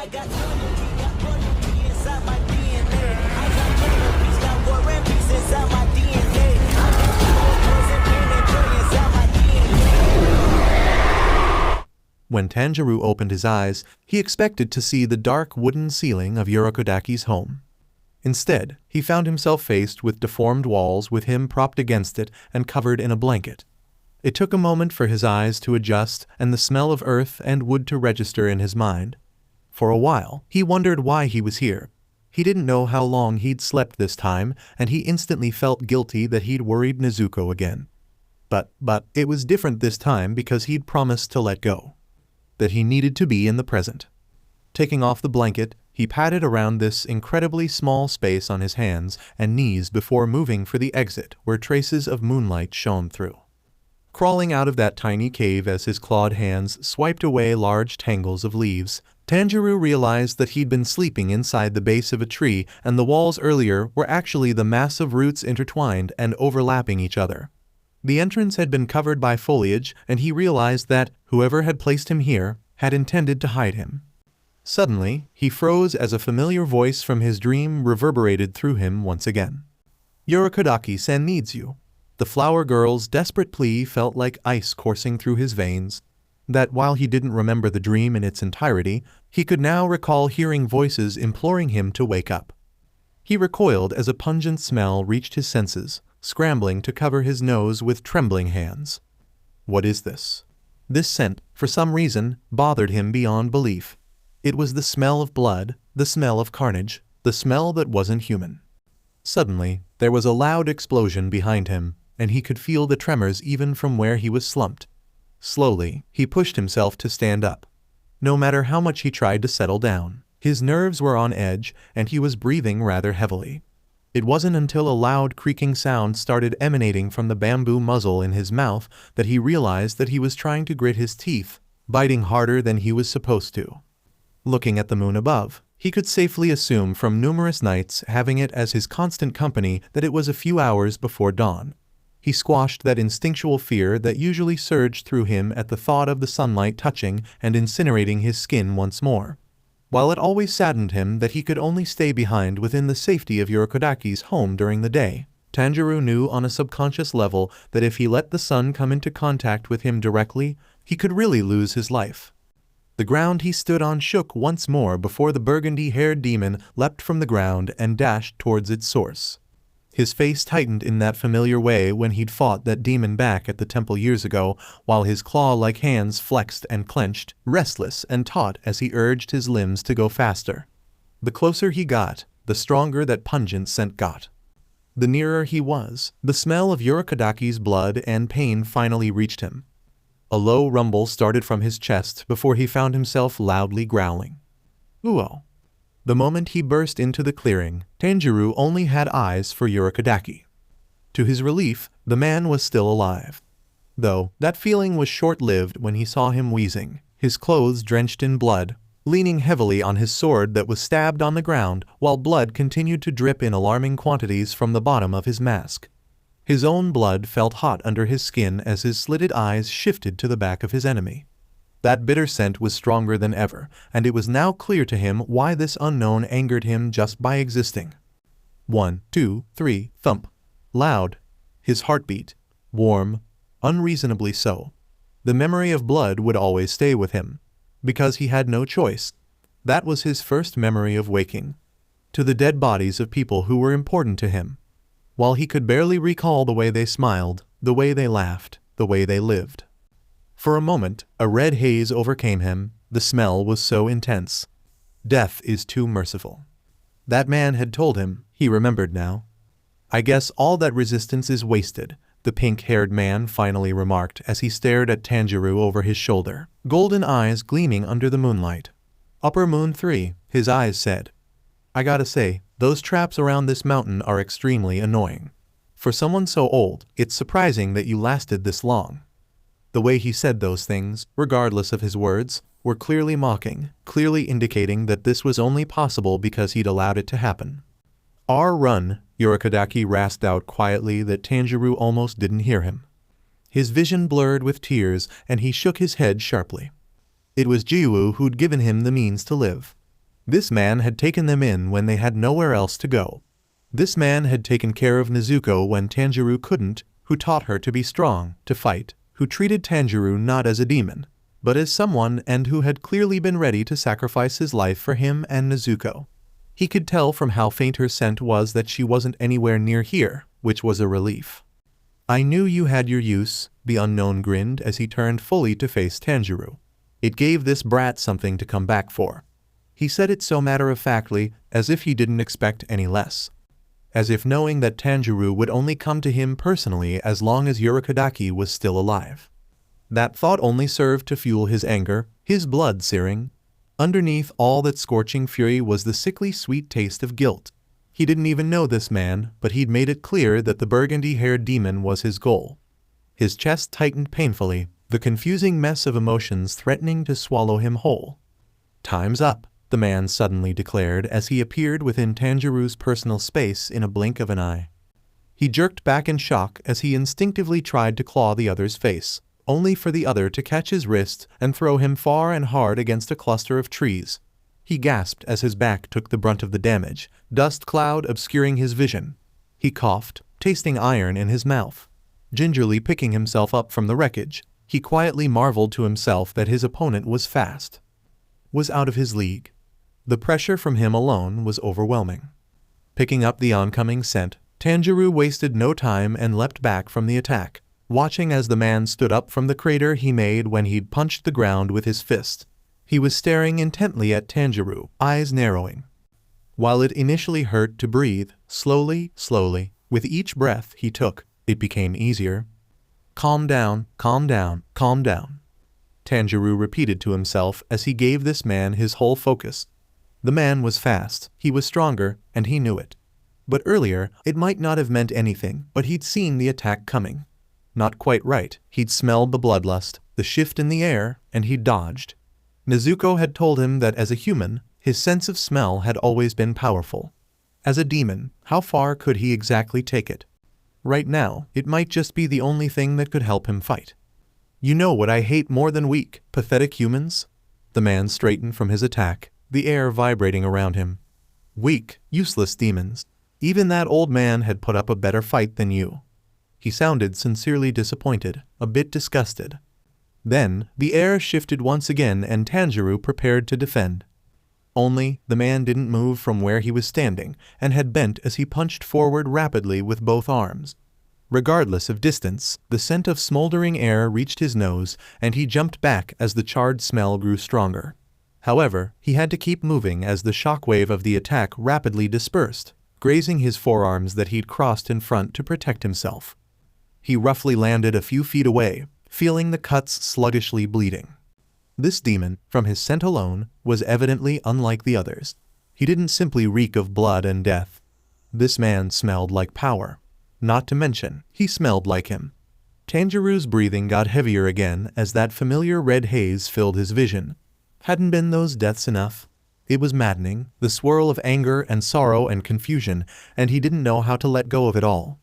I got loyalty, got royalty inside my DNA. I got love, peace, got war and peace inside my DNA. I got power, poison, pain, and joy inside my DNA. When Tanjiro opened his eyes, he expected to see the dark wooden ceiling of Urokodaki's home. Instead, he found himself faced with deformed walls with him propped against it and covered in a blanket. It took a moment for his eyes to adjust and the smell of earth and wood to register in his mind. For a while, he wondered why he was here. He didn't know how long he'd slept this time, and he instantly felt guilty that he'd worried Nezuko again. But it was different this time because he'd promised to let go. That he needed to be in the present. Taking off the blanket, he padded around this incredibly small space on his hands and knees before moving for the exit where traces of moonlight shone through. Crawling out of that tiny cave as his clawed hands swiped away large tangles of leaves, Tanjiro realized that he'd been sleeping inside the base of a tree and the walls earlier were actually the massive roots intertwined and overlapping each other. The entrance had been covered by foliage and he realized that whoever had placed him here had intended to hide him. Suddenly, he froze as a familiar voice from his dream reverberated through him once again. "Urokodaki-san needs you." The flower girl's desperate plea felt like ice coursing through his veins. That while he didn't remember the dream in its entirety, he could now recall hearing voices imploring him to wake up. He recoiled as a pungent smell reached his senses, scrambling to cover his nose with trembling hands. What is this? This scent, for some reason, bothered him beyond belief. It was the smell of blood, the smell of carnage, the smell that wasn't human. Suddenly, there was a loud explosion behind him, and he could feel the tremors even from where he was slumped. Slowly, he pushed himself to stand up. No matter how much he tried to settle down, his nerves were on edge and he was breathing rather heavily. It wasn't until a loud creaking sound started emanating from the bamboo muzzle in his mouth that he realized that he was trying to grit his teeth, biting harder than he was supposed to. Looking at the moon above, he could safely assume from numerous nights having it as his constant company that it was a few hours before dawn. He squashed that instinctual fear that usually surged through him at the thought of the sunlight touching and incinerating his skin once more. While it always saddened him that he could only stay behind within the safety of Urokodaki's home during the day, Tanjiro knew on a subconscious level that if he let the sun come into contact with him directly, he could really lose his life. The ground he stood on shook once more before the burgundy-haired demon leapt from the ground and dashed towards its source. His face tightened in that familiar way when he'd fought that demon back at the temple years ago, while his claw-like hands flexed and clenched, restless and taut as he urged his limbs to go faster. The closer he got, the stronger that pungent scent got. The nearer he was, the smell of Urokodaki's blood and pain finally reached him. A low rumble started from his chest before he found himself loudly growling. "Uo." The moment he burst into the clearing, Tanjiro only had eyes for Urokodaki. To his relief, the man was still alive. Though, that feeling was short-lived when he saw him wheezing, his clothes drenched in blood, leaning heavily on his sword that was stabbed on the ground while blood continued to drip in alarming quantities from the bottom of his mask. His own blood felt hot under his skin as his slitted eyes shifted to the back of his enemy. That bitter scent was stronger than ever, and it was now clear to him why this unknown angered him just by existing. 1, 2, 3, thump. Loud. His heartbeat. Warm. Unreasonably so. The memory of blood would always stay with him. Because he had no choice. That was his first memory of waking. To the dead bodies of people who were important to him. While he could barely recall the way they smiled, the way they laughed, the way they lived. For a moment, a red haze overcame him, the smell was so intense. Death is too merciful. That man had told him, he remembered now. "I guess all that resistance is wasted," the pink-haired man finally remarked as he stared at Tanjiro over his shoulder, golden eyes gleaming under the moonlight. "Upper Moon 3, his eyes said. "I gotta say, those traps around this mountain are extremely annoying. For someone so old, it's surprising that you lasted this long." The way he said those things, regardless of his words, were clearly mocking, clearly indicating that this was only possible because he'd allowed it to happen. "Run," Urokodaki rasped out quietly that Tanjiro almost didn't hear him. His vision blurred with tears and he shook his head sharply. It was Jiwoo who'd given him the means to live. This man had taken them in when they had nowhere else to go. This man had taken care of Nezuko when Tanjiro couldn't, who taught her to be strong, to fight, who treated Tanjiro not as a demon, but as someone and who had clearly been ready to sacrifice his life for him and Nezuko. He could tell from how faint her scent was that she wasn't anywhere near here, which was a relief. I knew you had your use, the unknown grinned as he turned fully to face Tanjiro. It gave this brat something to come back for. He said it so matter-of-factly, as if he didn't expect any less. As if knowing that Tanjiro would only come to him personally as long as Urokodaki was still alive. That thought only served to fuel his anger, his blood searing. Underneath all that scorching fury was the sickly sweet taste of guilt. He didn't even know this man, but he'd made it clear that the burgundy-haired demon was his goal. His chest tightened painfully, the confusing mess of emotions threatening to swallow him whole. Time's up, the man suddenly declared as he appeared within Tanjiro's personal space in a blink of an eye. He jerked back in shock as he instinctively tried to claw the other's face, only for the other to catch his wrist and throw him far and hard against a cluster of trees. He gasped as his back took the brunt of the damage, dust cloud obscuring his vision. He coughed, tasting iron in his mouth. Gingerly picking himself up from the wreckage, he quietly marveled to himself that his opponent was fast. Was out of his league. The pressure from him alone was overwhelming. Picking up the oncoming scent, Tanjiro wasted no time and leapt back from the attack, watching as the man stood up from the crater he made when he'd punched the ground with his fist. He was staring intently at Tanjiro, eyes narrowing. While it initially hurt to breathe, slowly, with each breath he took, it became easier. Calm down, calm down, calm down. Tanjiro repeated to himself as he gave this man his whole focus. The man was fast, he was stronger, and he knew it. But earlier, it might not have meant anything, but he'd seen the attack coming. Not quite right, he'd smelled the bloodlust, the shift in the air, and he'd dodged. Nezuko had told him that as a human, his sense of smell had always been powerful. As a demon, how far could he exactly take it? Right now, it might just be the only thing that could help him fight. You know what I hate more than weak, pathetic humans? The man straightened from his attack, the air vibrating around him. Weak, useless demons. Even that old man had put up a better fight than you. He sounded sincerely disappointed, a bit disgusted. Then, the air shifted once again and Tanjiro prepared to defend. Only, the man didn't move from where he was standing and had bent as he punched forward rapidly with both arms. Regardless of distance, the scent of smoldering air reached his nose and he jumped back as the charred smell grew stronger. However, he had to keep moving as the shockwave of the attack rapidly dispersed, grazing his forearms that he'd crossed in front to protect himself. He roughly landed a few feet away, feeling the cuts sluggishly bleeding. This demon, from his scent alone, was evidently unlike the others. He didn't simply reek of blood and death. This man smelled like power. Not to mention, he smelled like him. Tanjiro's breathing got heavier again as that familiar red haze filled his vision. Hadn't been those deaths enough? It was maddening, the swirl of anger and sorrow and confusion, and he didn't know how to let go of it all.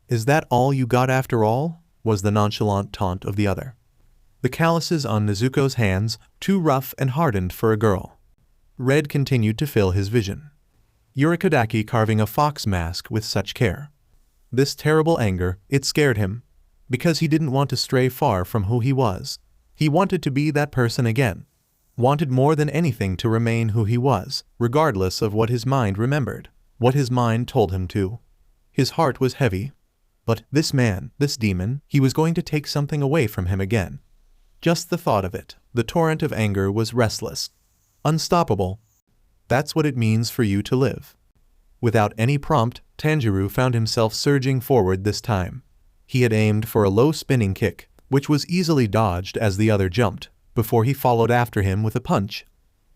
Is that all you got after all? Was the nonchalant taunt of the other. The calluses on Nezuko's hands, too rough and hardened for a girl. Red continued to fill his vision. Urokodaki carving a fox mask with such care. This terrible anger, it scared him. Because he didn't want to stray far from who he was. He wanted to be that person again. Wanted more than anything to remain who he was, regardless of what his mind remembered, what his mind told him to. His heart was heavy. But this man, this demon, he was going to take something away from him again. Just the thought of it, the torrent of anger was restless. Unstoppable. That's what it means for you to live. Without any prompt, Tanjiro found himself surging forward this time. He had aimed for a low spinning kick, which was easily dodged as the other jumped, before he followed after him with a punch.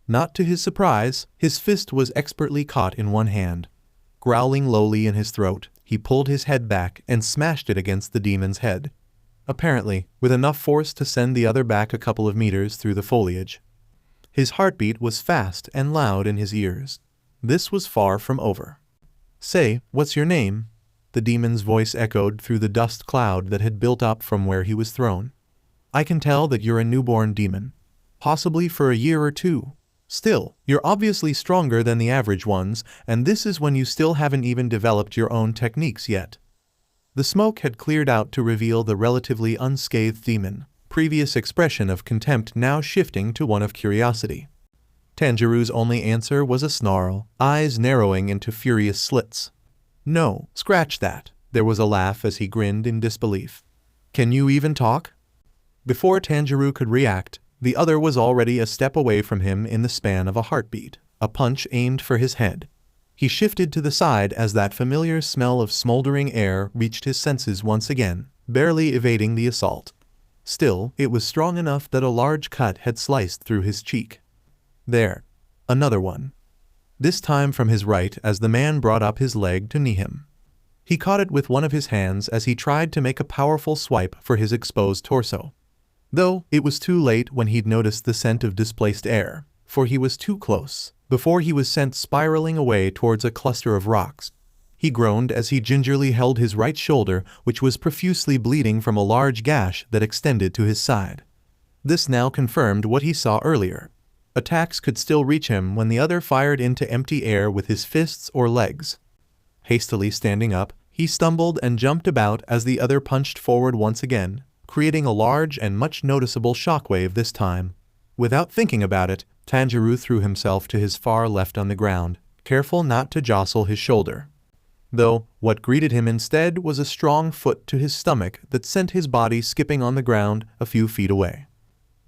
Not to his surprise, his fist was expertly caught in one hand. Growling lowly in his throat, he pulled his head back and smashed it against the demon's head. Apparently, with enough force to send the other back a couple of meters through the foliage. His heartbeat was fast and loud in his ears. This was far from over. Say, what's your name? The demon's voice echoed through the dust cloud that had built up from where he was thrown. I can tell that you're a newborn demon. Possibly for a year or two. Still, you're obviously stronger than the average ones, and this is when you still haven't even developed your own techniques yet. The smoke had cleared out to reveal the relatively unscathed demon, previous expression of contempt now shifting to one of curiosity. Tanjiro's only answer was a snarl, eyes narrowing into furious slits. No, scratch that. There was a laugh as he grinned in disbelief. Can you even talk? Before Tanjiro could react, the other was already a step away from him in the span of a heartbeat, a punch aimed for his head. He shifted to the side as that familiar smell of smoldering air reached his senses once again, barely evading the assault. Still, it was strong enough that a large cut had sliced through his cheek. There. Another one. This time from his right as the man brought up his leg to knee him. He caught it with one of his hands as he tried to make a powerful swipe for his exposed torso. Though, it was too late when he'd noticed the scent of displaced air, for he was too close, before he was sent spiraling away towards a cluster of rocks. He groaned as he gingerly held his right shoulder, which was profusely bleeding from a large gash that extended to his side. This now confirmed what he saw earlier. Attacks could still reach him when the other fired into empty air with his fists or legs. Hastily standing up, he stumbled and jumped about as the other punched forward once again, creating a large and much noticeable shockwave this time. Without thinking about it, Tanjiro threw himself to his far left on the ground, careful not to jostle his shoulder. Though, what greeted him instead was a strong foot to his stomach that sent his body skipping on the ground a few feet away.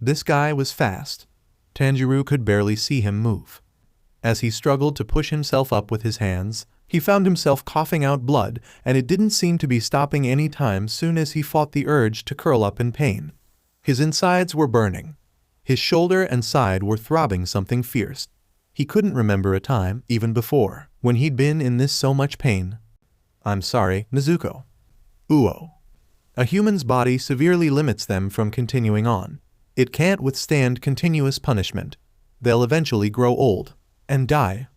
This guy was fast. Tanjiro could barely see him move. As he struggled to push himself up with his hands, he found himself coughing out blood, and it didn't seem to be stopping any time soon as he fought the urge to curl up in pain. His insides were burning. His shoulder and side were throbbing something fierce. He couldn't remember a time, even before, when he'd been in this so much pain. I'm sorry, Nezuko. Uo. A human's body severely limits them from continuing on. It can't withstand continuous punishment. They'll eventually grow old and die.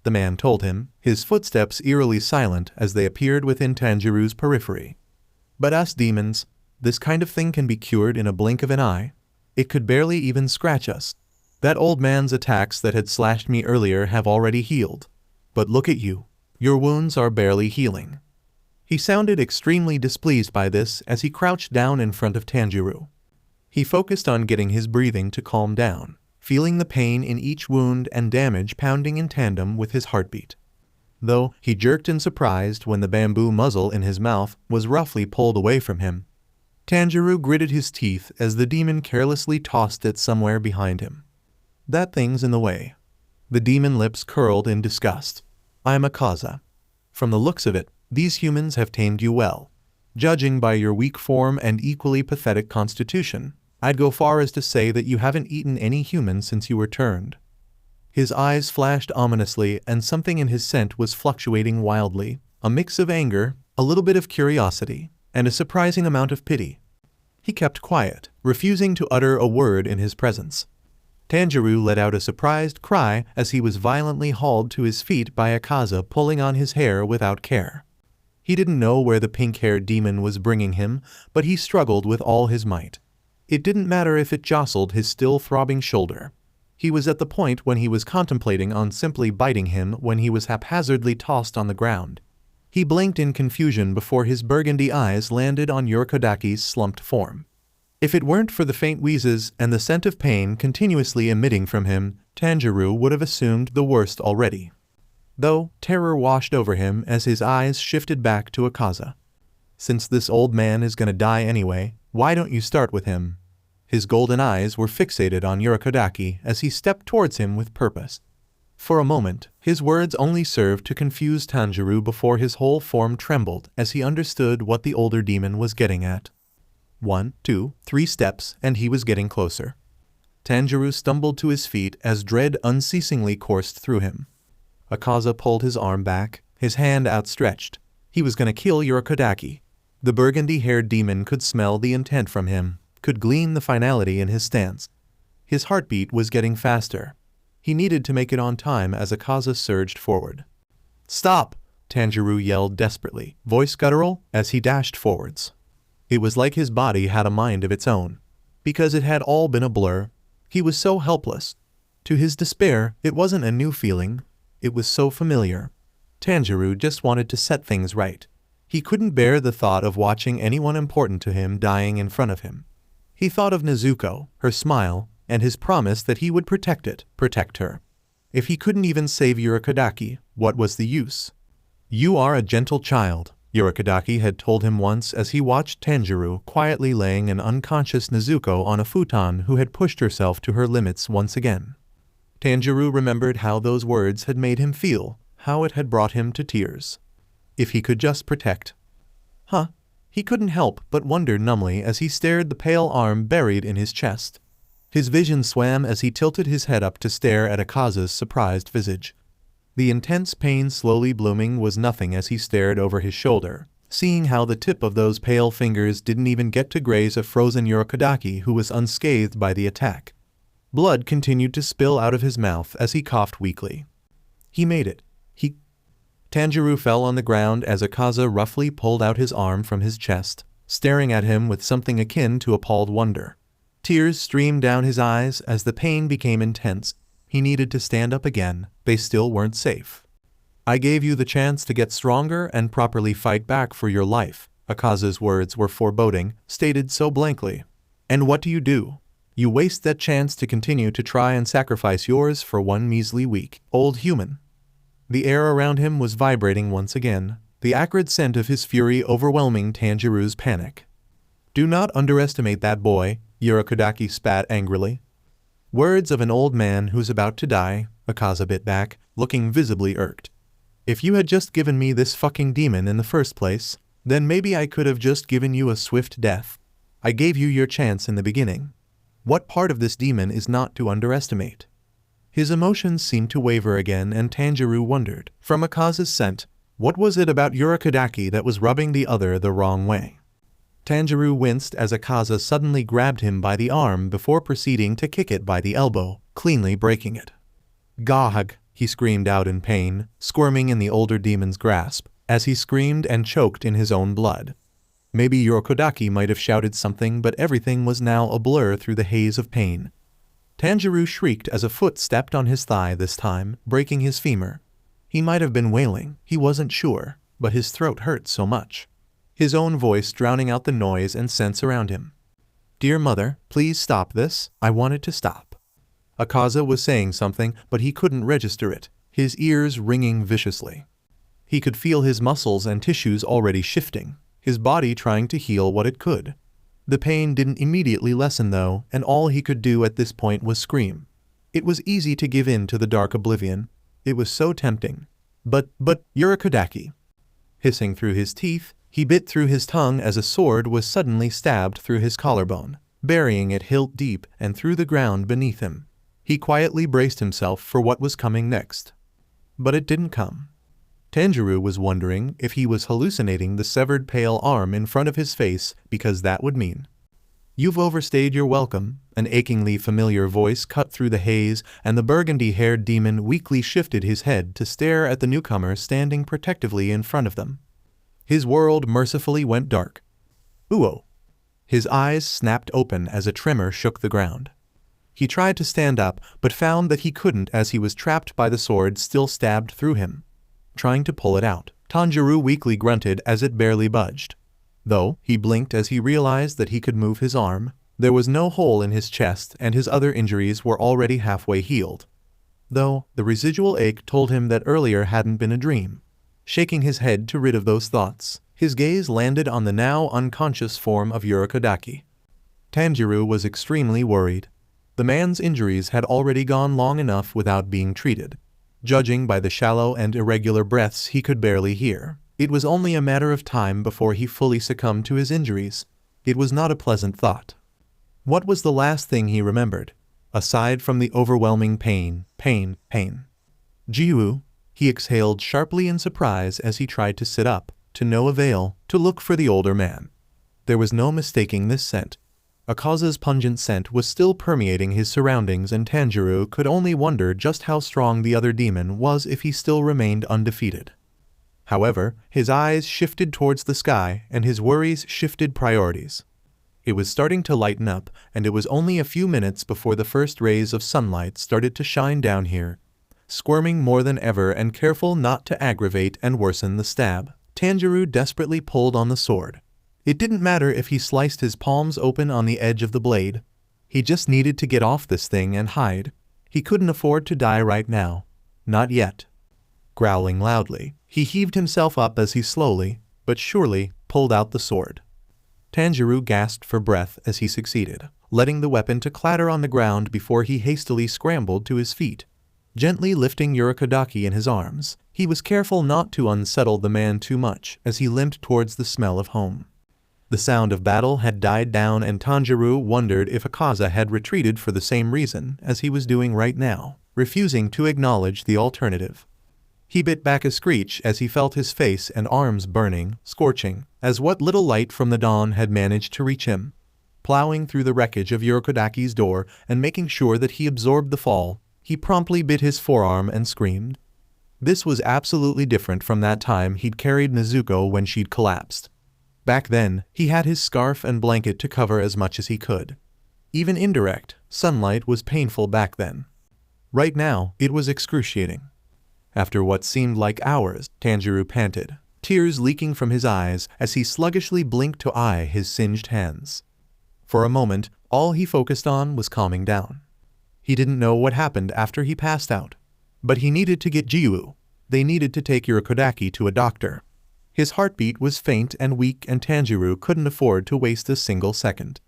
The man told him, his footsteps eerily silent as they appeared within Tanjiro's periphery. But us demons, this kind of thing can be cured in a blink of an eye. It could barely even scratch us. That old man's attacks that had slashed me earlier have already healed. But look at you. Your wounds are barely healing. He sounded extremely displeased by this as he crouched down in front of Tanjiro. He focused on getting his breathing to calm down, feeling the pain in each wound and damage pounding in tandem with his heartbeat. Though, he jerked in surprise when the bamboo muzzle in his mouth was roughly pulled away from him. Tanjiro gritted his teeth as the demon carelessly tossed it somewhere behind him. That thing's in the way. The demon lips curled in disgust. I'm a Kaza. From the looks of it, these humans have tamed you well. Judging by your weak form and equally pathetic constitution, I'd go far as to say that you haven't eaten any human since you were turned. His eyes flashed ominously and something in his scent was fluctuating wildly, a mix of anger, a little bit of curiosity, and a surprising amount of pity. He kept quiet, refusing to utter a word in his presence. Tanjiro let out a surprised cry as he was violently hauled to his feet by Akaza pulling on his hair without care. He didn't know where the pink-haired demon was bringing him, but he struggled with all his might. It didn't matter if it jostled his still throbbing shoulder. He was at the point when he was contemplating on simply biting him when he was haphazardly tossed on the ground. He blinked in confusion before his burgundy eyes landed on Urokodaki's slumped form. If it weren't for the faint wheezes and the scent of pain continuously emitting from him, Tanjiro would have assumed the worst already. Though, terror washed over him as his eyes shifted back to Akaza. Since this old man is gonna die anyway, why don't you start with him? His golden eyes were fixated on Urokodaki as he stepped towards him with purpose. For a moment, his words only served to confuse Tanjiro before his whole form trembled as he understood what the older demon was getting at. 1, 2, 3 steps, and he was getting closer. Tanjiro stumbled to his feet as dread unceasingly coursed through him. Akaza pulled his arm back, his hand outstretched. He was going to kill Urokodaki. The burgundy-haired demon could smell the intent from him, could glean the finality in his stance. His heartbeat was getting faster. He needed to make it on time as Akaza surged forward. "Stop!" Tanjiro yelled desperately, voice guttural, as he dashed forwards. It was like his body had a mind of its own. Because it had all been a blur. He was so helpless. To his despair, it wasn't a new feeling. It was so familiar. Tanjiro just wanted to set things right. He couldn't bear the thought of watching anyone important to him dying in front of him. He thought of Nezuko, her smile, and his promise that he would protect her. If he couldn't even save Urokodaki, what was the use? "You are a gentle child," Urokodaki had told him once as he watched Tanjiro quietly laying an unconscious Nezuko on a futon who had pushed herself to her limits once again. Tanjiro remembered how those words had made him feel, how it had brought him to tears. If he could just protect. He couldn't help but wonder numbly as he stared the pale arm buried in his chest. His vision swam as he tilted his head up to stare at Akaza's surprised visage. The intense pain slowly blooming was nothing as he stared over his shoulder, seeing how the tip of those pale fingers didn't even get to graze a frozen Urokodaki who was unscathed by the attack. Blood continued to spill out of his mouth as he coughed weakly. He made it. Tanjiro fell on the ground as Akaza roughly pulled out his arm from his chest, staring at him with something akin to appalled wonder. Tears streamed down his eyes as the pain became intense. He needed to stand up again. They still weren't safe. "I gave you the chance to get stronger and properly fight back for your life," Akaza's words were foreboding, stated so blankly. "And what do? You waste that chance to continue to try and sacrifice yours for one measly weak old human." The air around him was vibrating once again, the acrid scent of his fury overwhelming Tanjiro's panic. "Do not underestimate that boy," Urokodaki spat angrily. "Words of an old man who's about to die," Akaza bit back, looking visibly irked. "If you had just given me this fucking demon in the first place, then maybe I could have just given you a swift death. I gave you your chance in the beginning. What part of this demon is not to underestimate?" His emotions seemed to waver again and Tanjiro wondered, from Akaza's scent, what was it about Urokodaki that was rubbing the other the wrong way? Tanjiro winced as Akaza suddenly grabbed him by the arm before proceeding to kick it by the elbow, cleanly breaking it. "Gahag!" he screamed out in pain, squirming in the older demon's grasp, as he screamed and choked in his own blood. Maybe Urokodaki might have shouted something, but everything was now a blur through the haze of pain. Tanjiro shrieked as a foot stepped on his thigh this time, breaking his femur. He might have been wailing, he wasn't sure, but his throat hurt so much. His own voice drowning out the noise and sense around him. "Dear mother, please stop this, I want it to stop." Akaza was saying something, but he couldn't register it, his ears ringing viciously. He could feel his muscles and tissues already shifting, his body trying to heal what it could. The pain didn't immediately lessen though, and all he could do at this point was scream. It was easy to give in to the dark oblivion. It was so tempting. But Urokodaki. Hissing through his teeth, he bit through his tongue as a sword was suddenly stabbed through his collarbone, burying it hilt deep and through the ground beneath him. He quietly braced himself for what was coming next. But it didn't come. Tanjiro was wondering if he was hallucinating the severed pale arm in front of his face, because that would mean, "You've overstayed your welcome," an achingly familiar voice cut through the haze, and the burgundy-haired demon weakly shifted his head to stare at the newcomer standing protectively in front of them. His world mercifully went dark. "Uo!" His eyes snapped open as a tremor shook the ground. He tried to stand up, but found that he couldn't as he was trapped by the sword still stabbed through him. Trying to pull it out, Tanjiro weakly grunted as it barely budged. Though, he blinked as he realized that he could move his arm. There was no hole in his chest and his other injuries were already halfway healed. Though, the residual ache told him that earlier hadn't been a dream. Shaking his head to rid of those thoughts, his gaze landed on the now unconscious form of Urokodaki. Tanjiro was extremely worried. The man's injuries had already gone long enough without being treated. Judging by the shallow and irregular breaths he could barely hear, it was only a matter of time before he fully succumbed to his injuries. It was not a pleasant thought. What was the last thing he remembered, aside from the overwhelming pain? "Jiu," he exhaled sharply in surprise as he tried to sit up, to no avail, to look for the older man. There was no mistaking this scent. Akaza's pungent scent was still permeating his surroundings and Tanjiro could only wonder just how strong the other demon was if he still remained undefeated. However, his eyes shifted towards the sky and his worries shifted priorities. It was starting to lighten up, and it was only a few minutes before the first rays of sunlight started to shine down here. Squirming more than ever and careful not to aggravate and worsen the stab, Tanjiro desperately pulled on the sword. It didn't matter if he sliced his palms open on the edge of the blade. He just needed to get off this thing and hide. He couldn't afford to die right now. Not yet. Growling loudly, he heaved himself up as he slowly, but surely, pulled out the sword. Tanjiro gasped for breath as he succeeded, letting the weapon to clatter on the ground before he hastily scrambled to his feet. Gently lifting Urokodaki in his arms, he was careful not to unsettle the man too much as he limped towards the smell of home. The sound of battle had died down, and Tanjiro wondered if Akaza had retreated for the same reason as he was doing right now, refusing to acknowledge the alternative. He bit back a screech as he felt his face and arms burning, scorching, as what little light from the dawn had managed to reach him. Plowing through the wreckage of Urokodaki's door and making sure that he absorbed the fall, he promptly bit his forearm and screamed. This was absolutely different from that time he'd carried Nezuko when she'd collapsed. Back then, he had his scarf and blanket to cover as much as he could. Even indirect sunlight was painful back then. Right now, it was excruciating. After what seemed like hours, Tanjiro panted, tears leaking from his eyes as he sluggishly blinked to eye his singed hands. For a moment, all he focused on was calming down. He didn't know what happened after he passed out. But he needed to get Jiu. They needed to take Urokodaki to a doctor. His heartbeat was faint and weak, and Tanjiro couldn't afford to waste a single second.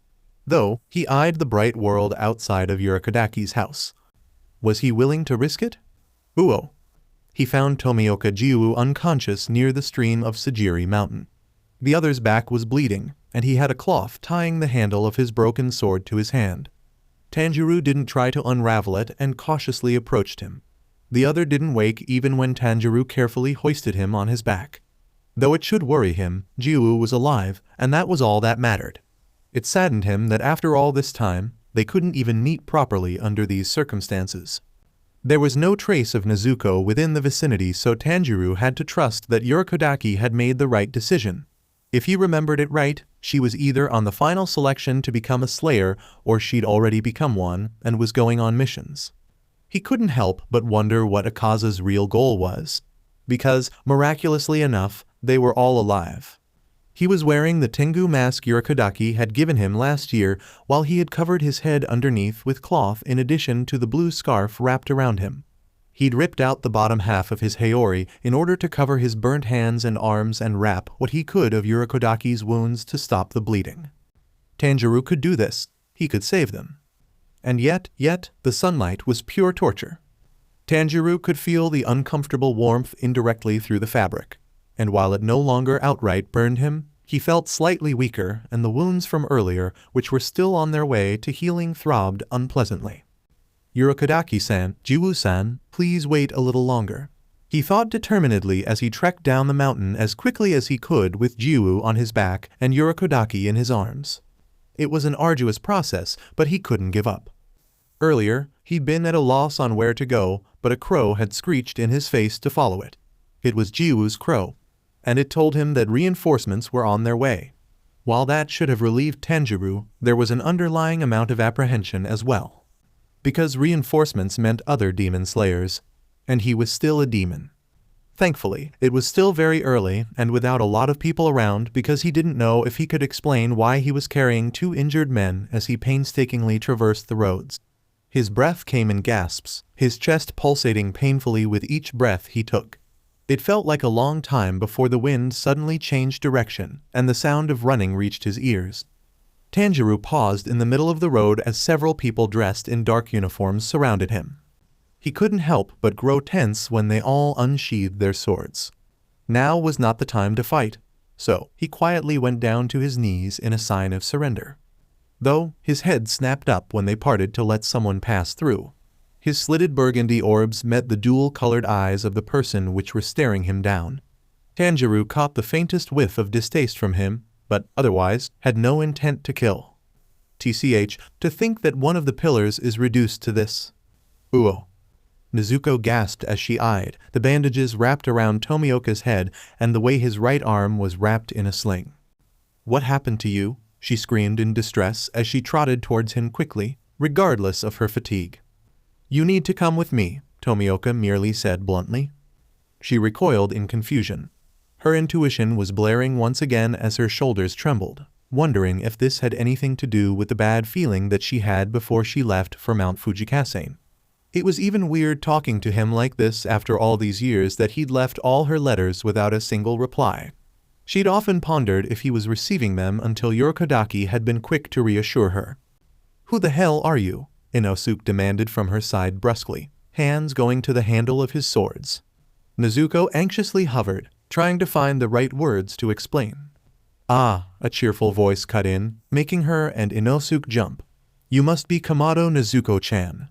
Though, he eyed the bright world outside of Urokodaki's house. Was he willing to risk it? Uo. He found Tomioka Jiu unconscious near the stream of Sajiri Mountain. The other's back was bleeding, and he had a cloth tying the handle of his broken sword to his hand. Tanjiro didn't try to unravel it and cautiously approached him. The other didn't wake even when Tanjiro carefully hoisted him on his back. Though it should worry him, Jiu was alive, and that was all that mattered. It saddened him that after all this time, they couldn't even meet properly under these circumstances. There was no trace of Nezuko within the vicinity, so Tanjiro had to trust that Urokodaki had made the right decision. If he remembered it right, she was either on the final selection to become a slayer or she'd already become one and was going on missions. He couldn't help but wonder what Akaza's real goal was. Because, miraculously enough, they were all alive. He was wearing the Tengu mask Urokodaki had given him last year, while he had covered his head underneath with cloth in addition to the blue scarf wrapped around him. He'd ripped out the bottom half of his haori in order to cover his burnt hands and arms and wrap what he could of Urokodaki's wounds to stop the bleeding. Tanjiro could do this. He could save them. And yet, the sunlight was pure torture. Tanjiro could feel the uncomfortable warmth indirectly through the fabric, and while it no longer outright burned him, he felt slightly weaker, and the wounds from earlier, which were still on their way to healing, throbbed unpleasantly. Urokodaki-san, Jiwoo-san, please wait a little longer. He thought determinedly as he trekked down the mountain as quickly as he could with Jiwoo on his back and Urokodaki in his arms. It was an arduous process, but he couldn't give up. Earlier, he'd been at a loss on where to go, but a crow had screeched in his face to follow it. It was Jiwoo's crow, and it told him that reinforcements were on their way. While that should have relieved Tanjiro, there was an underlying amount of apprehension as well. Because reinforcements meant other demon slayers, and he was still a demon. Thankfully, it was still very early and without a lot of people around, because he didn't know if he could explain why he was carrying 2 injured men as he painstakingly traversed the roads. His breath came in gasps, his chest pulsating painfully with each breath he took. It felt like a long time before the wind suddenly changed direction and the sound of running reached his ears. Tanjiro paused in the middle of the road as several people dressed in dark uniforms surrounded him. He couldn't help but grow tense when they all unsheathed their swords. Now was not the time to fight, so he quietly went down to his knees in a sign of surrender. Though his head snapped up when they parted to let someone pass through. His slitted burgundy orbs met the dual-colored eyes of the person which were staring him down. Tanjiro caught the faintest whiff of distaste from him, but otherwise had no intent to kill. TCH, to think that one of the pillars is reduced to this. Uo. Nezuko gasped as she eyed the bandages wrapped around Tomioka's head and the way his right arm was wrapped in a sling. What happened to you? she screamed in distress as she trotted towards him quickly, regardless of her fatigue. "You need to come with me," Tomioka merely said bluntly. She recoiled in confusion. Her intuition was blaring once again as her shoulders trembled, wondering if this had anything to do with the bad feeling that she had before she left for Mount Fujikase. It was even weird talking to him like this after all these years that he'd left all her letters without a single reply. She'd often pondered if he was receiving them until Urokodaki had been quick to reassure her. "Who the hell are you?" Inosuke demanded from her side brusquely, hands going to the handle of his swords. Nezuko anxiously hovered, trying to find the right words to explain. "Ah," a cheerful voice cut in, making her and Inosuke jump. "You must be Kamado Nezuko-chan."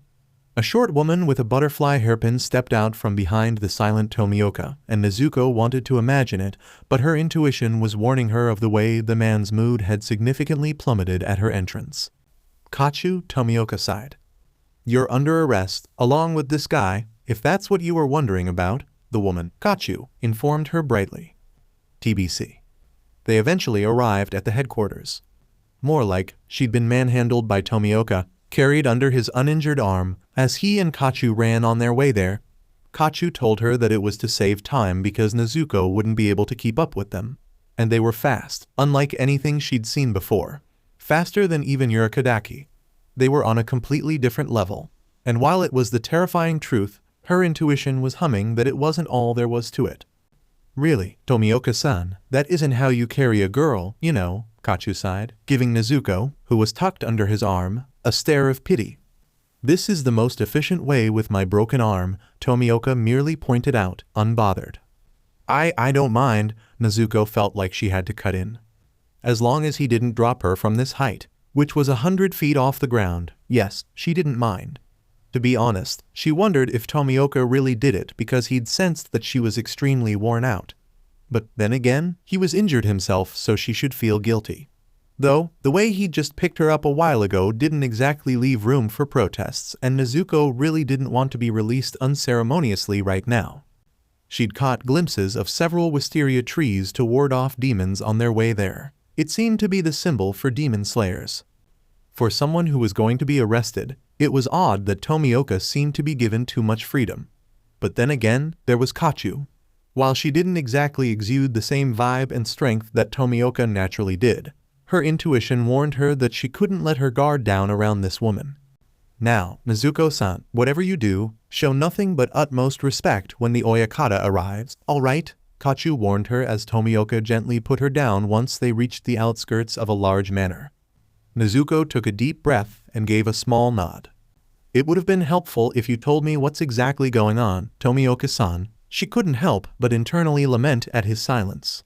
A short woman with a butterfly hairpin stepped out from behind the silent Tomioka, and Nezuko wanted to imagine it, but her intuition was warning her of the way the man's mood had significantly plummeted at her entrance. "Kachu," Tomioka sighed. "You're under arrest, along with this guy, if that's what you were wondering about," the woman, Kachu, informed her brightly. TBC. They eventually arrived at the headquarters. More like she'd been manhandled by Tomioka, carried under his uninjured arm, as he and Kachu ran on their way there. Kachu told her that it was to save time because Nezuko wouldn't be able to keep up with them. And they were fast, unlike anything she'd seen before. Faster than even Urokodaki. They were on a completely different level. And while it was the terrifying truth, her intuition was humming that it wasn't all there was to it. "Really, Tomioka-san, that isn't how you carry a girl, you know," Kachu sighed, giving Nezuko, who was tucked under his arm, a stare of pity. "This is the most efficient way with my broken arm," Tomioka merely pointed out, unbothered. I don't mind," Nezuko felt like she had to cut in. As long as he didn't drop her from this height, which was 100 feet off the ground, yes, she didn't mind. To be honest, she wondered if Tomioka really did it because he'd sensed that she was extremely worn out. But then again, he was injured himself, so she should feel guilty. Though, the way he'd just picked her up a while ago didn't exactly leave room for protests, and Nezuko really didn't want to be released unceremoniously right now. She'd caught glimpses of several wisteria trees to ward off demons on their way there. It seemed to be the symbol for demon slayers. For someone who was going to be arrested, it was odd that Tomioka seemed to be given too much freedom. But then again, there was Kachu. While she didn't exactly exude the same vibe and strength that Tomioka naturally did, her intuition warned her that she couldn't let her guard down around this woman. "Now, Nezuko-san, whatever you do, show nothing but utmost respect when the Oyakata arrives, all right?" Kachu warned her as Tomioka gently put her down once they reached the outskirts of a large manor. Nezuko took a deep breath and gave a small nod. "It would have been helpful if you told me what's exactly going on, Tomioka-san." She couldn't help but internally lament at his silence.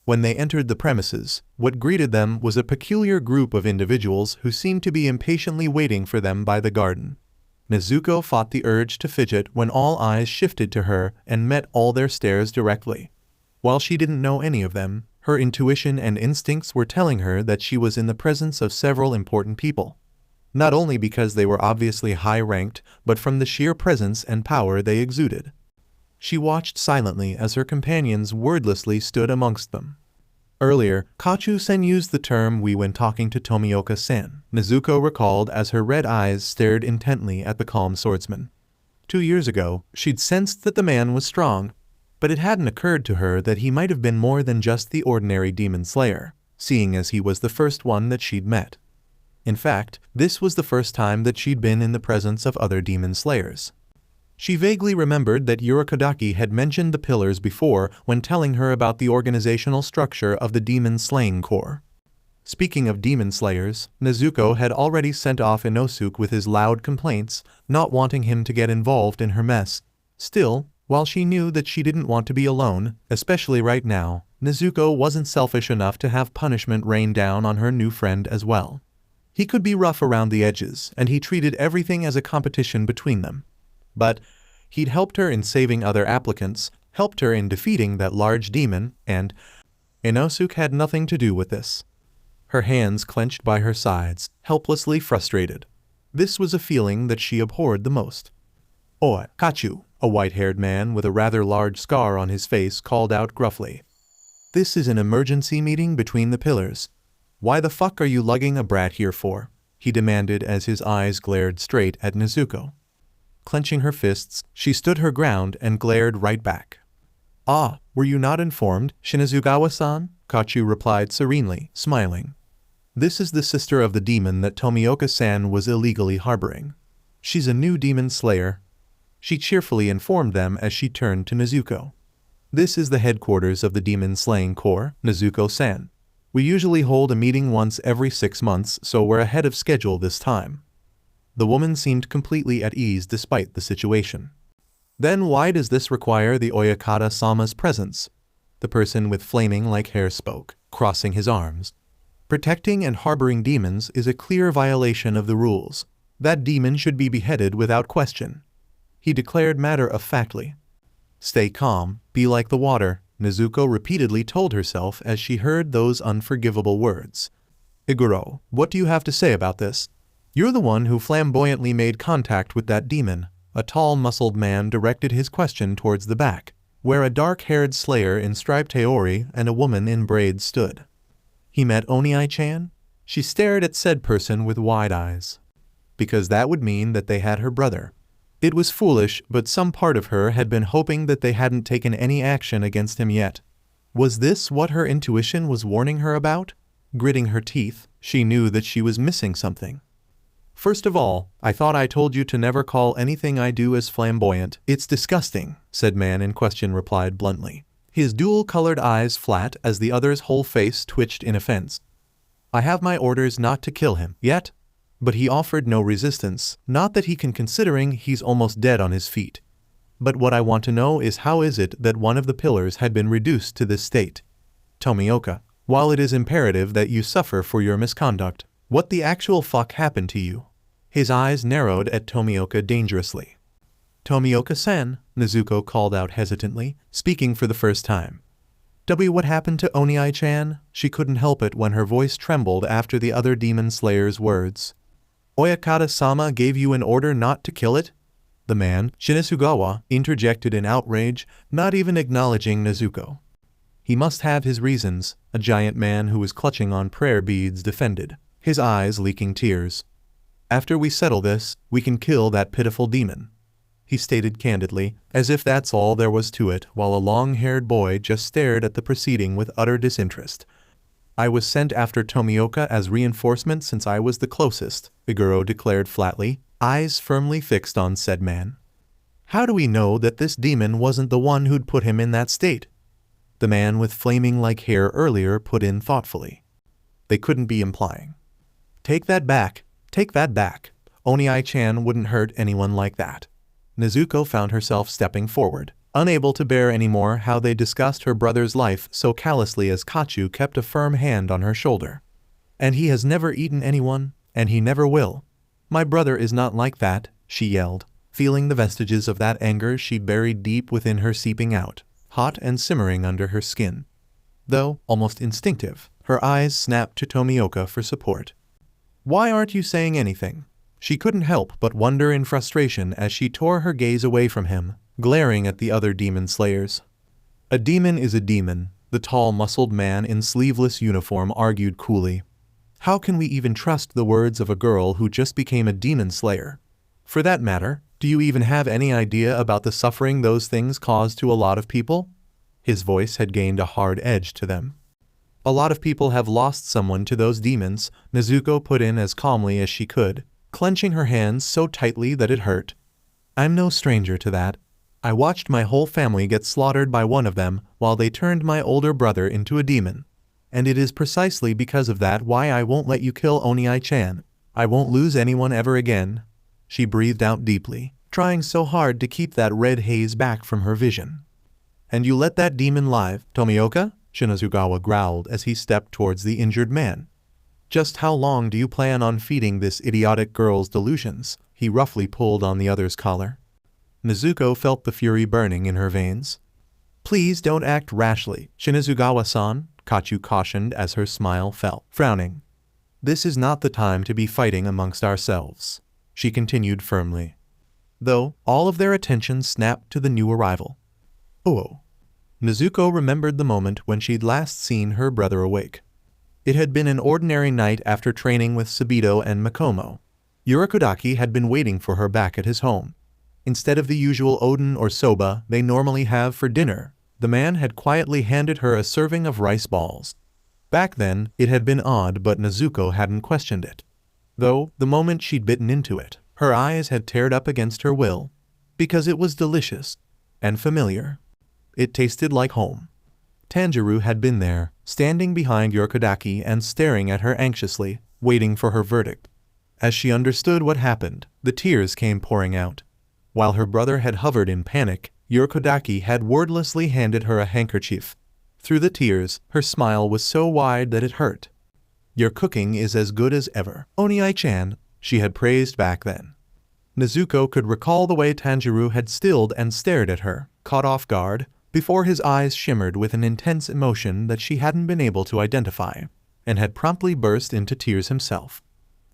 When they entered the premises, what greeted them was a peculiar group of individuals who seemed to be impatiently waiting for them by the garden. Nezuko fought the urge to fidget when all eyes shifted to her and met all their stares directly. While she didn't know any of them, her intuition and instincts were telling her that she was in the presence of several important people. Not only because they were obviously high-ranked, but from the sheer presence and power they exuded. She watched silently as her companions wordlessly stood amongst them. Earlier, Kachu-sen used the term "we" when talking to Tomioka-sen, Nezuko recalled as her red eyes stared intently at the calm swordsman. 2 years ago, she'd sensed that the man was strong, but it hadn't occurred to her that he might have been more than just the ordinary demon slayer, seeing as he was the first one that she'd met. In fact, this was the first time that she'd been in the presence of other demon slayers. She vaguely remembered that Urokodaki had mentioned the pillars before when telling her about the organizational structure of the Demon Slaying Corps. Speaking of demon slayers, Nezuko had already sent off Inosuke with his loud complaints, not wanting him to get involved in her mess. Still, while she knew that she didn't want to be alone, especially right now, Nezuko wasn't selfish enough to have punishment rain down on her new friend as well. He could be rough around the edges, and he treated everything as a competition between them. But he'd helped her in saving other applicants, helped her in defeating that large demon, and Inosuke had nothing to do with this. Her hands clenched by her sides, helplessly frustrated. This was a feeling that she abhorred the most. "Oi, Kachu," a white-haired man with a rather large scar on his face called out gruffly. "This is an emergency meeting between the pillars. Why the fuck are you lugging a brat here for? He demanded as his eyes glared straight at Nezuko. Clenching her fists, she stood her ground and glared right back. Ah, were you not informed, Shinazugawa-san? Kachu replied serenely, smiling. This is the sister of the demon that Tomioka-san was illegally harboring. She's a new demon slayer. She cheerfully informed them as she turned to Nezuko. This is the headquarters of the Demon Slaying Corps, Nezuko-san. We usually hold a meeting once every 6 months, so we're ahead of schedule this time. The woman seemed completely at ease despite the situation. Then why does this require the Oyakata-sama's presence? The person with flaming like hair spoke, crossing his arms. Protecting and harboring demons is a clear violation of the rules. That demon should be beheaded without question. He declared matter-of-factly. Stay calm, be like the water, Nezuko repeatedly told herself as she heard those unforgivable words. Iguro, what do you have to say about this? You're the one who flamboyantly made contact with that demon. A tall, muscled man directed his question towards the back, where a dark-haired slayer in striped haori and a woman in braids stood. He met Oniai-chan? She stared at said person with wide eyes. Because that would mean that they had her brother. It was foolish, but some part of her had been hoping that they hadn't taken any action against him yet. Was this what her intuition was warning her about? Gritting her teeth, she knew that she was missing something. First of all, I thought I told you to never call anything I do as flamboyant. It's disgusting, said man in question replied bluntly. His dual-colored eyes flat as the other's whole face twitched in offense. I have my orders not to kill him, yet. But he offered no resistance, not that he can considering he's almost dead on his feet. But what I want to know is how is it that one of the pillars had been reduced to this state? Tomioka, while it is imperative that you suffer for your misconduct, what the actual fuck happened to you? His eyes narrowed at Tomioka dangerously. Tomioka-san, Nezuko called out hesitantly, speaking for the first time. What happened to Oniai-chan? She couldn't help it when her voice trembled after the other demon slayer's words. Oyakata-sama gave you an order not to kill it? The man, Shinazugawa, interjected in outrage, not even acknowledging Nezuko. He must have his reasons, a giant man who was clutching on prayer beads defended, his eyes leaking tears. After we settle this, we can kill that pitiful demon. He stated candidly, as if that's all there was to it, while a long-haired boy just stared at the proceeding with utter disinterest. I was sent after Tomioka as reinforcement since I was the closest, Iguro declared flatly, eyes firmly fixed on said man. How do we know that this demon wasn't the one who'd put him in that state? The man with flaming like hair earlier put in thoughtfully. They couldn't be implying. Take that back, take that back. Oniai-chan wouldn't hurt anyone like that. Nezuko found herself stepping forward, unable to bear anymore how they discussed her brother's life so callously as Kachu kept a firm hand on her shoulder. And he has never eaten anyone, and he never will. My brother is not like that, she yelled, feeling the vestiges of that anger she buried deep within her seeping out, hot and simmering under her skin. Though, almost instinctive, her eyes snapped to Tomioka for support. Why aren't you saying anything? She couldn't help but wonder in frustration as she tore her gaze away from him, glaring at the other demon slayers. A demon is a demon, the tall muscled man in sleeveless uniform argued coolly. How can we even trust the words of a girl who just became a demon slayer? For that matter, do you even have any idea about the suffering those things cause to a lot of people? His voice had gained a hard edge to them. A lot of people have lost someone to those demons, Nezuko put in as calmly as she could, clenching her hands so tightly that it hurt. I'm no stranger to that. I watched my whole family get slaughtered by one of them while they turned my older brother into a demon. And it is precisely because of that why I won't let you kill Oniai-chan. I won't lose anyone ever again. She breathed out deeply, trying so hard to keep that red haze back from her vision. And you let that demon live, Tomioka? Shinazugawa growled as he stepped towards the injured man. Just how long do you plan on feeding this idiotic girl's delusions? He roughly pulled on the other's collar. Nezuko felt the fury burning in her veins. Please don't act rashly, Shinazugawa-san, Kachu cautioned as her smile fell, frowning. This is not the time to be fighting amongst ourselves, she continued firmly. Though, all of their attention snapped to the new arrival. Oh. Nezuko remembered the moment when she'd last seen her brother awake. It had been an ordinary night after training with Sabito and Makomo. Urokodaki had been waiting for her back at his home. Instead of the usual oden or soba they normally have for dinner, the man had quietly handed her a serving of rice balls. Back then, it had been odd, but Nezuko hadn't questioned it. Though, the moment she'd bitten into it, her eyes had teared up against her will. Because it was delicious. And familiar. It tasted like home. Tanjiro had been there, standing behind Urokodaki and staring at her anxiously, waiting for her verdict. As she understood what happened, the tears came pouring out. While her brother had hovered in panic, Urokodaki had wordlessly handed her a handkerchief. Through the tears, her smile was so wide that it hurt. "Your cooking is as good as ever, Oniai-chan," she had praised back then. Nezuko could recall the way Tanjiro had stilled and stared at her, caught off guard, before his eyes shimmered with an intense emotion that she hadn't been able to identify, and had promptly burst into tears himself.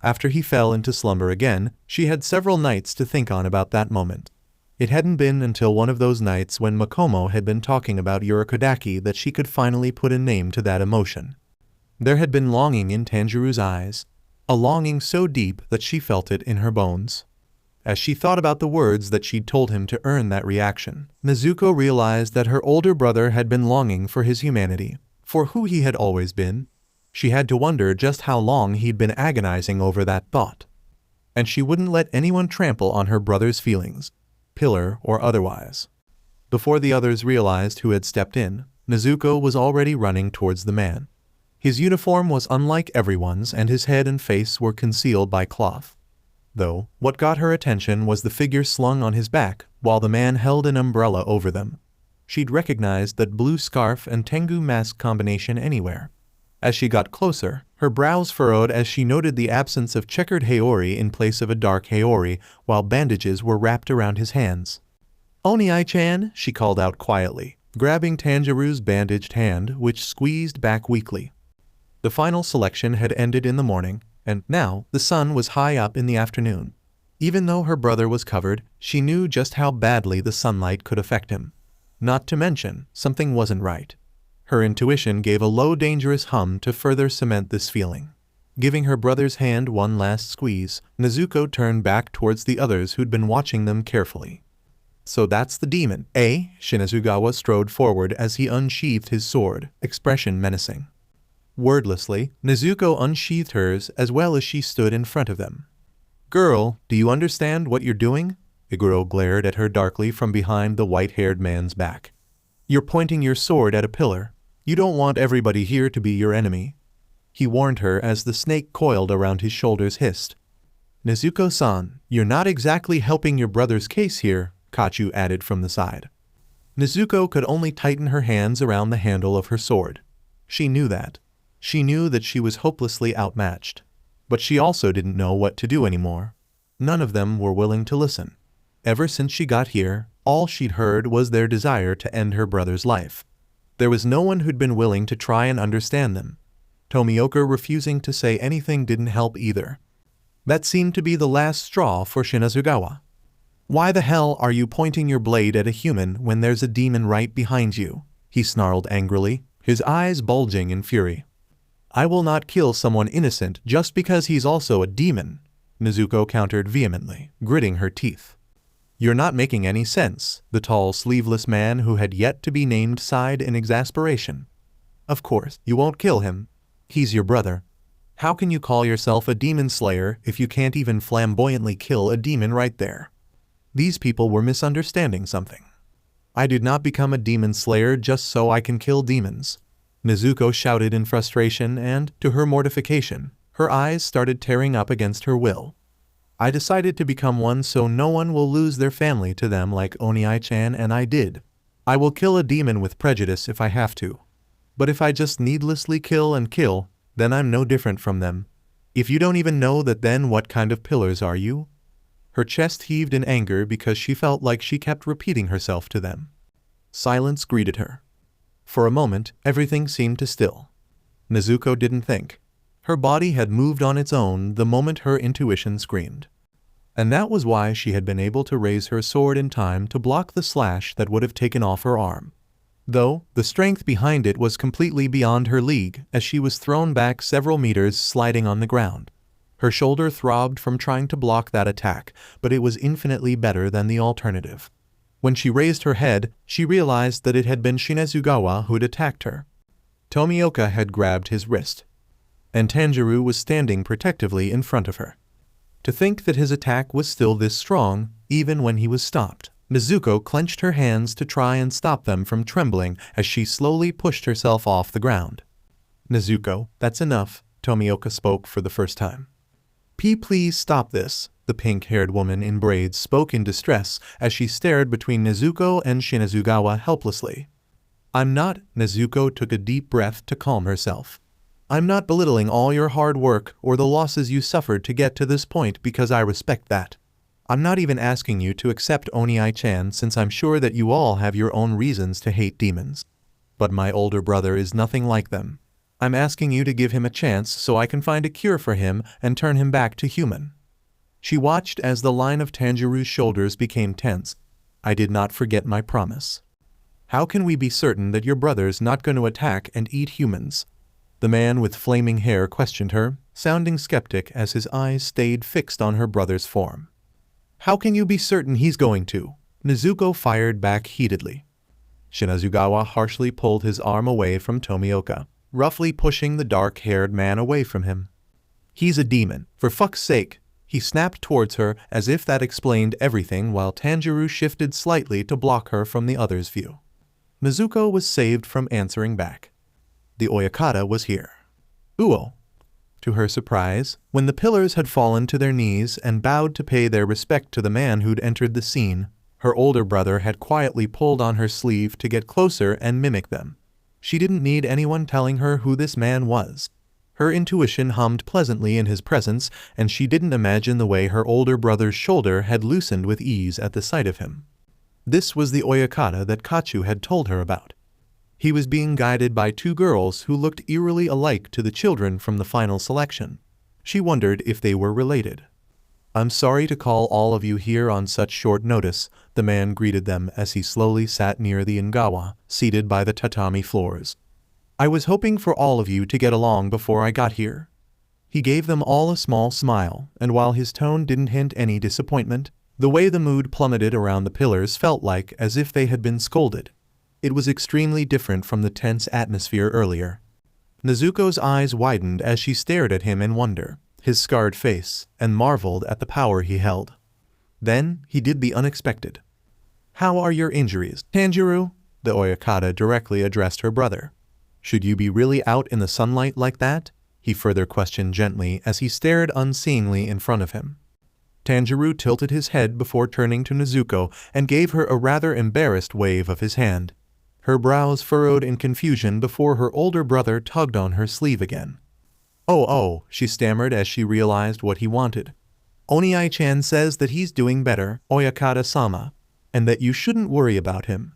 After he fell into slumber again, she had several nights to think on about that moment. It hadn't been until one of those nights when Makomo had been talking about Urokodaki that she could finally put a name to that emotion. There had been longing in Tanjiro's eyes, a longing so deep that she felt it in her bones. As she thought about the words that she'd told him to earn that reaction, Nezuko realized that her older brother had been longing for his humanity, for who he had always been. She had to wonder just how long he'd been agonizing over that thought. And she wouldn't let anyone trample on her brother's feelings, pillar or otherwise. Before the others realized who had stepped in, Nezuko was already running towards the man. His uniform was unlike everyone's and his head and face were concealed by cloth. Though, what got her attention was the figure slung on his back, while the man held an umbrella over them. She'd recognized that blue scarf and Tengu mask combination anywhere. As she got closer, her brows furrowed as she noted the absence of checkered haori in place of a dark haori, while bandages were wrapped around his hands. "Oniai-chan," she called out quietly, grabbing Tanjiro's bandaged hand, which squeezed back weakly. The final selection had ended in the morning, and now the sun was high up in the afternoon. Even though her brother was covered, she knew just how badly the sunlight could affect him. Not to mention, something wasn't right. Her intuition gave a low dangerous hum to further cement this feeling. Giving her brother's hand one last squeeze, Nezuko turned back towards the others who'd been watching them carefully. "So that's the demon, eh?" Shinazugawa strode forward as he unsheathed his sword, expression menacing. Wordlessly, Nezuko unsheathed hers as well as she stood in front of them. "Girl, do you understand what you're doing?" Iguro glared at her darkly from behind the white-haired man's back. "You're pointing your sword at a pillar. You don't want everybody here to be your enemy," he warned her as the snake coiled around his shoulders hissed. "Nezuko-san, you're not exactly helping your brother's case here," Kachu added from the side. Nezuko could only tighten her hands around the handle of her sword. She knew that. She knew that she was hopelessly outmatched. But she also didn't know what to do anymore. None of them were willing to listen. Ever since she got here, all she'd heard was their desire to end her brother's life. There was no one who'd been willing to try and understand them. Tomioka refusing to say anything didn't help either. That seemed to be the last straw for Shinazugawa. "Why the hell are you pointing your blade at a human when there's a demon right behind you?" he snarled angrily, his eyes bulging in fury. "I will not kill someone innocent just because he's also a demon," Nezuko countered vehemently, gritting her teeth. "You're not making any sense," the tall, sleeveless man who had yet to be named sighed in exasperation. "Of course, you won't kill him. He's your brother. How can you call yourself a demon slayer if you can't even flamboyantly kill a demon right there?" These people were misunderstanding something. "I did not become a demon slayer just so I can kill demons," Nezuko shouted in frustration and, to her mortification, her eyes started tearing up against her will. "I decided to become one so no one will lose their family to them like Oniai-chan, and I did. I will kill a demon with prejudice if I have to. But if I just needlessly kill and kill, then I'm no different from them. If you don't even know that, then what kind of pillars are you?" Her chest heaved in anger because she felt like she kept repeating herself to them. Silence greeted her. For a moment, everything seemed to still. Nezuko didn't think. Her body had moved on its own the moment her intuition screamed. And that was why she had been able to raise her sword in time to block the slash that would have taken off her arm. though the strength behind it was completely beyond her league as she was thrown back several meters, sliding on the ground. Her shoulder throbbed from trying to block that attack, but it was infinitely better than the alternative. When she raised her head, she realized that it had been Shinezugawa who'd attacked her. Tomioka had grabbed his wrist, and Tanjiro was standing protectively in front of her. To think that his attack was still this strong, even when he was stopped. Nezuko clenched her hands to try and stop them from trembling as she slowly pushed herself off the ground. "Nezuko, that's enough," Tomioka spoke for the first time. Please stop this," the pink-haired woman in braids spoke in distress as she stared between Nezuko and Shinezugawa helplessly. "I'm not," Nezuko took a deep breath to calm herself. "I'm not belittling all your hard work or the losses you suffered to get to this point because I respect that. I'm not even asking you to accept Onii-chan since I'm sure that you all have your own reasons to hate demons. But my older brother is nothing like them. I'm asking you to give him a chance so I can find a cure for him and turn him back to human." She watched as the line of Tanjiro's shoulders became tense. "I did not forget my promise. How can we be certain that your brother's not going to attack and eat humans?" The man with flaming hair questioned her, sounding skeptic as his eyes stayed fixed on her brother's form. "How can you be certain he's going to?" Nezuko fired back heatedly. Shinezugawa harshly pulled his arm away from Tomioka, roughly pushing the dark-haired man away from him. "He's a demon, for fuck's sake!" He snapped towards her as if that explained everything while Tanjiro shifted slightly to block her from the other's view. Nezuko was saved from answering back. The Oyakata was here. Uo. To her surprise, when the pillars had fallen to their knees and bowed to pay their respect to the man who'd entered the scene, her older brother had quietly pulled on her sleeve to get closer and mimic them. She didn't need anyone telling her who this man was. Her intuition hummed pleasantly in his presence, and she didn't imagine the way her older brother's shoulder had loosened with ease at the sight of him. This was the Oyakata that Kachu had told her about. He was being guided by two girls who looked eerily alike to the children from the final selection. She wondered if they were related. "I'm sorry to call all of you here on such short notice," the man greeted them as he slowly sat near the Ingawa, seated by the tatami floors. "I was hoping for all of you to get along before I got here." He gave them all a small smile, and while his tone didn't hint any disappointment, the way the mood plummeted around the pillars felt like as if they had been scolded. It was extremely different from the tense atmosphere earlier. Nezuko's eyes widened as she stared at him in wonder, his scarred face, and marveled at the power he held. Then he did the unexpected. "How are your injuries, Tanjiro?" The Oyakata directly addressed her brother. "Should you be really out in the sunlight like that?" he further questioned gently as he stared unseeingly in front of him. Tanjiro tilted his head before turning to Nezuko and gave her a rather embarrassed wave of his hand. Her brows furrowed in confusion before her older brother tugged on her sleeve again. Oh, she stammered as she realized what he wanted. "Onii-chan says that he's doing better, Oyakata-sama, and that you shouldn't worry about him."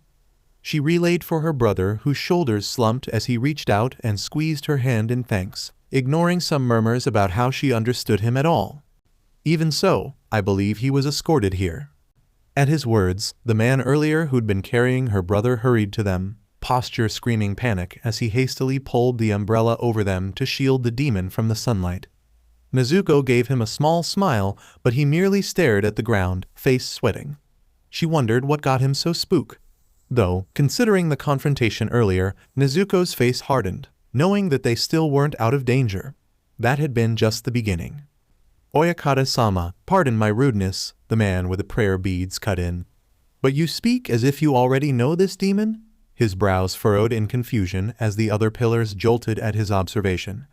She relayed for her brother, whose shoulders slumped as he reached out and squeezed her hand in thanks, ignoring some murmurs about how she understood him at all. "Even so, I believe he was escorted here." At his words, the man earlier who'd been carrying her brother hurried to them, posture screaming panic as he hastily pulled the umbrella over them to shield the demon from the sunlight. Nezuko gave him a small smile, but he merely stared at the ground, face sweating. She wondered what got him so spooked. Though, considering the confrontation earlier, Nezuko's face hardened, knowing that they still weren't out of danger. That had been just the beginning. "Oyakata-sama, pardon my rudeness," the man with the prayer beads cut in. "But you speak as if you already know this demon?" His brows furrowed in confusion as the other pillars jolted at his observation.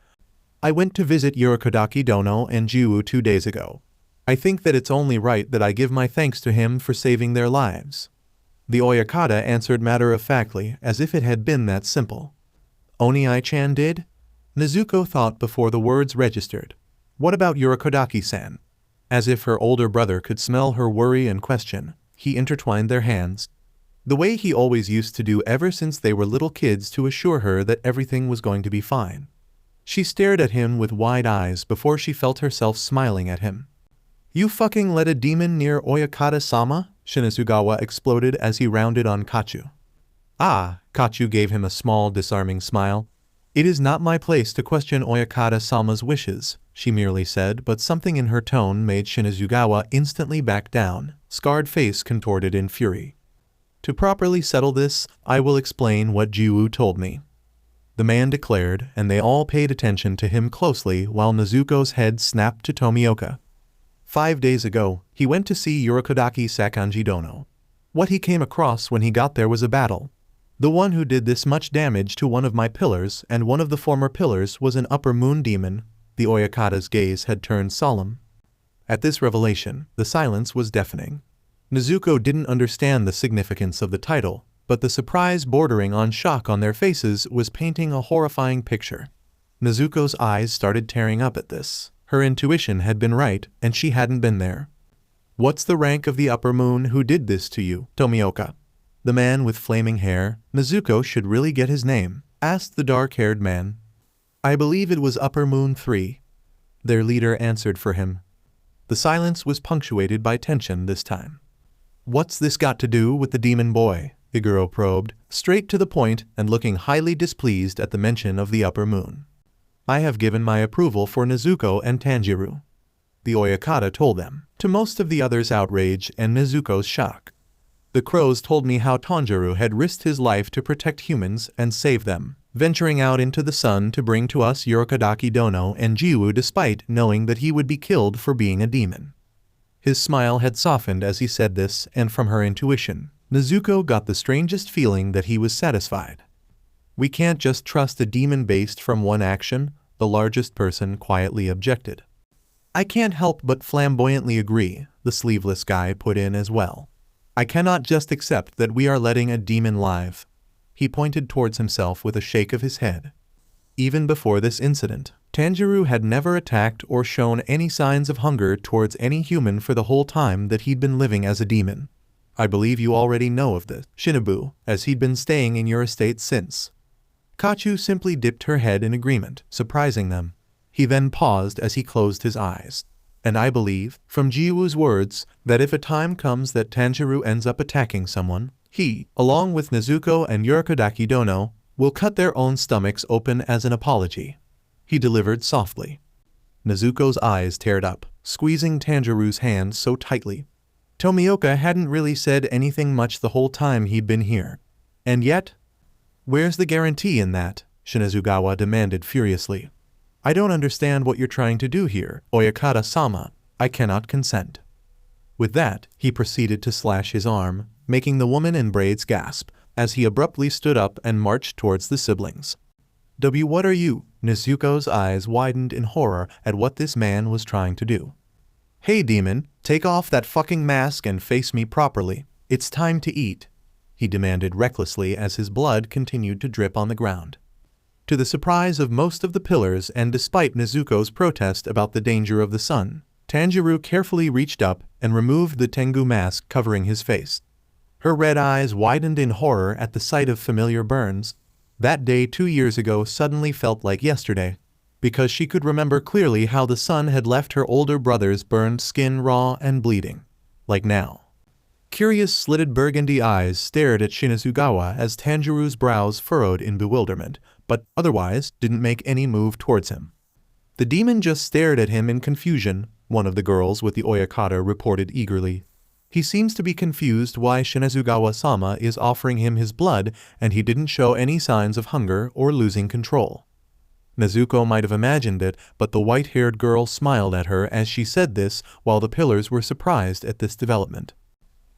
"I went to visit Urokodaki Dono and Jiu 2 days ago. I think that it's only right that I give my thanks to him for saving their lives." The Oyakata answered matter-of-factly, as if it had been that simple. "Onii-chan did?" Nezuko thought before the words registered. "What about Urokodaki-san?" As if her older brother could smell her worry and question, he intertwined their hands, the way he always used to do ever since they were little kids, to assure her that everything was going to be fine. She stared at him with wide eyes before she felt herself smiling at him. "You fucking let a demon near Oyakata-sama?" Shinezugawa exploded as he rounded on Kachu. "Ah, Kachu gave him a small, disarming smile. It is not my place to question Oyakata-sama's wishes, she merely said, but something in her tone made Shinazugawa instantly back down, scarred face contorted in fury. To properly settle this, I will explain what Jiwoo told me, the man declared, and they all paid attention to him closely while Nezuko's head snapped to Tomioka. 5 days ago, he went to see Urokodaki Sakanji Dono. What he came across when he got there was a battle. The one who did this much damage to one of my pillars and one of the former pillars was an upper moon demon. The Oyakata's gaze had turned solemn. At this revelation, the silence was deafening. Nezuko didn't understand the significance of the title, but the surprise bordering on shock on their faces was painting a horrifying picture. Nezuko's eyes started tearing up at this. Her intuition had been right, and she hadn't been there. What's the rank of the upper moon who did this to you, Tomioka? The man with flaming hair, Nezuko should really get his name, asked the dark-haired man. I believe it was Upper Moon 3. Their leader answered for him. The silence was punctuated by tension this time. What's this got to do with the demon boy? Iguro probed, straight to the point and looking highly displeased at the mention of the upper moon. I have given my approval for Nezuko and Tanjiro, the Oyakata told them, to most of the others' outrage and Nezuko's shock. The crows told me how Tanjiro had risked his life to protect humans and save them, venturing out into the sun to bring to us Urokodaki Dono and Jiwoo despite knowing that he would be killed for being a demon. His smile had softened as he said this, and from her intuition, Nezuko got the strangest feeling that he was satisfied. We can't just trust a demon based from one action, the largest person quietly objected. I can't help but flamboyantly agree, the sleeveless guy put in as well. I cannot just accept that we are letting a demon live. He pointed towards himself with a shake of his head. Even before this incident, Tanjiro had never attacked or shown any signs of hunger towards any human for the whole time that he'd been living as a demon. I believe you already know of this, Shinobu, as he'd been staying in your estate since. Kachu simply dipped her head in agreement, surprising them. He then paused as he closed his eyes. And I believe, from Jiwoo's words, that if a time comes that Tanjiro ends up attacking someone, he, along with Nezuko and Urokodaki Dono, will cut their own stomachs open as an apology. He delivered softly. Nezuko's eyes teared up, squeezing Tanjiro's hand so tightly. Tomioka hadn't really said anything much the whole time he'd been here. And yet, where's the guarantee in that? Shinazugawa demanded furiously. I don't understand what you're trying to do here, Oyakata-sama. I cannot consent. With that, he proceeded to slash his arm, making the woman in braids gasp, as he abruptly stood up and marched towards the siblings. What are you? Nezuko's eyes widened in horror at what this man was trying to do. Hey demon, take off that fucking mask and face me properly. It's time to eat, he demanded recklessly as his blood continued to drip on the ground. To the surprise of most of the pillars and despite Nezuko's protest about the danger of the sun, Tanjiro carefully reached up and removed the Tengu mask covering his face. Her red eyes widened in horror at the sight of familiar burns. That day 2 years ago suddenly felt like yesterday, because she could remember clearly how the sun had left her older brother's burned skin raw and bleeding, like now. Curious slitted burgundy eyes stared at Shinazugawa as Tanjiro's brows furrowed in bewilderment, but otherwise didn't make any move towards him. The demon just stared at him in confusion, one of the girls with the Oyakata reported eagerly. He seems to be confused why Shinazugawa-sama is offering him his blood and he didn't show any signs of hunger or losing control. Nezuko might have imagined it, but the white-haired girl smiled at her as she said this while the pillars were surprised at this development.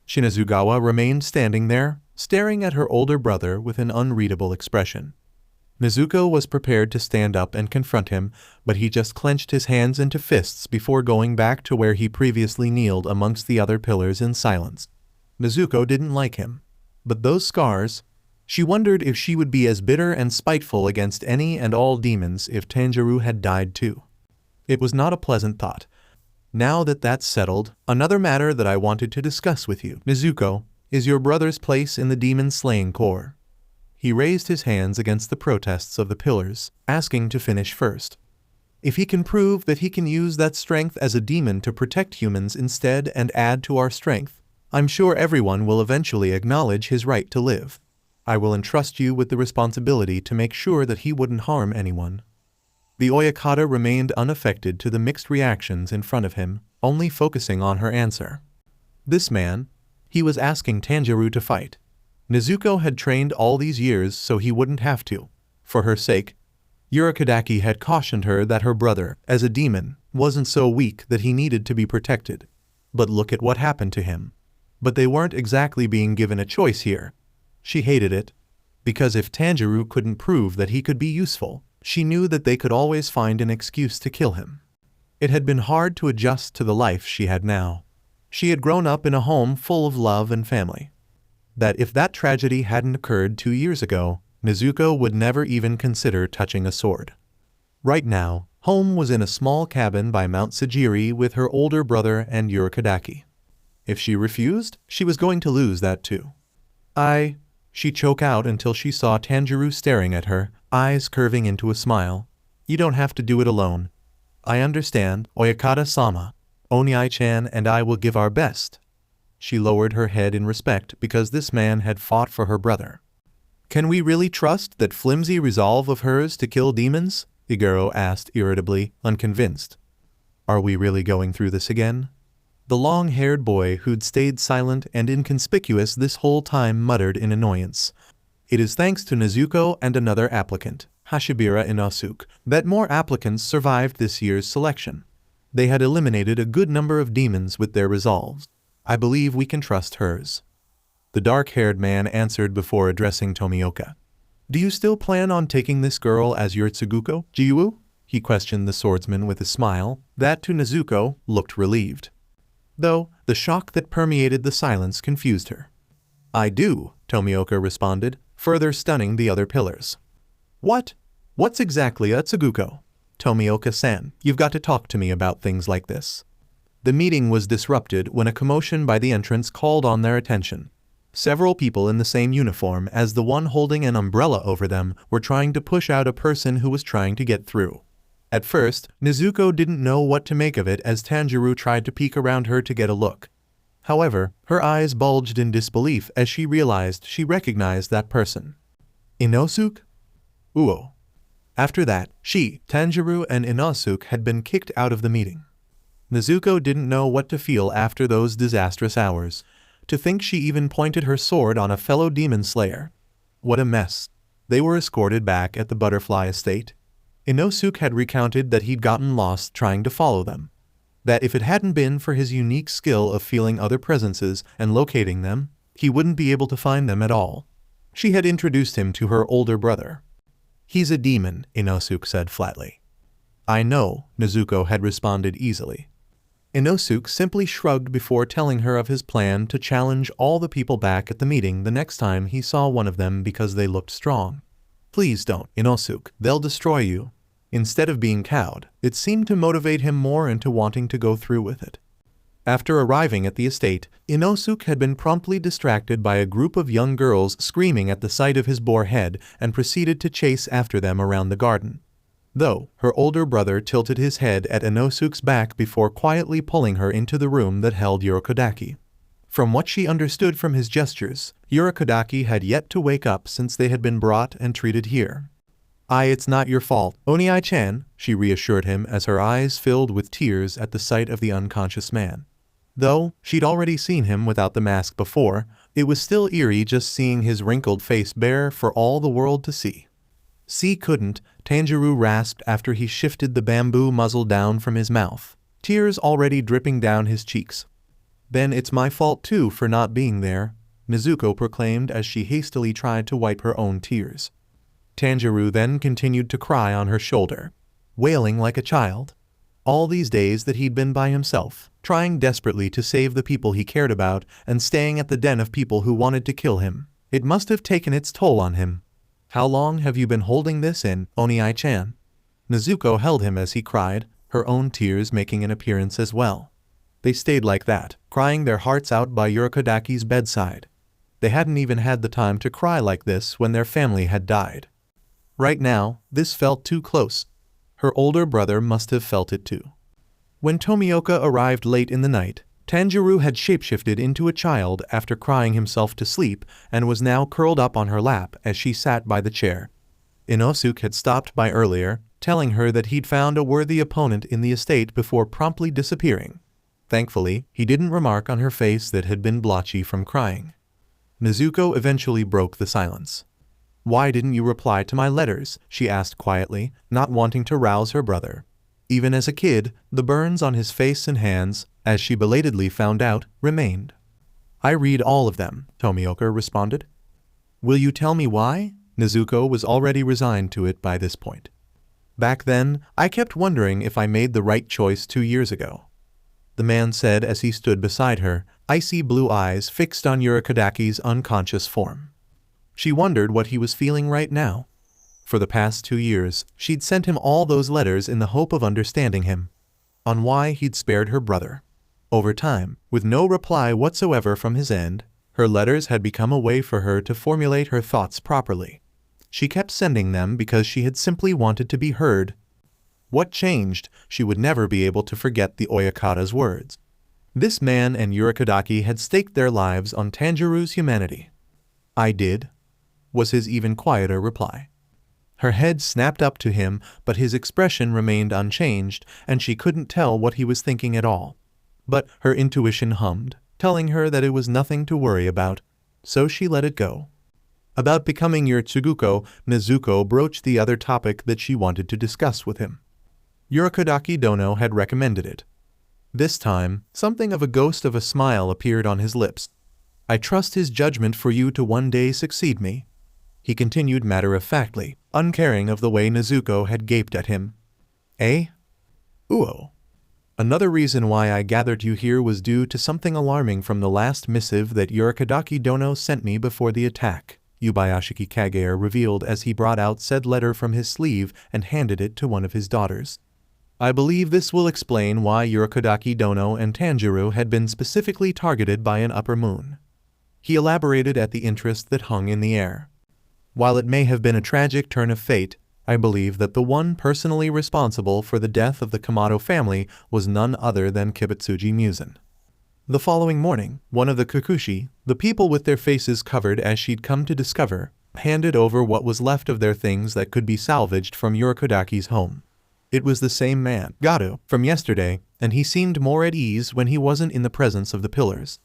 Shinazugawa remained standing there, staring at her older brother with an unreadable expression. Nezuko was prepared to stand up and confront him, but he just clenched his hands into fists before going back to where he previously kneeled amongst the other pillars in silence. Nezuko didn't like him. But those scars... She wondered if she would be as bitter and spiteful against any and all demons if Tanjiro had died too. It was not a pleasant thought. Now that that's settled, another matter that I wanted to discuss with you, Nezuko, is your brother's place in the demon-slaying corps. He raised his hands against the protests of the pillars, asking to finish first. If he can prove that he can use that strength as a demon to protect humans instead and add to our strength, I'm sure everyone will eventually acknowledge his right to live. I will entrust you with the responsibility to make sure that he wouldn't harm anyone." The Oyakata remained unaffected to the mixed reactions in front of him, only focusing on her answer. This man, he was asking Tanjiro to fight. Nezuko had trained all these years so he wouldn't have to. For her sake, Urokodaki had cautioned her that her brother, as a demon, wasn't so weak that he needed to be protected. But look at what happened to him. But they weren't exactly being given a choice here. She hated it. Because if Tanjiro couldn't prove that he could be useful, she knew that they could always find an excuse to kill him. It had been hard to adjust to the life she had now. She had grown up in a home full of love and family. That if that tragedy hadn't occurred 2 years ago, Nezuko would never even consider touching a sword. Right now, home was in a small cabin by Mount Sajiri with her older brother and Urokodaki. If she refused, she was going to lose that too. She choked out until she saw Tanjiro staring at her, eyes curving into a smile. "You don't have to do it alone. I understand, Oyakata-sama. Oniai-chan and I will give our best." She lowered her head in respect because this man had fought for her brother. "Can we really trust that flimsy resolve of hers to kill demons?" Iguro asked irritably, unconvinced. "Are we really going through this again?" The long-haired boy who'd stayed silent and inconspicuous this whole time muttered in annoyance. It is thanks to Nezuko and another applicant, Hashibira Inosuke, that more applicants survived this year's selection. They had eliminated a good number of demons with their resolves. I believe we can trust hers. The dark-haired man answered before addressing Tomioka. "Do you still plan on taking this girl as your Tsuguko, Jiwu?" he questioned the swordsman with a smile that to Nezuko looked relieved. Though, the shock that permeated the silence confused her. "I do," Tomioka responded, further stunning the other pillars. What's exactly a Tsuguko?" "Tomioka-san, you've got to talk to me about things like this." The meeting was disrupted when a commotion by the entrance called on their attention. Several people in the same uniform as the one holding an umbrella over them were trying to push out a person who was trying to get through. At first, Nezuko didn't know what to make of it as Tanjiro tried to peek around her to get a look. However, her eyes bulged in disbelief as she realized she recognized that person. Inosuke? Uo. After that, Tanjiro and Inosuke had been kicked out of the meeting. Nezuko didn't know what to feel after those disastrous hours. To think she even pointed her sword on a fellow demon slayer. What a mess. They were escorted back at the butterfly estate. Inosuke had recounted that he'd gotten lost trying to follow them. That if it hadn't been for his unique skill of feeling other presences and locating them, he wouldn't be able to find them at all. She had introduced him to her older brother. "He's a demon," Inosuke said flatly. "I know," Nezuko had responded easily. Inosuke simply shrugged before telling her of his plan to challenge all the people back at the meeting the next time he saw one of them because they looked strong. "Please don't, Inosuke, they'll destroy you." Instead of being cowed, it seemed to motivate him more into wanting to go through with it. After arriving at the estate, Inosuke had been promptly distracted by a group of young girls screaming at the sight of his boar head and proceeded to chase after them around the garden. Though, her older brother tilted his head at Inosuke's back before quietly pulling her into the room that held Urokodaki. From what she understood from his gestures, Urokodaki had yet to wake up since they had been brought and treated here. It's not your fault, Oniai-chan," she reassured him as her eyes filled with tears at the sight of the unconscious man. Though she'd already seen him without the mask before, it was still eerie just seeing his wrinkled face bare for all the world to see. "See couldn't," Tanjiro rasped after he shifted the bamboo muzzle down from his mouth, tears already dripping down his cheeks. "Then it's my fault too for not being there," Nezuko proclaimed as she hastily tried to wipe her own tears. Tanjiro then continued to cry on her shoulder, wailing like a child. All these days that he'd been by himself, trying desperately to save the people he cared about and staying at the den of people who wanted to kill him, it must have taken its toll on him. "How long have you been holding this in, Oniai-chan?" Nezuko held him as he cried, her own tears making an appearance as well. They stayed like that, crying their hearts out by Urokodaki's bedside. They hadn't even had the time to cry like this when their family had died. Right now, this felt too close. Her older brother must have felt it too. When Tomioka arrived late in the night, Tanjiro had shapeshifted into a child after crying himself to sleep and was now curled up on her lap as she sat by the chair. Inosuke had stopped by earlier, telling her that he'd found a worthy opponent in the estate before promptly disappearing. Thankfully, he didn't remark on her face that had been blotchy from crying. Nezuko eventually broke the silence. "Why didn't you reply to my letters?" she asked quietly, not wanting to rouse her brother. Even as a kid, the burns on his face and hands, as she belatedly found out, remained. "I read all of them," Tomioka responded. "Will you tell me why?" Nezuko was already resigned to it by this point. "Back then, I kept wondering if I made the right choice 2 years ago," the man said as he stood beside her, icy blue eyes fixed on Urokodaki's unconscious form. She wondered what he was feeling right now. For the past 2 years, she'd sent him all those letters in the hope of understanding him, on why he'd spared her brother. Over time, with no reply whatsoever from his end, her letters had become a way for her to formulate her thoughts properly. She kept sending them because she had simply wanted to be heard. What changed? She would never be able to forget the Oyakata's words. This man and Urokodaki had staked their lives on Tanjiro's humanity. "I did," was his even quieter reply. Her head snapped up to him, but his expression remained unchanged, and she couldn't tell what he was thinking at all. But her intuition hummed, telling her that it was nothing to worry about, so she let it go. About becoming your Tsuguko, Nezuko broached the other topic that she wanted to discuss with him. Urokodaki Dono had recommended it. This time, something of a ghost of a smile appeared on his lips. "I trust his judgment for you to one day succeed me," he continued matter-of-factly, uncaring of the way Nezuko had gaped at him. "Eh? Uo. Another reason why I gathered you here was due to something alarming from the last missive that Urokodaki Dono sent me before the attack," Yubayashiki Kagero revealed as he brought out said letter from his sleeve and handed it to one of his daughters. "I believe this will explain why Urokodaki Dono and Tanjiro had been specifically targeted by an upper moon." He elaborated at the interest that hung in the air. "While it may have been a tragic turn of fate, I believe that the one personally responsible for the death of the Kamado family was none other than Kibutsuji Musen." The following morning, one of the Kikushi, the people with their faces covered as she'd come to discover, handed over what was left of their things that could be salvaged from Urokodaki's home. It was the same man, Gato, from yesterday, and he seemed more at ease when he wasn't in the presence of the pillars.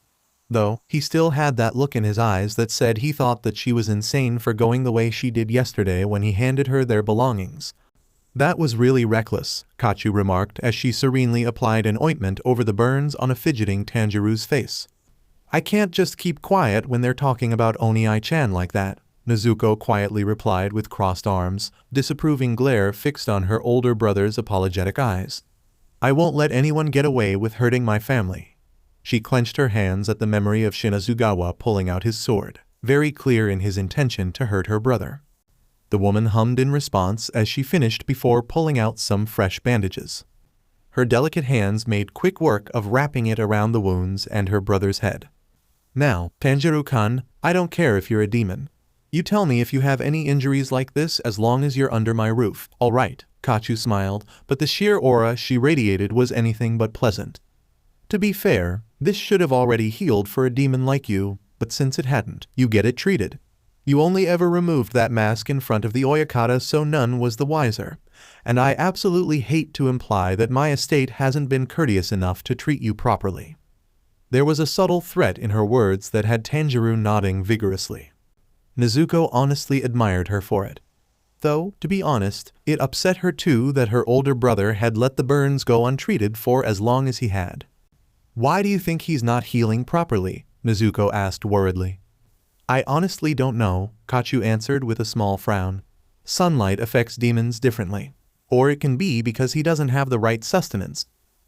Though, he still had that look in his eyes that said he thought that she was insane for going the way she did yesterday when he handed her their belongings. "That was really reckless," Kachu remarked as she serenely applied an ointment over the burns on a fidgeting Tanjiro's face. "I can't just keep quiet when they're talking about Oni-chan like that," Nezuko quietly replied with crossed arms, disapproving glare fixed on her older brother's apologetic eyes. "I won't let anyone get away with hurting my family." She clenched her hands at the memory of Shinazugawa pulling out his sword, very clear in his intention to hurt her brother. The woman hummed in response as she finished before pulling out some fresh bandages. Her delicate hands made quick work of wrapping it around the wounds and her brother's head. "Now, Tanjiro-kun, I don't care if you're a demon. You tell me if you have any injuries like this as long as you're under my roof, all right?" Kachu smiled, but the sheer aura she radiated was anything but pleasant. "To be fair, this should have already healed for a demon like you, but since it hadn't, you get it treated. You only ever removed that mask in front of the Oyakata so none was the wiser, and I absolutely hate to imply that my estate hasn't been courteous enough to treat you properly." There was a subtle threat in her words that had Tanjiro nodding vigorously. Nezuko honestly admired her for it. Though, to be honest, it upset her too that her older brother had let the burns go untreated for as long as he had. "Why do you think he's not healing properly?" Nezuko asked worriedly. "I honestly don't know," Kachu answered with a small frown. "Sunlight affects demons differently. Or it can be because he doesn't have the right sustenance.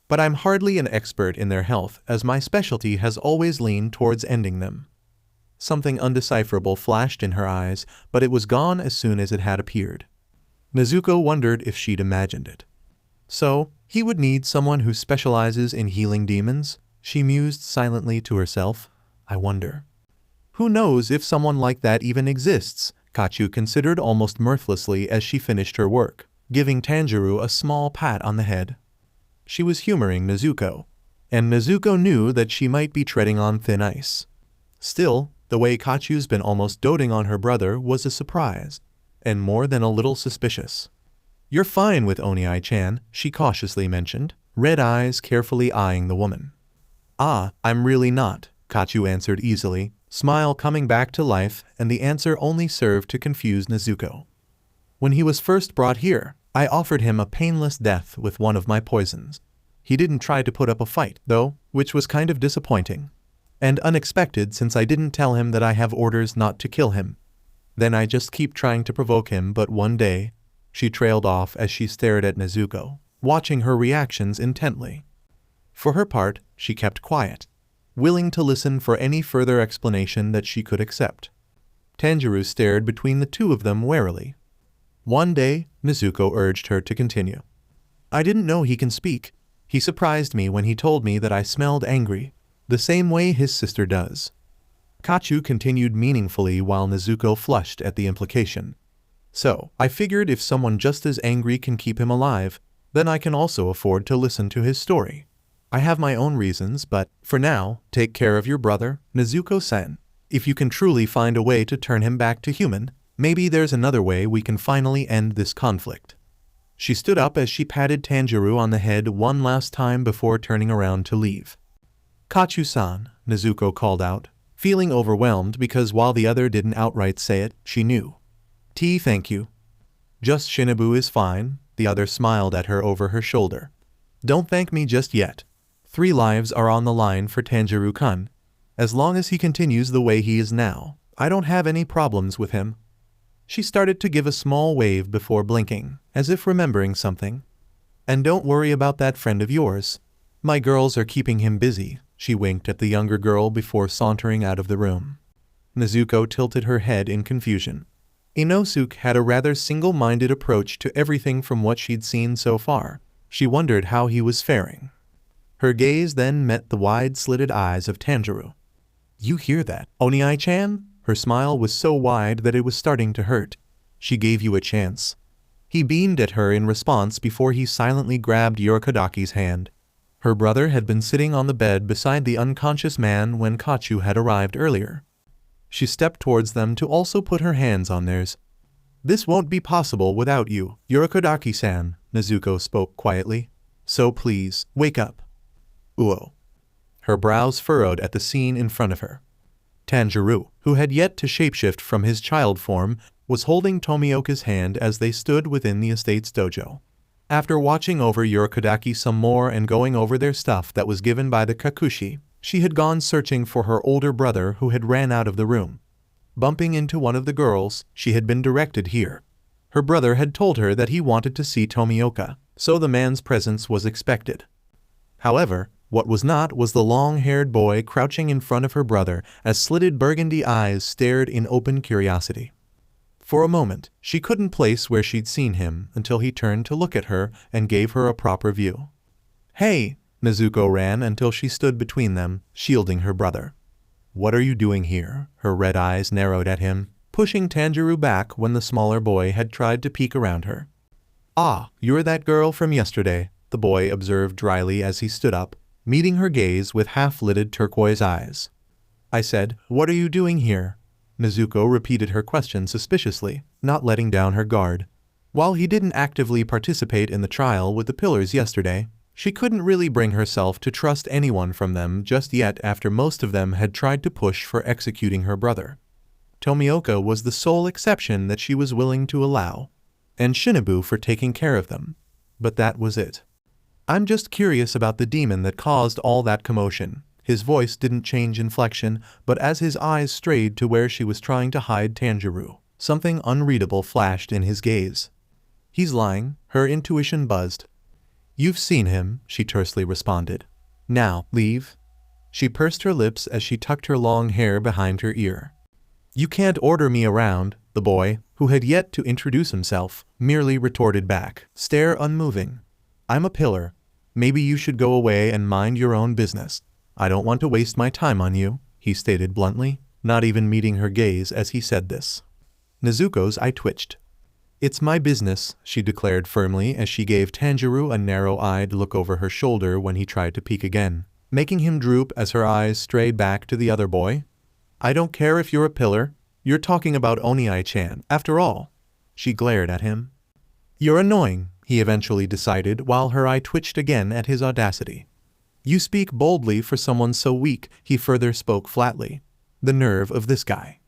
But I'm hardly an expert in their health, as my specialty has always leaned towards ending them." Something undecipherable flashed in her eyes, but it was gone as soon as it had appeared. Nezuko wondered if she'd imagined it. "So, he would need someone who specializes in healing demons?" she mused silently to herself. "I wonder. Who knows if someone like that even exists?" Kachu considered almost mirthlessly as she finished her work, giving Tanjiro a small pat on the head. She was humoring Nezuko. and Nezuko knew that she might be treading on thin ice. Still, the way Kachu's been almost doting on her brother was a surprise, and more than a little suspicious. "You're fine with Onii-chan," she cautiously mentioned, red eyes carefully eyeing the woman. "Ah, I'm really not," Kachu answered easily, smile coming back to life, and the answer only served to confuse Nezuko. "When he was first brought here, I offered him a painless death with one of my poisons. He didn't try to put up a fight, though, which was kind of disappointing. And unexpected since I didn't tell him that I have orders not to kill him. Then I just keep trying to provoke him, but one day," she trailed off as she stared at Nezuko, watching her reactions intently. For her part, she kept quiet, willing to listen for any further explanation that she could accept. Tanjiro stared between the two of them warily. "One day," Nezuko urged her to continue. "I didn't know he can speak. He surprised me when he told me that I smelled angry, the same way his sister does." Kachu continued meaningfully while Nezuko flushed at the implication. "So, I figured if someone just as angry can keep him alive, then I can also afford to listen to his story. I have my own reasons, but, for now, take care of your brother, Nezuko-san. If you can truly find a way to turn him back to human, maybe there's another way we can finally end this conflict." She stood up as she patted Tanjiro on the head one last time before turning around to leave. "Kachu-san," Nezuko called out, feeling overwhelmed because while the other didn't outright say it, she knew. Thank you." "Just Shinobu is fine," the other smiled at her over her shoulder. "Don't thank me just yet. 3 lives are on the line for Tanjiro-kun. As long as he continues the way he is now, I don't have any problems with him." She started to give a small wave before blinking, as if remembering something. "And don't worry about that friend of yours. My girls are keeping him busy." She winked at the younger girl before sauntering out of the room. Nezuko tilted her head in confusion. Inosuke had a rather single-minded approach to everything from what she'd seen so far. She wondered how he was faring. Her gaze then met the wide-slitted eyes of Tanjiro. "You hear that, Onii-chan?" Her smile was so wide that it was starting to hurt. "She gave you a chance." He beamed at her in response before he silently grabbed Yurikodaki's hand. Her brother had been sitting on the bed beside the unconscious man when Kachu had arrived earlier. She stepped towards them to also put her hands on theirs. "This won't be possible without you, Yurikodaki-san," Nezuko spoke quietly. "So please, wake up." "Uo." Her brows furrowed at the scene in front of her. Tanjiro, who had yet to shapeshift from his child form, was holding Tomioka's hand as they stood within the estate's dojo. After watching over Yurikodaki some more and going over their stuff that was given by the Kakushi, she had gone searching for her older brother who had ran out of the room. Bumping into one of the girls, she had been directed here. Her brother had told her that he wanted to see Tomioka, so the man's presence was expected. However, what was not was the long-haired boy crouching in front of her brother as slitted burgundy eyes stared in open curiosity. For a moment, she couldn't place where she'd seen him until he turned to look at her and gave her a proper view. "Hey!" Nezuko ran until she stood between them, shielding her brother. "What are you doing here?" Her red eyes narrowed at him, pushing Tanjiro back when the smaller boy had tried to peek around her. "Ah, you're that girl from yesterday," the boy observed dryly as he stood up, meeting her gaze with half-lidded turquoise eyes. "I said, what are you doing here?" Nezuko repeated her question suspiciously, not letting down her guard. While he didn't actively participate in the trial with the pillars yesterday, she couldn't really bring herself to trust anyone from them just yet after most of them had tried to push for executing her brother. Tomioka was the sole exception that she was willing to allow, and Shinobu for taking care of them. But that was it. "I'm just curious about the demon that caused all that commotion." His voice didn't change inflection, but as his eyes strayed to where she was trying to hide Tanjiro, something unreadable flashed in his gaze. "He's lying," her intuition buzzed. "You've seen him," she tersely responded. "Now, leave." She pursed her lips as she tucked her long hair behind her ear. "You can't order me around," the boy, who had yet to introduce himself, merely retorted back, stare unmoving. "I'm a pillar. Maybe you should go away and mind your own business. I don't want to waste my time on you," he stated bluntly, not even meeting her gaze as he said this. Nezuko's eye twitched. "It's my business," she declared firmly as she gave Tanjiro a narrow-eyed look over her shoulder when he tried to peek again. making him droop as her eyes strayed back to the other boy. "I don't care if you're a pillar, you're talking about Onii-chan, after all." She glared at him. "You're annoying," he eventually decided while her eye twitched again at his audacity. "You speak boldly for someone so weak," he further spoke flatly. The nerve of this guy.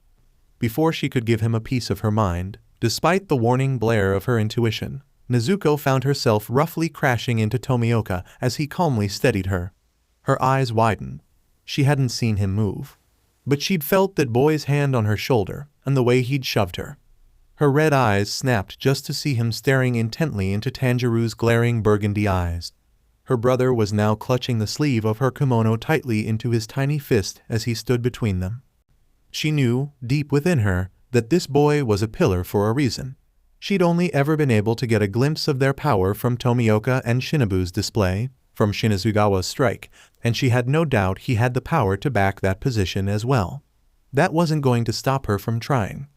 Before she could give him a piece of her mind, despite the warning blare of her intuition, Nezuko found herself roughly crashing into Tomioka as he calmly steadied her. Her eyes widened. She hadn't seen him move, but she'd felt that boy's hand on her shoulder and the way he'd shoved her. Her red eyes snapped just to see him staring intently into Tanjiro's glaring burgundy eyes. Her brother was now clutching the sleeve of her kimono tightly into his tiny fist as he stood between them. She knew, deep within her, that this boy was a pillar for a reason. She'd only ever been able to get a glimpse of their power from Tomioka and Shinobu's display, from Shinazugawa's strike, and she had no doubt he had the power to back that position as well. That wasn't going to stop her from trying.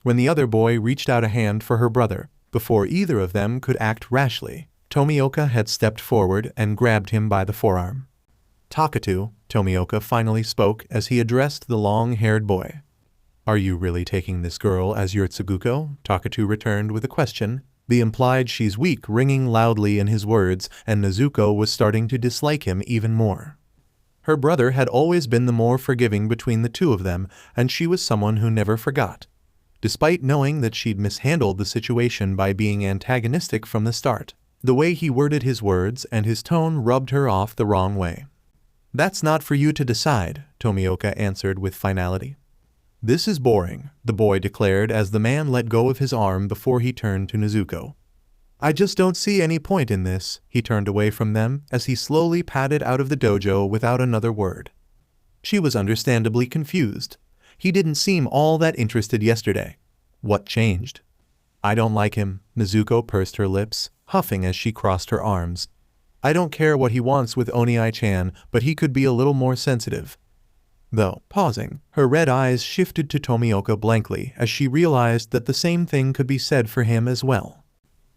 When the other boy reached out a hand for her brother, before either of them could act rashly, Tomioka had stepped forward and grabbed him by the forearm. "Takatu," Tomioka finally spoke as he addressed the long-haired boy. "Are you really taking this girl as your Tsuguko?" Takatu returned with a question, the implied "she's weak" ringing loudly in his words, and Nezuko was starting to dislike him even more. Her brother had always been the more forgiving between the two of them, and she was someone who never forgot. Despite knowing that she'd mishandled the situation by being antagonistic from the start, the way he worded his words and his tone rubbed her off the wrong way. "That's not for you to decide," Tomioka answered with finality. "This is boring," the boy declared as the man let go of his arm before he turned to Nezuko. "I just don't see any point in this." He turned away from them as he slowly padded out of the dojo without another word. She was understandably confused. He didn't seem all that interested yesterday. What changed? "I don't like him," Nezuko pursed her lips, huffing as she crossed her arms. "I don't care what he wants with Onii-chan, but he could be a little more sensitive." Though, pausing, her red eyes shifted to Tomioka blankly as she realized that the same thing could be said for him as well.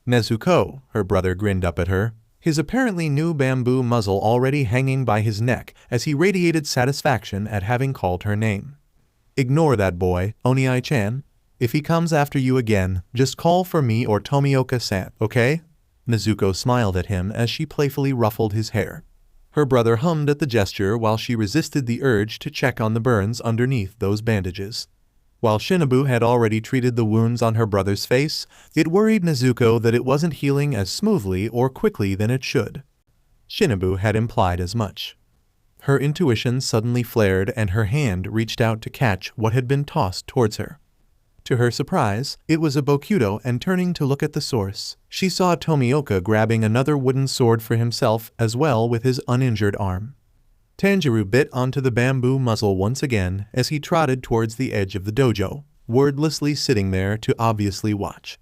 "Nezuko," her brother grinned up at her, his apparently new bamboo muzzle already hanging by his neck as he radiated satisfaction at having called her name. "Ignore that boy, Onii-chan. If he comes after you again, just call for me or Tomioka-san, okay?" Nezuko smiled at him as she playfully ruffled his hair. Her brother hummed at the gesture while she resisted the urge to check on the burns underneath those bandages. While Shinobu had already treated the wounds on her brother's face, it worried Nezuko that it wasn't healing as smoothly or quickly than it should. Shinobu had implied as much. Her intuition suddenly flared and her hand reached out to catch what had been tossed towards her. To her surprise, it was a bokudo, and turning to look at the source, she saw Tomioka grabbing another wooden sword for himself as well with his uninjured arm. Tanjiro bit onto the bamboo muzzle once again as he trotted towards the edge of the dojo, wordlessly sitting there to obviously watch.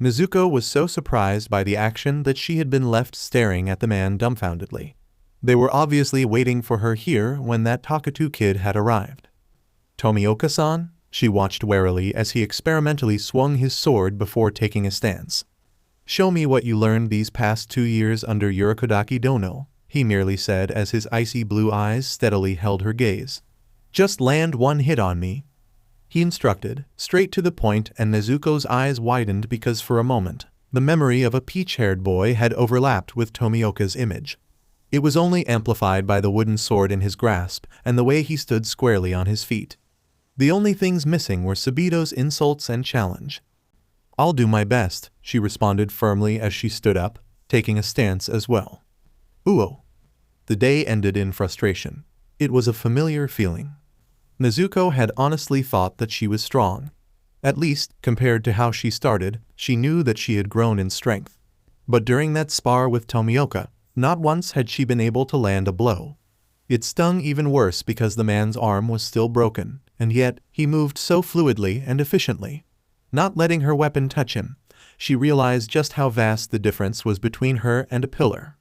Nezuko was so surprised by the action that she had been left staring at the man dumbfoundedly. They were obviously waiting for her here when that Takatu kid had arrived. "Tomioka-san?" She watched warily as he experimentally swung his sword before taking a stance. "Show me what you learned these past 2 years under Urokodaki Dono," he merely said as his icy blue eyes steadily held her gaze. "Just land one hit on me," he instructed, straight to the point, and Nezuko's eyes widened because for a moment, the memory of a peach-haired boy had overlapped with Tomioka's image. It was only amplified by the wooden sword in his grasp and the way he stood squarely on his feet. The only things missing were Sabito's insults and challenge. "I'll do my best," she responded firmly as she stood up, taking a stance as well. "Uo." The day ended in frustration. It was a familiar feeling. Nezuko had honestly thought that she was strong. At least, compared to how she started, she knew that she had grown in strength. But during that spar with Tomioka, not once had she been able to land a blow. It stung even worse because the man's arm was still broken, and yet he moved so fluidly and efficiently. Not letting her weapon touch him, she realized just how vast the difference was between her and a pillar.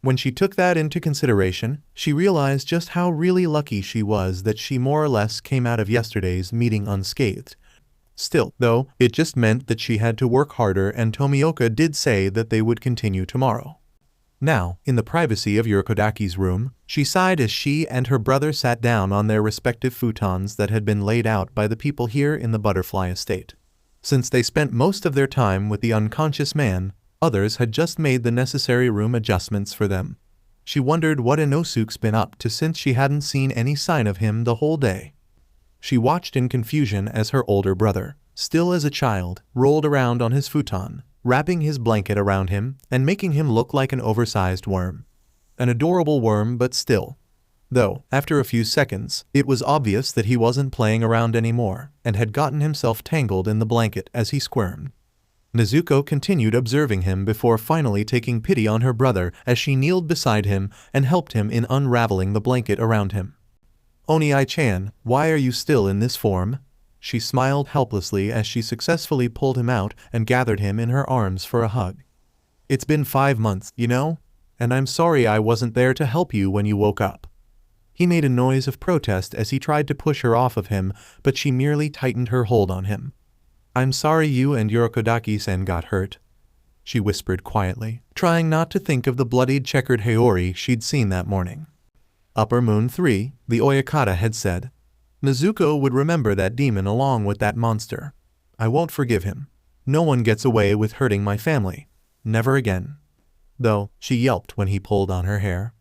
When she took that into consideration, she realized just how really lucky she was that she more or less came out of yesterday's meeting unscathed. Still, though, it just meant that she had to work harder, and Tomioka did say that they would continue tomorrow. Now, in the privacy of Urokodaki's room, she sighed as she and her brother sat down on their respective futons that had been laid out by the people here in the butterfly estate. Since they spent most of their time with the unconscious man, others had just made the necessary room adjustments for them. She wondered what Inosuke's been up to since she hadn't seen any sign of him the whole day. She watched in confusion as her older brother, still as a child, rolled around on his futon, wrapping his blanket around him and making him look like an oversized worm. An adorable worm, but still. Though, after a few seconds, it was obvious that he wasn't playing around anymore and had gotten himself tangled in the blanket as he squirmed. Nezuko continued observing him before finally taking pity on her brother as she kneeled beside him and helped him in unraveling the blanket around him. "Oni-chan, why are you still in this form?" She smiled helplessly as she successfully pulled him out and gathered him in her arms for a hug. "It's been 5 months, you know? And I'm sorry I wasn't there to help you when you woke up." He made a noise of protest as he tried to push her off of him, but she merely tightened her hold on him. "I'm sorry you and Urokodaki-sen got hurt," she whispered quietly, trying not to think of the bloodied checkered Haori she'd seen that morning. Upper Moon 3, the Oyakata had said. Nezuko would remember that demon along with that monster. "I won't forgive him. No one gets away with hurting my family. Never again." Though, she yelped when he pulled on her hair.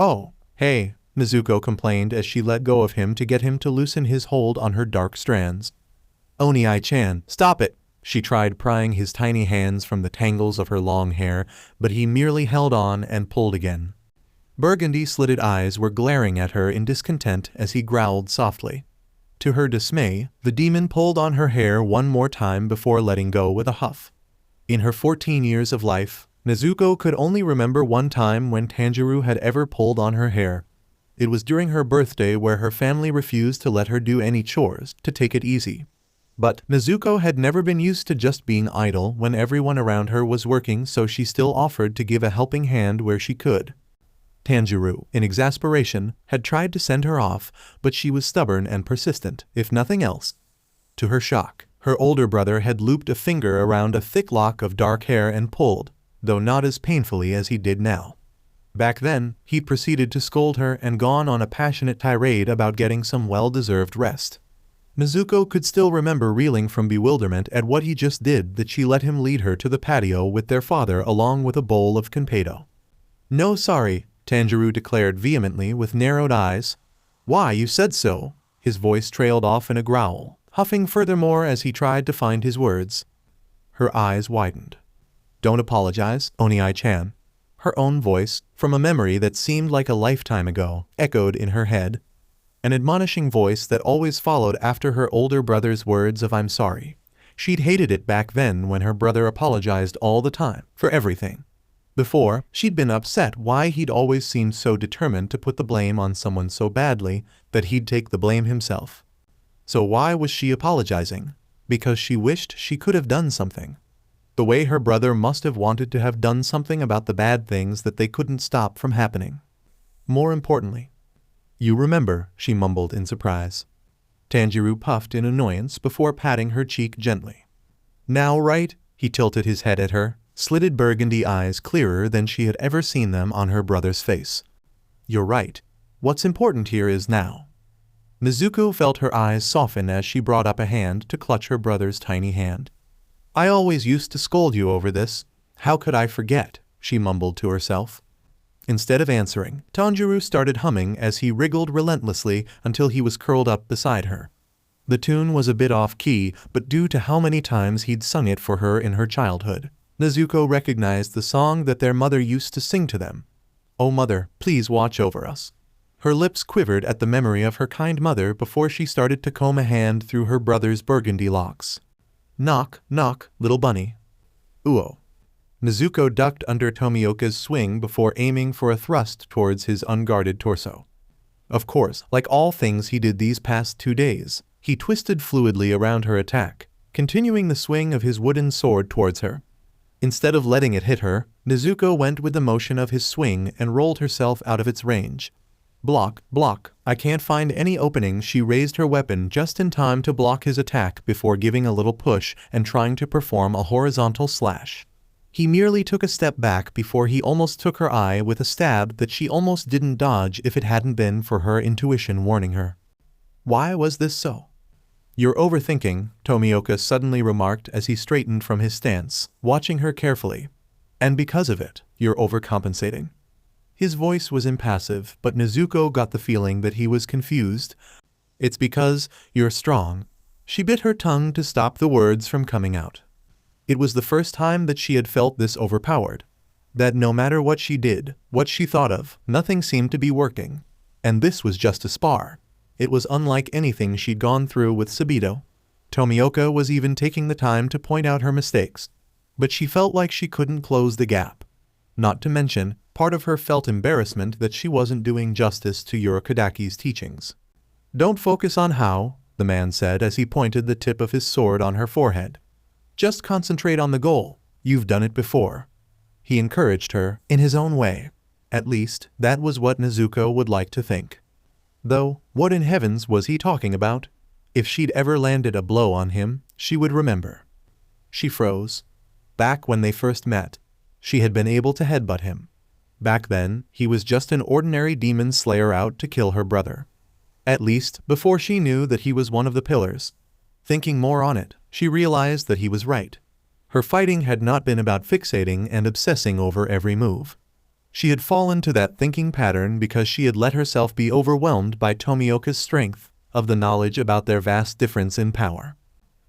"Oh, hey," Nezuko complained as she let go of him to get him to loosen his hold on her dark strands. "Oni-chan, stop it!" She tried prying his tiny hands from the tangles of her long hair, but he merely held on and pulled again. Burgundy-slitted eyes were glaring at her in discontent as he growled softly. To her dismay, the demon pulled on her hair one more time before letting go with a huff. In her 14 years of life, Nezuko could only remember one time when Tanjiro had ever pulled on her hair. It was during her birthday where her family refused to let her do any chores, to take it easy. But Nezuko had never been used to just being idle when everyone around her was working, so she still offered to give a helping hand where she could. Tanjiro, in exasperation, had tried to send her off, but she was stubborn and persistent, if nothing else. To her shock, her older brother had looped a finger around a thick lock of dark hair and pulled, though not as painfully as he did now. Back then, he'd proceeded to scold her and gone on a passionate tirade about getting some well-deserved rest. Nezuko could still remember reeling from bewilderment at what he just did that she let him lead her to the patio with their father along with a bowl of Kanpedo. "No sorry," Tanjiro declared vehemently with narrowed eyes. "Why, you said so." His voice trailed off in a growl, huffing furthermore as he tried to find his words. Her eyes widened. "Don't apologize, Oni-chan." Her own voice, from a memory that seemed like a lifetime ago, echoed in her head. An admonishing voice that always followed after her older brother's words of "I'm sorry." She'd hated it back then when her brother apologized all the time, for everything. Before, she'd been upset why he'd always seemed so determined to put the blame on someone so badly that he'd take the blame himself. So why was she apologizing? Because she wished she could have done something. The way her brother must have wanted to have done something about the bad things that they couldn't stop from happening. More importantly. "You remember," she mumbled in surprise. Tanjiro puffed in annoyance before patting her cheek gently. "Now right?" He tilted his head at her, slitted burgundy eyes clearer than she had ever seen them on her brother's face. "You're right. What's important here is now." Nezuko felt her eyes soften as she brought up a hand to clutch her brother's tiny hand. "I always used to scold you over this. How could I forget?" she mumbled to herself. Instead of answering, Tanjiro started humming as he wriggled relentlessly until he was curled up beside her. The tune was a bit off-key, but due to how many times he'd sung it for her in her childhood, Nezuko recognized the song that their mother used to sing to them. "Oh mother, please watch over us." Her lips quivered at the memory of her kind mother before she started to comb a hand through her brother's burgundy locks. "Knock, knock, little bunny." "Uo." Nezuko ducked under Tomioka's swing before aiming for a thrust towards his unguarded torso. Of course, like all things he did these past 2 days, he twisted fluidly around her attack, continuing the swing of his wooden sword towards her. Instead of letting it hit her, Nezuko went with the motion of his swing and rolled herself out of its range. "Block, block, I can't find any opening." She raised her weapon just in time to block his attack before giving a little push and trying to perform a horizontal slash. He merely took a step back before he almost took her eye with a stab that she almost didn't dodge if it hadn't been for her intuition warning her. Why was this so? You're overthinking, Tomioka suddenly remarked as he straightened from his stance, watching her carefully. And because of it, you're overcompensating. His voice was impassive, but Nezuko got the feeling that he was confused. It's because you're strong. She bit her tongue to stop the words from coming out. It was the first time that she had felt this overpowered. That no matter what she did, what she thought of, nothing seemed to be working. And this was just a spar. It was unlike anything she'd gone through with Sabito. Tomioka was even taking the time to point out her mistakes. But she felt like she couldn't close the gap. Not to mention, part of her felt embarrassment that she wasn't doing justice to Urokodaki's teachings. Don't focus on how, the man said as he pointed the tip of his sword on her forehead. Just concentrate on the goal. You've done it before. He encouraged her, in his own way. At least, that was what Nezuko would like to think. Though, what in heavens was he talking about? If she'd ever landed a blow on him, she would remember. She froze. Back when they first met, she had been able to headbutt him. Back then, he was just an ordinary demon slayer out to kill her brother. At least, before she knew that he was one of the pillars. Thinking more on it, she realized that he was right. Her fighting had not been about fixating and obsessing over every move. She had fallen to that thinking pattern because she had let herself be overwhelmed by Tomioka's strength, of the knowledge about their vast difference in power.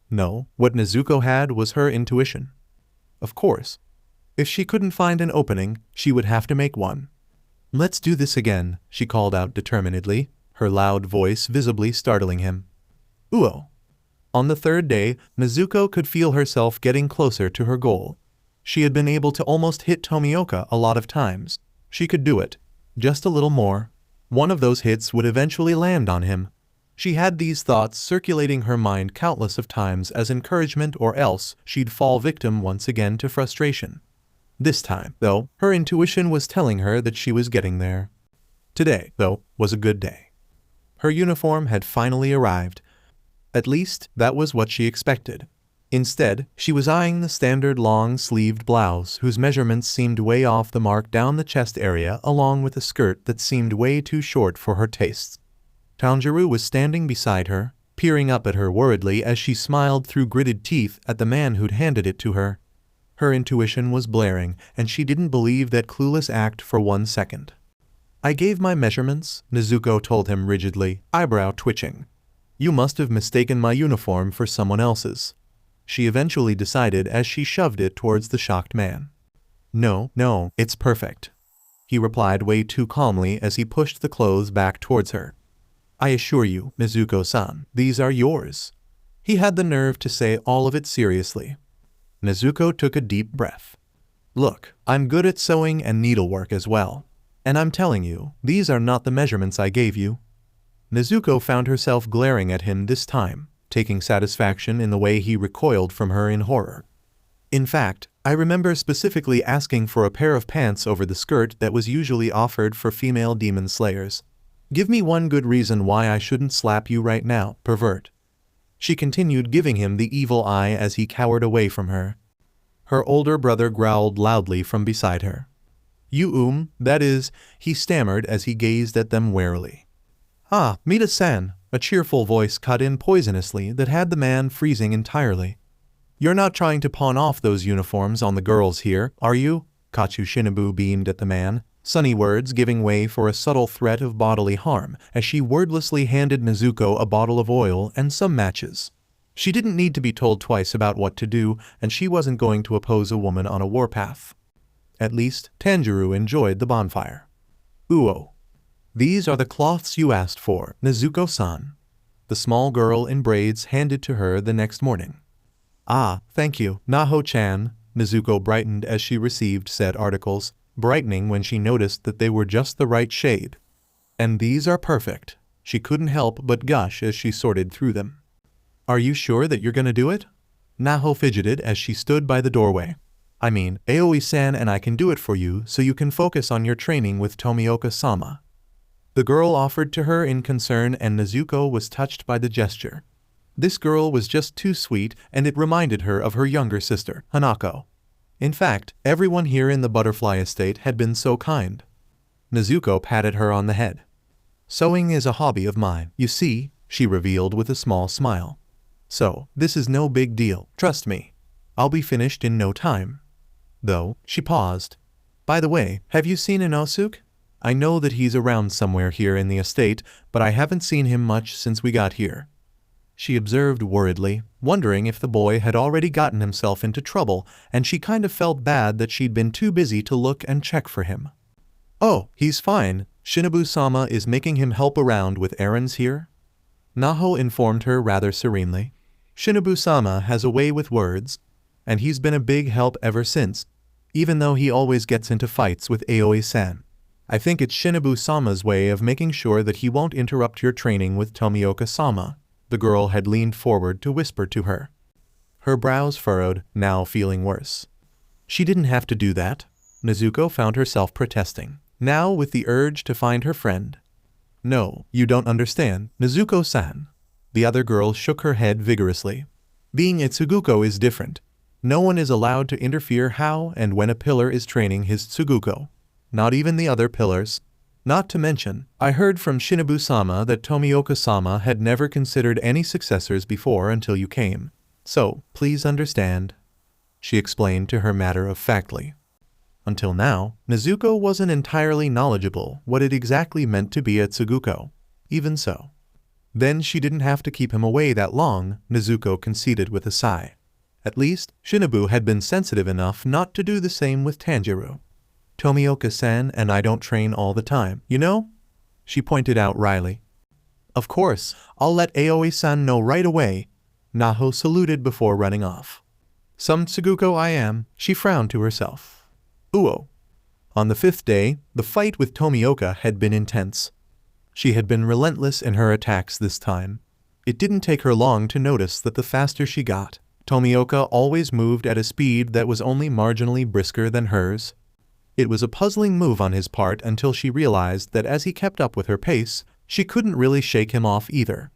No, what Nezuko had was her intuition. Of course. If she couldn't find an opening, she would have to make one. Let's do this again, she called out determinedly, her loud voice visibly startling him. Uo. On the third day, Nezuko could feel herself getting closer to her goal. She had been able to almost hit Tomioka a lot of times. She could do it. Just a little more. One of those hits would eventually land on him. She had these thoughts circulating her mind countless of times as encouragement, or else she'd fall victim once again to frustration. This time, though, her intuition was telling her that she was getting there. Today, though, was a good day. Her uniform had finally arrived. At least, that was what she expected. Instead, she was eyeing the standard long-sleeved blouse whose measurements seemed way off the mark down the chest area, along with a skirt that seemed way too short for her tastes. Tanjiro was standing beside her, peering up at her worriedly as she smiled through gritted teeth at the man who'd handed it to her. Her intuition was blaring, and she didn't believe that clueless act for 1 second. I gave my measurements, Nezuko told him rigidly, eyebrow twitching. You must have mistaken my uniform for someone else's. She eventually decided as she shoved it towards the shocked man. No, it's perfect. He replied way too calmly as he pushed the clothes back towards her. I assure you, Nezuko-san, these are yours. He had the nerve to say all of it seriously. Nezuko took a deep breath. Look, I'm good at sewing and needlework as well. And I'm telling you, these are not the measurements I gave you. Nezuko found herself glaring at him this time, taking satisfaction in the way he recoiled from her in horror. In fact, I remember specifically asking for a pair of pants over the skirt that was usually offered for female demon slayers. Give me one good reason why I shouldn't slap you right now, pervert. She continued giving him the evil eye as he cowered away from her. Her older brother growled loudly from beside her. You that is, he stammered as he gazed at them warily. Ah, Mita-san, a cheerful voice cut in poisonously that had the man freezing entirely. You're not trying to pawn off those uniforms on the girls here, are you? Kachu Shinobu beamed at the man, sunny words giving way for a subtle threat of bodily harm as she wordlessly handed Nezuko a bottle of oil and some matches. She didn't need to be told twice about what to do, and she wasn't going to oppose a woman on a warpath. At least, Tanjiro enjoyed the bonfire. Uo. These are the cloths you asked for, Nezuko-san. The small girl in braids handed to her the next morning. Ah, thank you, Naho-chan. Nezuko brightened as she received said articles, brightening when she noticed that they were just the right shade. And these are perfect. She couldn't help but gush as she sorted through them. Are you sure that you're gonna do it? Naho fidgeted as she stood by the doorway. I mean, Aoi-san and I can do it for you so you can focus on your training with Tomioka-sama. The girl offered to her in concern, and Nezuko was touched by the gesture. This girl was just too sweet, and it reminded her of her younger sister, Hanako. In fact, everyone here in the butterfly estate had been so kind. Nezuko patted her on the head. Sewing is a hobby of mine, you see, she revealed with a small smile. So, this is no big deal, trust me. I'll be finished in no time. Though, she paused. By the way, have you seen Inosuke? I know that he's around somewhere here in the estate, but I haven't seen him much since we got here. She observed worriedly, wondering if the boy had already gotten himself into trouble, and she kind of felt bad that she'd been too busy to look and check for him. Oh, he's fine. Shinobu-sama is making him help around with errands here? Naho informed her rather serenely. Shinobu-sama has a way with words, and he's been a big help ever since, even though he always gets into fights with Aoi-san. I think it's Shinobu-sama's way of making sure that he won't interrupt your training with Tomioka-sama. The girl had leaned forward to whisper to her. Her brows furrowed, now feeling worse. She didn't have to do that. Nezuko found herself protesting, now with the urge to find her friend. No, you don't understand, Nezuko-san. The other girl shook her head vigorously. Being a Tsuguko is different. No one is allowed to interfere how and when a pillar is training his Tsuguko. Not even the other pillars. Not to mention, I heard from Shinobu-sama that Tomioka-sama had never considered any successors before until you came. So, please understand. She explained to her matter-of-factly. Until now, Nezuko wasn't entirely knowledgeable what it exactly meant to be a Tsuguko. Even so. Then she didn't have to keep him away that long, Nezuko conceded with a sigh. At least, Shinobu had been sensitive enough not to do the same with Tanjiro. Tomioka-san and I don't train all the time, you know? She pointed out wryly. Of course, I'll let Aoi-san know right away. Naho saluted before running off. Some Tsuguko I am, she frowned to herself. Uo. On the 5th day, the fight with Tomioka had been intense. She had been relentless in her attacks this time. It didn't take her long to notice that the faster she got, Tomioka always moved at a speed that was only marginally brisker than hers. It was a puzzling move on his part until she realized that as he kept up with her pace, she couldn't really shake him off either.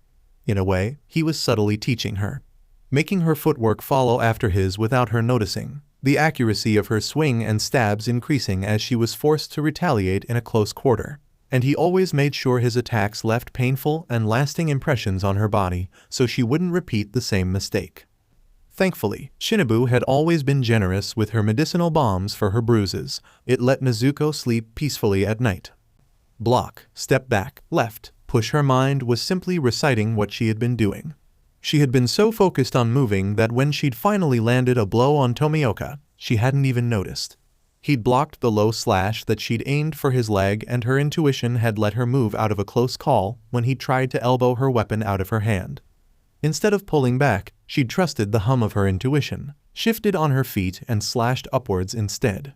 In a way, he was subtly teaching her, making her footwork follow after his without her noticing, the accuracy of her swing and stabs increasing as she was forced to retaliate in a close quarter. And he always made sure his attacks left painful and lasting impressions on her body so she wouldn't repeat the same mistake. Thankfully, Shinobu had always been generous with her medicinal balms for her bruises. It let Nezuko sleep peacefully at night. Block, step back, left, push. Her mind was simply reciting what she had been doing. She had been so focused on moving that when she'd finally landed a blow on Tomioka, she hadn't even noticed. He'd blocked the low slash that she'd aimed for his leg, and her intuition had let her move out of a close call when he tried to elbow her weapon out of her hand. Instead of pulling back, she'd trusted the hum of her intuition, shifted on her feet and slashed upwards instead.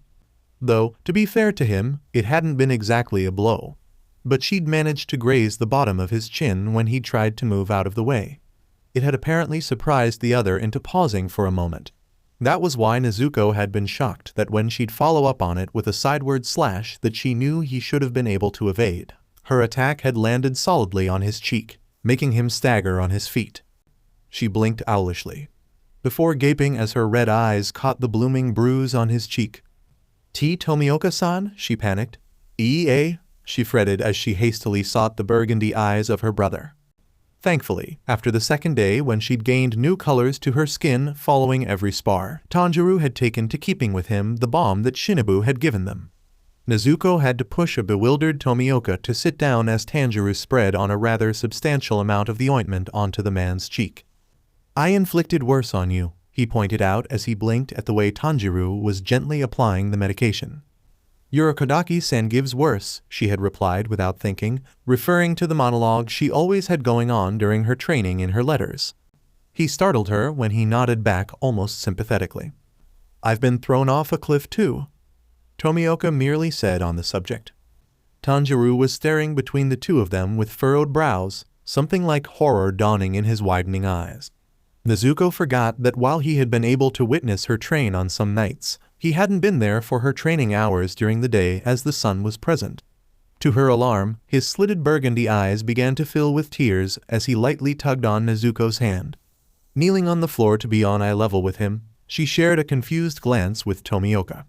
Though, to be fair to him, it hadn't been exactly a blow. But she'd managed to graze the bottom of his chin when he tried to move out of the way. It had apparently surprised the other into pausing for a moment. That was why Nezuko had been shocked that when she'd follow up on it with a sideward slash that she knew he should have been able to evade, her attack had landed solidly on his cheek, making him stagger on his feet. She blinked owlishly, before gaping as her red eyes caught the blooming bruise on his cheek. Tomioka-san, she panicked. She fretted as she hastily sought the burgundy eyes of her brother. Thankfully, after the 2nd day when she'd gained new colors to her skin following every spar, Tanjiro had taken to keeping with him the balm that Shinobu had given them. Nezuko had to push a bewildered Tomioka to sit down as Tanjiro spread on a rather substantial amount of the ointment onto the man's cheek. I inflicted worse on you, he pointed out as he blinked at the way Tanjiro was gently applying the medication. Urokodaki-san gives worse, she had replied without thinking, referring to the monologue she always had going on during her training in her letters. He startled her when he nodded back almost sympathetically. I've been thrown off a cliff too, Tomioka merely said on the subject. Tanjiro was staring between the two of them with furrowed brows, something like horror dawning in his widening eyes. Nezuko forgot that while he had been able to witness her train on some nights, he hadn't been there for her training hours during the day as the sun was present. To her alarm, his slitted burgundy eyes began to fill with tears as he lightly tugged on Nezuko's hand. Kneeling on the floor to be on eye level with him, She shared a confused glance with Tomioka.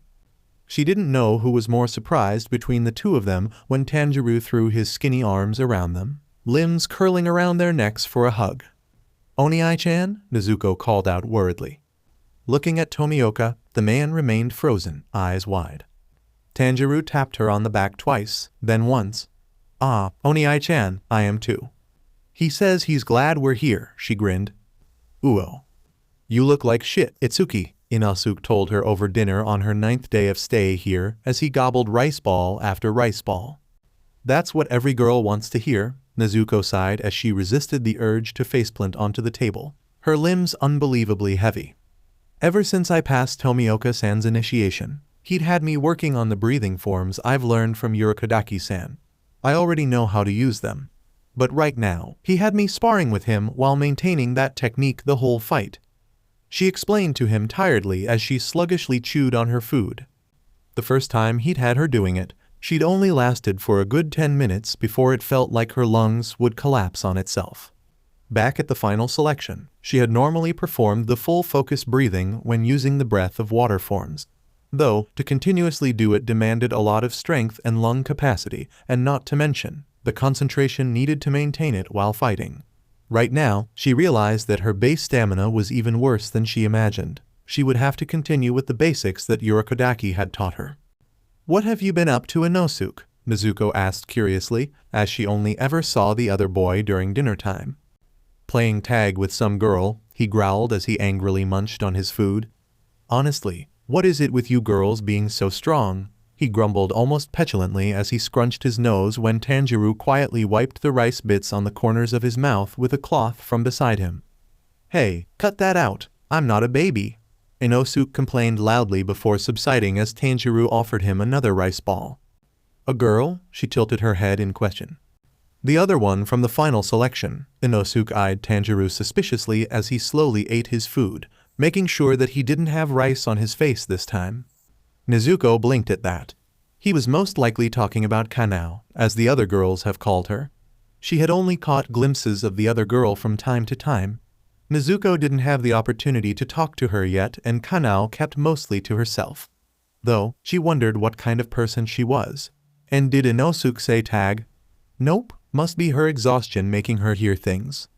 She didn't know who was more surprised between the two of them when Tanjiro threw his skinny arms around them, limbs curling around their necks for a hug. "Oni-chan?" Nezuko called out worriedly. Looking at Tomioka, the man remained frozen, eyes wide. Tanjiro tapped her on the back twice, then once. "Ah, Oni-chan, I am too. He says he's glad we're here," she grinned. "Uo. You look like shit, Itsuki," Inosuke told her over dinner on her 9th day of stay here as he gobbled rice ball after rice ball. "That's what every girl wants to hear," Nezuko sighed as she resisted the urge to faceplant onto the table, her limbs unbelievably heavy. "Ever since I passed Tomioka-san's initiation, he'd had me working on the breathing forms I've learned from Urokodaki-san. I already know how to use them. But right now, he had me sparring with him while maintaining that technique the whole fight," she explained to him tiredly as she sluggishly chewed on her food. The first time he'd had her doing it, she'd only lasted for a good 10 minutes before it felt like her lungs would collapse on itself. Back at the final selection, she had normally performed the full focus breathing when using the breath of water forms, though to continuously do it demanded a lot of strength and lung capacity, and not to mention the concentration needed to maintain it while fighting. Right now, she realized that her base stamina was even worse than she imagined. She would have to continue with the basics that Urokodaki had taught her. "What have you been up to, Inosuke?" Nezuko asked curiously, as she only ever saw the other boy during dinner time. "Playing tag with some girl," he growled as he angrily munched on his food. "Honestly, what is it with you girls being so strong?" he grumbled almost petulantly as he scrunched his nose when Tanjiro quietly wiped the rice bits on the corners of his mouth with a cloth from beside him. "Hey, cut that out, I'm not a baby," Inosuke complained loudly before subsiding as Tanjiro offered him another rice ball. "A girl?" She tilted her head in question. "The other one from the final selection." Inosuke eyed Tanjiro suspiciously as he slowly ate his food, making sure that he didn't have rice on his face this time. Nezuko blinked at that. He was most likely talking about Kanao, as the other girls have called her. She had only caught glimpses of the other girl from time to time. Nezuko didn't have the opportunity to talk to her yet, and Kanao kept mostly to herself. Though, she wondered what kind of person she was. And did Inosuke say tag? Nope, must be her exhaustion making her hear things.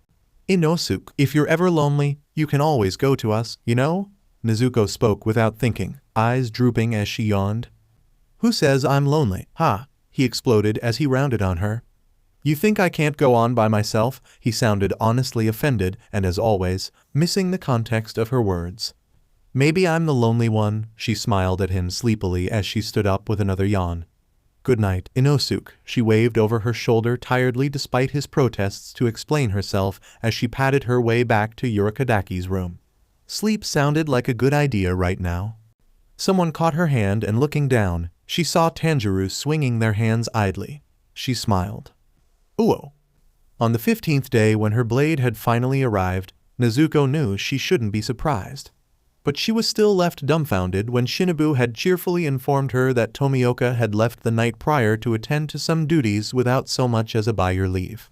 "Inosuke, if you're ever lonely, you can always go to us, you know?" Nezuko spoke without thinking, eyes drooping as she yawned. "Who says I'm lonely, huh?" he exploded as he rounded on her. "You think I can't go on by myself?" He sounded honestly offended and, as always, missing the context of her words. "Maybe I'm the lonely one," she smiled at him sleepily as she stood up with another yawn. "Good night, Inosuke," she waved over her shoulder tiredly despite his protests to explain herself as she padded her way back to Urokodaki's room. Sleep sounded like a good idea right now. Someone caught her hand and looking down, she saw Tanjiro swinging their hands idly. She smiled. Uo. On the 15th day when her blade had finally arrived, Nezuko knew she shouldn't be surprised. But she was still left dumbfounded when Shinobu had cheerfully informed her that Tomioka had left the night prior to attend to some duties without so much as a by your leave.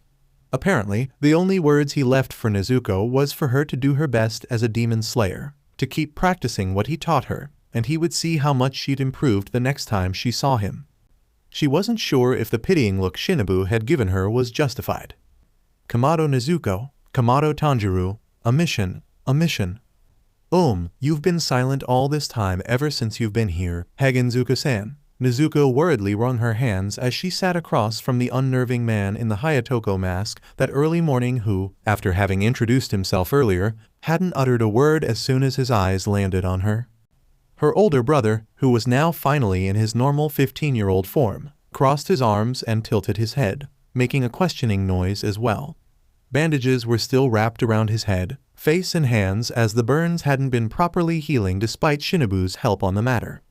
Apparently, the only words he left for Nezuko was for her to do her best as a demon slayer, to keep practicing what he taught her, and he would see how much she'd improved the next time she saw him. She wasn't sure if the pitying look Shinobu had given her was justified. Kamado Nezuko, Kamado Tanjiro, a mission. You've been silent all this time ever since you've been here, Hagenzuka-san. Nezuko worriedly wrung her hands as she sat across from the unnerving man in the Hayatoko mask that early morning who, after having introduced himself earlier, hadn't uttered a word as soon as his eyes landed on her. Her older brother, who was now finally in his normal 15-year-old form, crossed his arms and tilted his head, making a questioning noise as well. Bandages were still wrapped around his head, face and hands as the burns hadn't been properly healing despite Shinobu's help on the matter.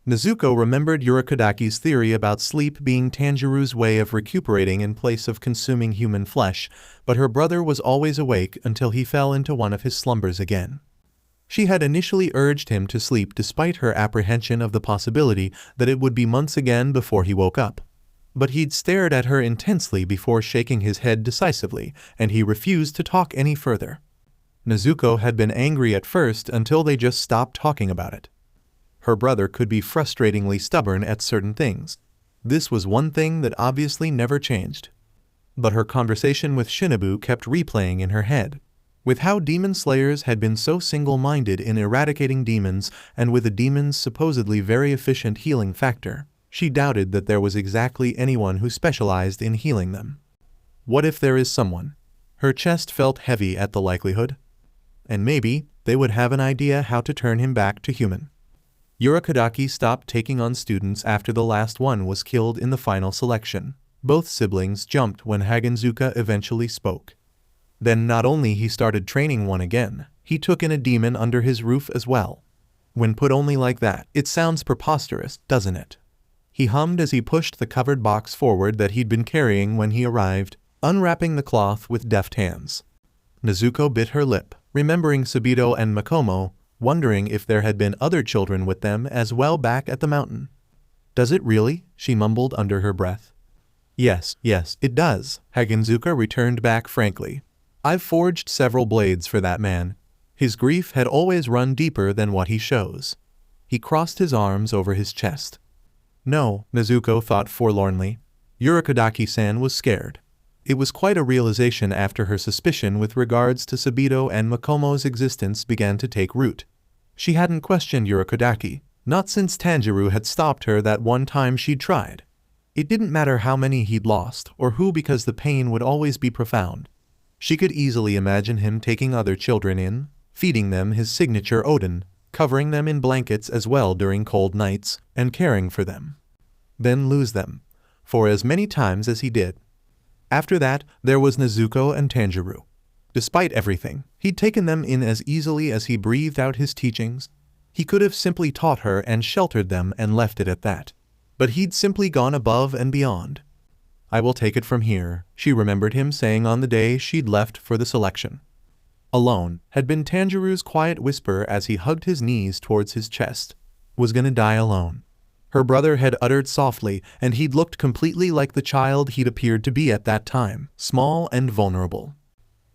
Nezuko remembered Urokodaki's theory about sleep being Tanjiro's way of recuperating in place of consuming human flesh, but her brother was always awake until he fell into one of his slumbers again. She had initially urged him to sleep despite her apprehension of the possibility that it would be months again before he woke up. But he'd stared at her intensely before shaking his head decisively, and he refused to talk any further. Nezuko had been angry at first until they just stopped talking about it. Her brother could be frustratingly stubborn at certain things. This was one thing that obviously never changed. But her conversation with Shinobu kept replaying in her head. With how demon slayers had been so single-minded in eradicating demons and with the demon's supposedly very efficient healing factor, she doubted that there was exactly anyone who specialized in healing them. What if there is someone? Her chest felt heavy at the likelihood. And maybe they would have an idea how to turn him back to human. Urokodaki stopped taking on students after the last one was killed in the final selection. Both siblings jumped when Hagenzuka eventually spoke. Then not only he started training one again, he took in a demon under his roof as well. When put only like that, it sounds preposterous, doesn't it? He hummed as he pushed the covered box forward that he'd been carrying when he arrived, unwrapping the cloth with deft hands. Nezuko bit her lip, remembering Subito and Makomo, wondering if there had been other children with them as well back at the mountain. "Does it really?" she mumbled under her breath. Yes, it does," Hagenzuka returned back frankly. "I've forged several blades for that man." His grief had always run deeper than what he shows. He crossed his arms over his chest. No, Nezuko thought forlornly. Urokodaki-san was scared. It was quite a realization after her suspicion with regards to Subito and Makomo's existence began to take root. She hadn't questioned Urokodaki, not since Tanjiro had stopped her that one time she'd tried. It didn't matter how many he'd lost or who, because the pain would always be profound. She could easily imagine him taking other children in, feeding them his signature Odin, covering them in blankets as well during cold nights, and caring for them. Then lose them, for as many times as he did. After that, there was Nezuko and Tanjiro. Despite everything, he'd taken them in as easily as he breathed out his teachings. He could have simply taught her and sheltered them and left it at that. But he'd simply gone above and beyond. "I will take it from here," she remembered him saying on the day she'd left for the selection. "Alone," had been Tanjiro's quiet whisper as he hugged his knees towards his chest. "Was gonna die alone." Her brother had uttered softly, and he'd looked completely like the child he'd appeared to be at that time, small and vulnerable.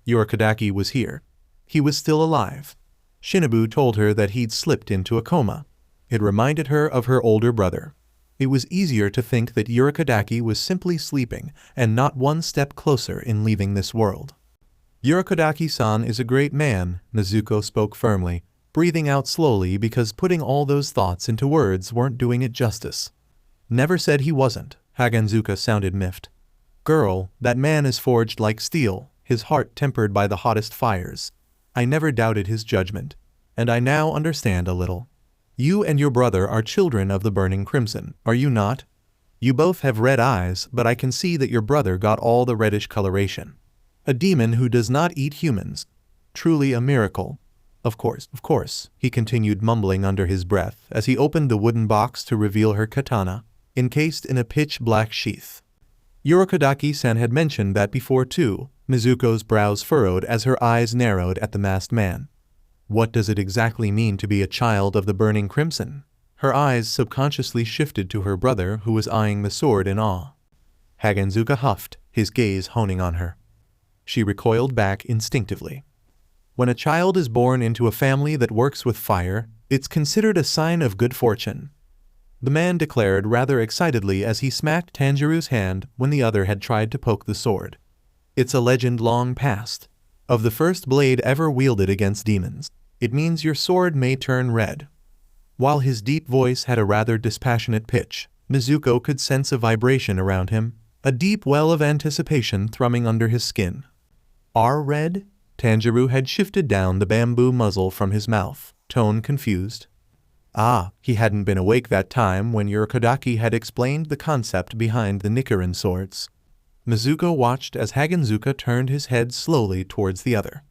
Urokodaki was here. He was still alive. Shinobu told her that he'd slipped into a coma. It reminded her of her older brother. It was easier to think that Urokodaki was simply sleeping and not one step closer in leaving this world. "Urokodaki-san is a great man," Nezuko spoke firmly, breathing out slowly because putting all those thoughts into words weren't doing it justice. "Never said he wasn't," Hagenzuka sounded miffed. "Girl, that man is forged like steel, his heart tempered by the hottest fires. I never doubted his judgment, and I now understand a little. You and your brother are children of the burning crimson, are you not? You both have red eyes, but I can see that your brother got all the reddish coloration. A demon who does not eat humans. Truly a miracle. Of course, he continued mumbling under his breath as he opened the wooden box to reveal her katana, encased in a pitch-black sheath. Urokodaki-san had mentioned that before too. Nezuko's brows furrowed as her eyes narrowed at the masked man. What does it exactly mean to be a child of the burning crimson? Her eyes subconsciously shifted to her brother, who was eyeing the sword in awe. Hagenzuka huffed, his gaze honing on her. She recoiled back instinctively. When a child is born into a family that works with fire, it's considered a sign of good fortune. The man declared rather excitedly as he smacked Tanjiro's hand when the other had tried to poke the sword. It's a legend long past. Of the first blade ever wielded against demons. It means your sword may turn red. While his deep voice had a rather dispassionate pitch, Nezuko could sense a vibration around him, a deep well of anticipation thrumming under his skin. "Are red?" Tanjiro had shifted down the bamboo muzzle from his mouth, tone confused. He hadn't been awake that time when Urokodaki had explained the concept behind the Nichiren swords. Nezuko watched as Hagenzuka turned his head slowly towards the other.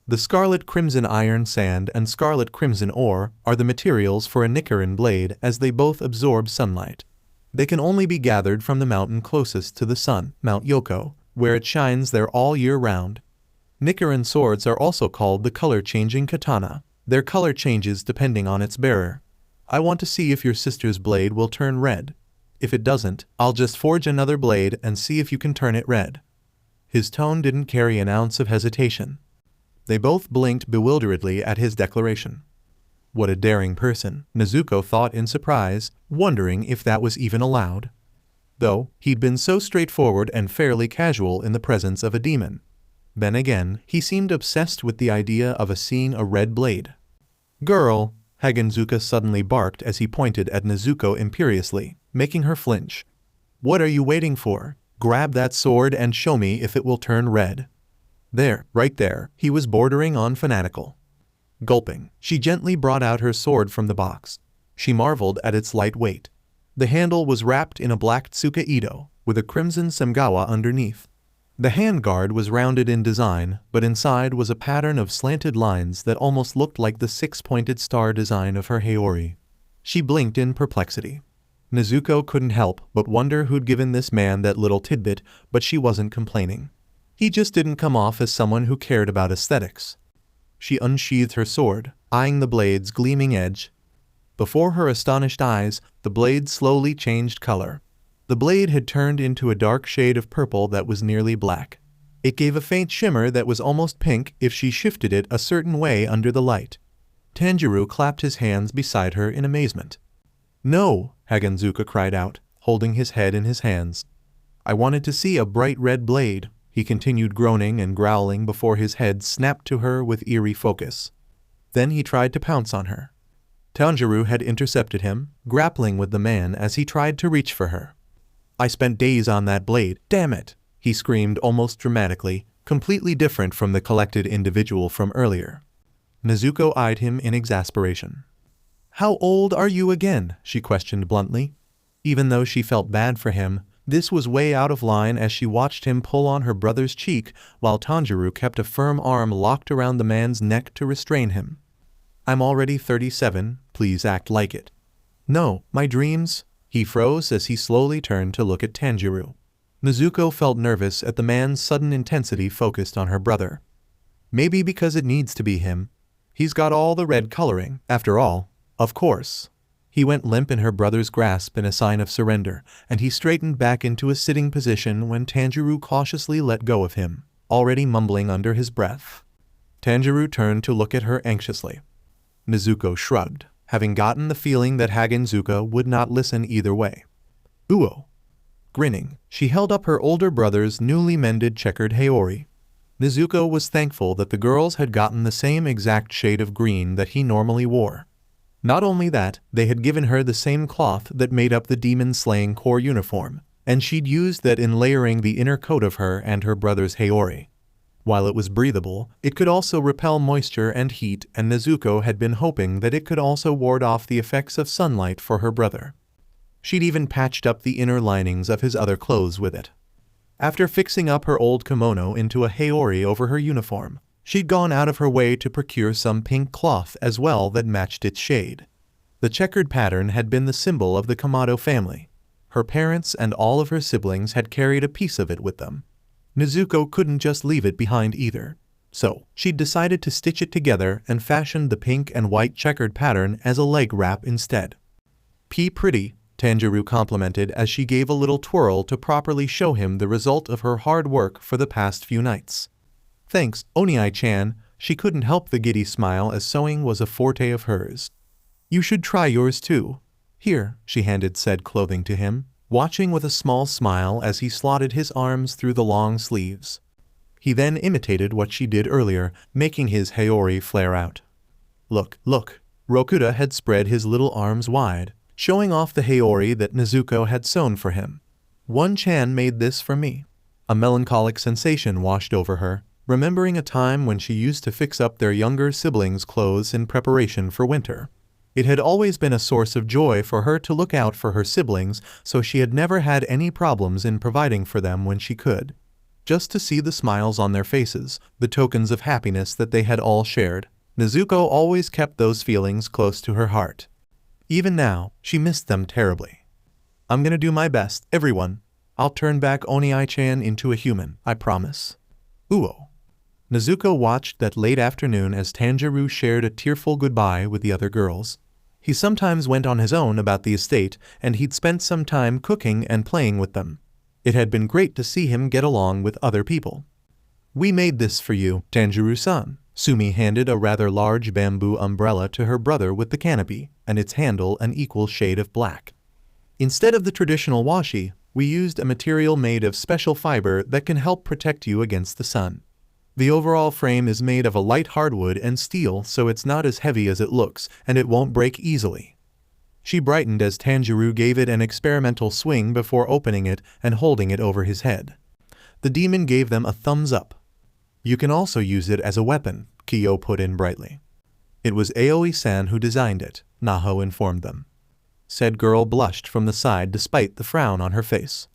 The scarlet crimson iron sand and scarlet crimson ore are the materials for a Nichiren blade, as they both absorb sunlight. They can only be gathered from the mountain closest to the sun, Mount Yoko, where it shines there all year round. Nichiren swords are also called the color-changing katana. Their color changes depending on its bearer. I want to see if your sister's blade will turn red. If it doesn't, I'll just forge another blade and see if you can turn it red. His tone didn't carry an ounce of hesitation. They both blinked bewilderedly at his declaration. What a daring person, Nezuko thought in surprise, wondering if that was even allowed. Though, he'd been so straightforward and fairly casual in the presence of a demon. Then again, he seemed obsessed with the idea of seeing a red blade. "Girl!" Hagenzuka suddenly barked as he pointed at Nezuko imperiously, making her flinch. "What are you waiting for? Grab that sword and show me if it will turn red." There, right there, he was bordering on fanatical. Gulping, she gently brought out her sword from the box. She marveled at its light weight. The handle was wrapped in a black tsuka-ito, with a crimson semgawa underneath. The handguard was rounded in design, but inside was a pattern of slanted lines that almost looked like the six-pointed star design of her Haori. She blinked in perplexity. Nezuko couldn't help but wonder who'd given this man that little tidbit, but she wasn't complaining. He just didn't come off as someone who cared about aesthetics. She unsheathed her sword, eyeing the blade's gleaming edge. Before her astonished eyes, the blade slowly changed color. The blade had turned into a dark shade of purple that was nearly black. It gave a faint shimmer that was almost pink if she shifted it a certain way under the light. Tanjiro clapped his hands beside her in amazement. "No!" Hagenzuka cried out, holding his head in his hands. "I wanted to see a bright red blade," he continued groaning and growling before his head snapped to her with eerie focus. Then he tried to pounce on her. Tanjiro had intercepted him, grappling with the man as he tried to reach for her. "I spent days on that blade, damn it!" he screamed almost dramatically, completely different from the collected individual from earlier. Nezuko eyed him in exasperation. "How old are you again?" she questioned bluntly. Even though she felt bad for him, this was way out of line as she watched him pull on her brother's cheek while Tanjiro kept a firm arm locked around the man's neck to restrain him. "I'm already 37, please act like it." "No, my dreams." He froze as he slowly turned to look at Tanjiro. Nezuko felt nervous at the man's sudden intensity focused on her brother. Maybe because it needs to be him. He's got all the red coloring, after all. Of course. He went limp in her brother's grasp in a sign of surrender, and he straightened back into a sitting position when Tanjiro cautiously let go of him, already mumbling under his breath. Tanjiro turned to look at her anxiously. Nezuko shrugged, having gotten the feeling that Hagenzuka would not listen either way. "Uo." Grinning, she held up her older brother's newly mended checkered Haori. Nezuko was thankful that the girls had gotten the same exact shade of green that he normally wore. Not only that, they had given her the same cloth that made up the demon-slaying core uniform, and she'd used that in layering the inner coat of her and her brother's Haori. While it was breathable, it could also repel moisture and heat, and Nezuko had been hoping that it could also ward off the effects of sunlight for her brother. She'd even patched up the inner linings of his other clothes with it. After fixing up her old kimono into a Haori over her uniform, she'd gone out of her way to procure some pink cloth as well that matched its shade. The checkered pattern had been the symbol of the Kamado family. Her parents and all of her siblings had carried a piece of it with them. Nezuko couldn't just leave it behind either. So, she'd decided to stitch it together and fashioned the pink and white checkered pattern as a leg wrap instead. Pretty," Tanjiro complimented as she gave a little twirl to properly show him the result of her hard work for the past few nights. "Thanks, Oniai-chan." She couldn't help the giddy smile as sewing was a forte of hers. "You should try yours too." "Here," she handed said clothing to him, watching with a small smile as he slotted his arms through the long sleeves. He then imitated what she did earlier, making his Haori flare out. Look. Rokuta had spread his little arms wide, showing off the Haori that Nezuko had sewn for him. "One-chan made this for me." A melancholic sensation washed over her, remembering a time when she used to fix up their younger siblings' clothes in preparation for winter. It had always been a source of joy for her to look out for her siblings, so she had never had any problems in providing for them when she could. Just to see the smiles on their faces, the tokens of happiness that they had all shared, Nezuko always kept those feelings close to her heart. Even now, she missed them terribly. "I'm gonna do my best, everyone. I'll turn back Oniai-chan into a human, I promise." Uo. Nezuko watched that late afternoon as Tanjiro shared a tearful goodbye with the other girls. He sometimes went on his own about the estate, and he'd spent some time cooking and playing with them. It had been great to see him get along with other people. "We made this for you, Tanjiro-san," Sumi handed a rather large bamboo umbrella to her brother with the canopy, and its handle an equal shade of black. Instead of the traditional washi, we used a material made of special fiber that can help protect you against the sun. The overall frame is made of a light hardwood and steel, so it's not as heavy as it looks, and it won't break easily. She brightened as Tanjiro gave it an experimental swing before opening it and holding it over his head. The demon gave them a thumbs up. You can also use it as a weapon, Kyo put in brightly. It was Aoi-san who designed it, Naho informed them. Said girl blushed from the side despite the frown on her face.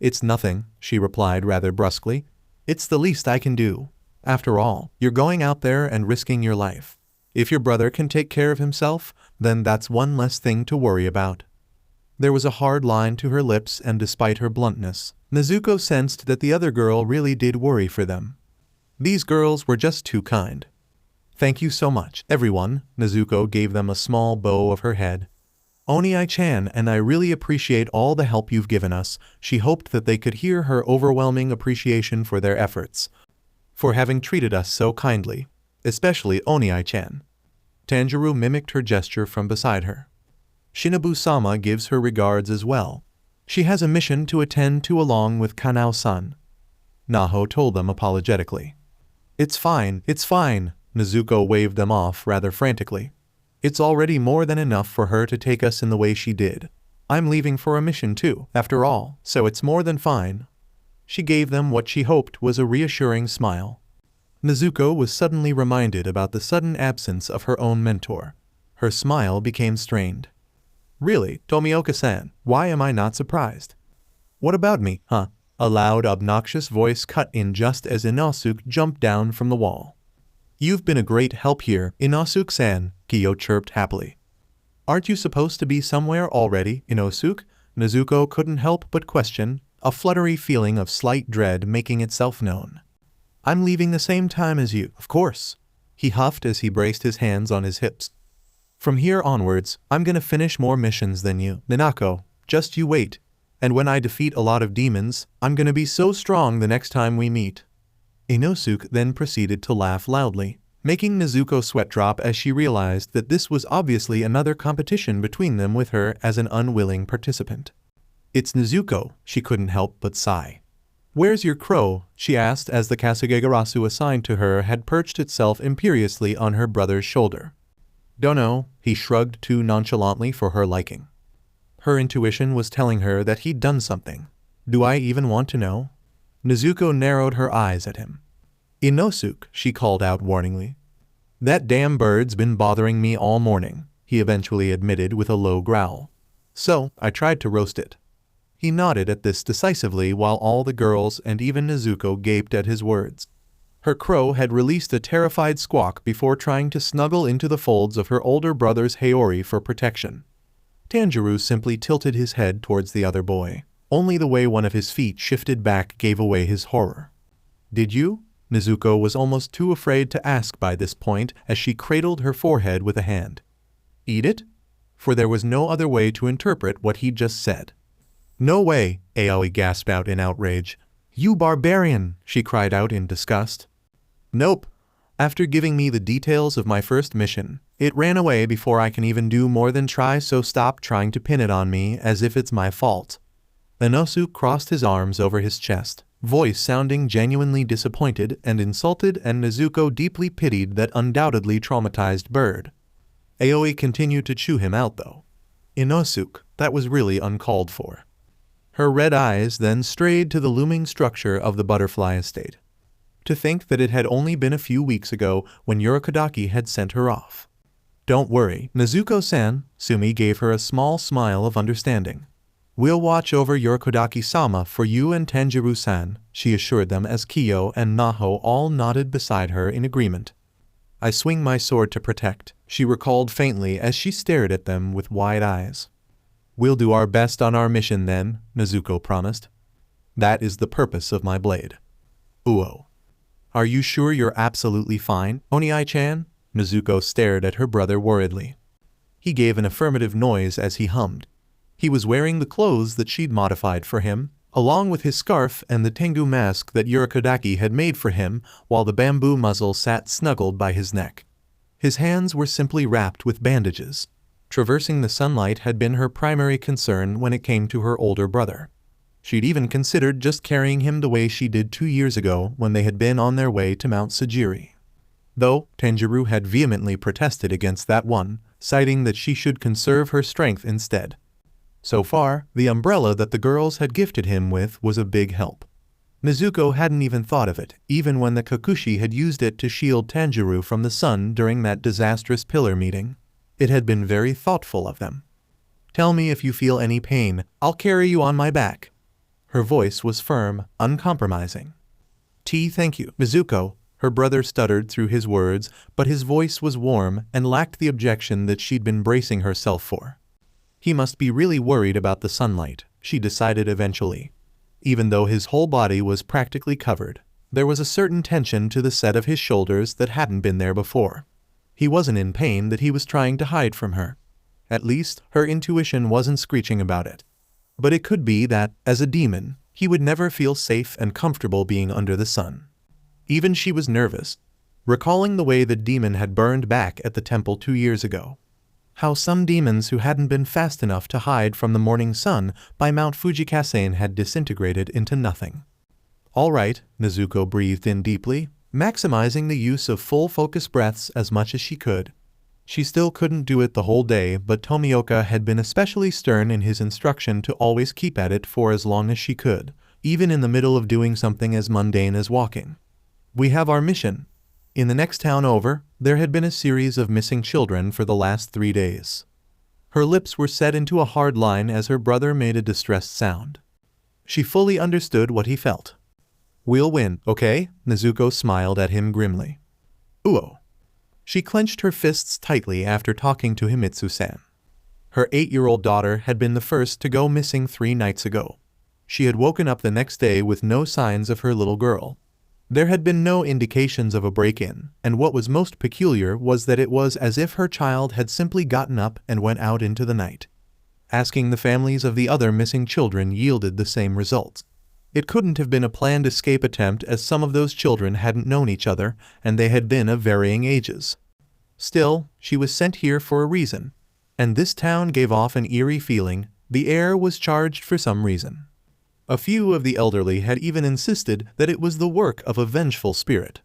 It's nothing, she replied rather brusquely. It's the least I can do. After all, you're going out there and risking your life. If your brother can take care of himself, then that's one less thing to worry about. There was a hard line to her lips, and despite her bluntness, Nezuko sensed that the other girl really did worry for them. These girls were just too kind. Thank you so much, everyone, Nezuko gave them a small bow of her head. Oni-chan and I really appreciate all the help you've given us. She hoped that they could hear her overwhelming appreciation for their efforts, for having treated us so kindly, especially Oni-chan. Tanjiro mimicked her gesture from beside her. Shinobu-sama gives her regards as well. She has a mission to attend to along with Kanao-san. Naho told them apologetically. It's fine, Nezuko waved them off rather frantically. It's already more than enough for her to take us in the way she did. I'm leaving for a mission too, after all, so it's more than fine. She gave them what she hoped was a reassuring smile. Nezuko was suddenly reminded about the sudden absence of her own mentor. Her smile became strained. Really, Tomioka-san, why am I not surprised? What about me, huh? A loud, obnoxious voice cut in just as Inosuke jumped down from the wall. You've been a great help here, Inosuke-san, Kyo chirped happily. Aren't you supposed to be somewhere already, Inosuke? Nezuko couldn't help but question, a fluttery feeling of slight dread making itself known. I'm leaving the same time as you, of course. He huffed as he braced his hands on his hips. From here onwards, I'm gonna finish more missions than you, Nanako. Just you wait. And when I defeat a lot of demons, I'm gonna be so strong the next time we meet. Inosuke then proceeded to laugh loudly, making Nezuko sweat drop as she realized that this was obviously another competition between them with her as an unwilling participant. It's Nezuko, she couldn't help but sigh. Where's your crow? She asked as the Kasugegarasu assigned to her had perched itself imperiously on her brother's shoulder. Dunno, he shrugged too nonchalantly for her liking. Her intuition was telling her that he'd done something. Do I even want to know? Nezuko narrowed her eyes at him. Inosuke, she called out warningly. That damn bird's been bothering me all morning, he eventually admitted with a low growl. So, I tried to roast it. He nodded at this decisively while all the girls and even Nezuko gaped at his words. Her crow had released a terrified squawk before trying to snuggle into the folds of her older brother's haori for protection. Tanjiro simply tilted his head towards the other boy. Only the way one of his feet shifted back gave away his horror. Did you? Nezuko was almost too afraid to ask by this point as she cradled her forehead with a hand. Eat it? For there was no other way to interpret what he'd just said. No way, Aoi gasped out in outrage. You barbarian, she cried out in disgust. Nope. After giving me the details of my first mission, it ran away before I can even do more than try, so stop trying to pin it on me as if it's my fault. Inosuke crossed his arms over his chest, voice sounding genuinely disappointed and insulted, and Nezuko deeply pitied that undoubtedly traumatized bird. Aoi continued to chew him out though. Inosuke, that was really uncalled for. Her red eyes then strayed to the looming structure of the butterfly estate. To think that it had only been a few weeks ago when Urokodaki had sent her off. Don't worry, Nezuko-san, Sumi gave her a small smile of understanding. We'll watch over Urokodaki-sama for you and Tanjiro-san, she assured them as Kyo and Naho all nodded beside her in agreement. I swing my sword to protect, she recalled faintly as she stared at them with wide eyes. We'll do our best on our mission then, Nezuko promised. That is the purpose of my blade. Uo. Are you sure you're absolutely fine, Oni-chan? Nezuko stared at her brother worriedly. He gave an affirmative noise as he hummed. He was wearing the clothes that she'd modified for him, along with his scarf and the Tengu mask that Urokodaki had made for him, while the bamboo muzzle sat snuggled by his neck. His hands were simply wrapped with bandages. Traversing the sunlight had been her primary concern when it came to her older brother. She'd even considered just carrying him the way she did 2 years ago when they had been on their way to Mount Sajiri. Though Tanjiro had vehemently protested against that one, citing that she should conserve her strength instead. So far, the umbrella that the girls had gifted him with was a big help. Nezuko hadn't even thought of it, even when the Kakushi had used it to shield Tanjiro from the sun during that disastrous pillar meeting. It had been very thoughtful of them. "Tell me if you feel any pain, I'll carry you on my back." Her voice was firm, uncompromising. Thank you, Nezuko," her brother stuttered through his words, but his voice was warm and lacked the objection that she'd been bracing herself for. He must be really worried about the sunlight, she decided eventually. Even though his whole body was practically covered, there was a certain tension to the set of his shoulders that hadn't been there before. He wasn't in pain that he was trying to hide from her. At least, her intuition wasn't screeching about it. But it could be that, as a demon, he would never feel safe and comfortable being under the sun. Even she was nervous, recalling the way the demon had burned back at the temple 2 years ago. How some demons who hadn't been fast enough to hide from the morning sun by Mount Fujikasen had disintegrated into nothing. "All right," Nezuko breathed in deeply, maximizing the use of full focus breaths as much as she could. She still couldn't do it the whole day, but Tomioka had been especially stern in his instruction to always keep at it for as long as she could, even in the middle of doing something as mundane as walking. "We have our mission." In the next town over, there had been a series of missing children for the last 3 days. Her lips were set into a hard line as her brother made a distressed sound. She fully understood what he felt. "We'll win, okay?" Nezuko smiled at him grimly. "Uo." She clenched her fists tightly after talking to Himitsu-san. Her 8-year-old daughter had been the first to go missing 3 nights ago. She had woken up the next day with no signs of her little girl. There had been no indications of a break-in, and what was most peculiar was that it was as if her child had simply gotten up and went out into the night. Asking the families of the other missing children yielded the same results. It couldn't have been a planned escape attempt, as some of those children hadn't known each other, and they had been of varying ages. Still, she was sent here for a reason, and this town gave off an eerie feeling. The air was charged for some reason. A few of the elderly had even insisted that it was the work of a vengeful spirit.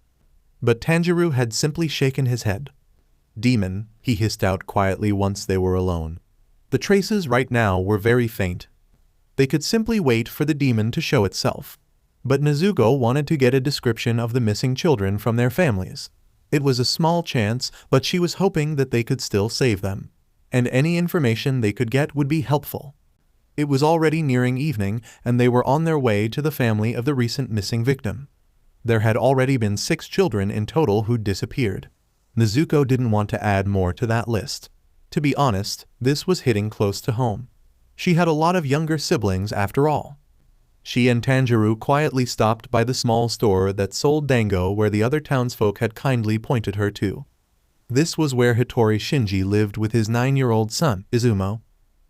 But Tanjiro had simply shaken his head. "Demon," he hissed out quietly once they were alone. "The traces right now were very faint. They could simply wait for the demon to show itself." But Nezuko wanted to get a description of the missing children from their families. It was a small chance, but she was hoping that they could still save them. And any information they could get would be helpful. It was already nearing evening, and they were on their way to the family of the recent missing victim. There had already been 6 children in total who'd disappeared. Nezuko didn't want to add more to that list. To be honest, this was hitting close to home. She had a lot of younger siblings after all. She and Tanjiro quietly stopped by the small store that sold dango where the other townsfolk had kindly pointed her to. This was where Hitori Shinji lived with his 9-year-old son, Izumo.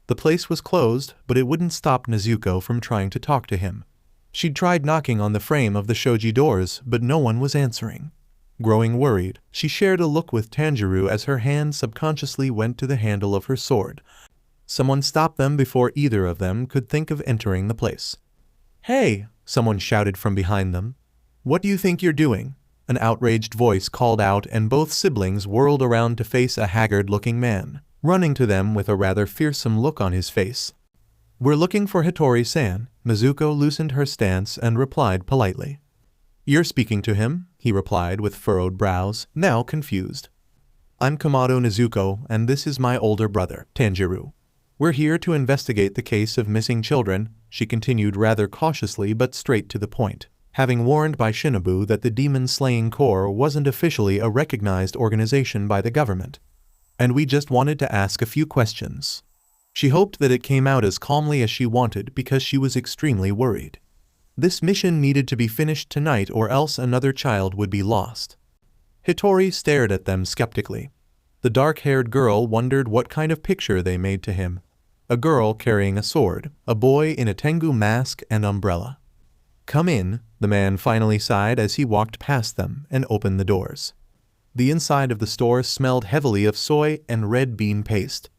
The place was closed, but it wouldn't stop Nezuko from trying to talk to him. She'd tried knocking on the frame of the shoji doors, but no one was answering. Growing worried, she shared a look with Tanjiro as her hand subconsciously went to the handle of her sword. Someone stopped them before either of them could think of entering the place. "Hey!" someone shouted from behind them. "What do you think you're doing?" An outraged voice called out, and both siblings whirled around to face a haggard-looking man, running to them with a rather fearsome look on his face. "We're looking for Hitori-san." Nezuko loosened her stance and replied politely. "You're speaking to him," he replied with furrowed brows, now confused. "I'm Kamado Nezuko, and this is my older brother, Tanjiro. We're here to investigate the case of missing children," she continued rather cautiously but straight to the point, having warned by Shinobu that the Demon-Slaying Corps wasn't officially a recognized organization by the government. "And we just wanted to ask a few questions." She hoped that it came out as calmly as she wanted because she was extremely worried. This mission needed to be finished tonight or else another child would be lost. Hitori stared at them skeptically. The dark-haired girl wondered what kind of picture they made to him. a girl carrying a sword, a boy in a Tengu mask and umbrella. "Come in," the man finally sighed as he walked past them and opened the doors. The inside of the store smelled heavily of soy and red bean paste.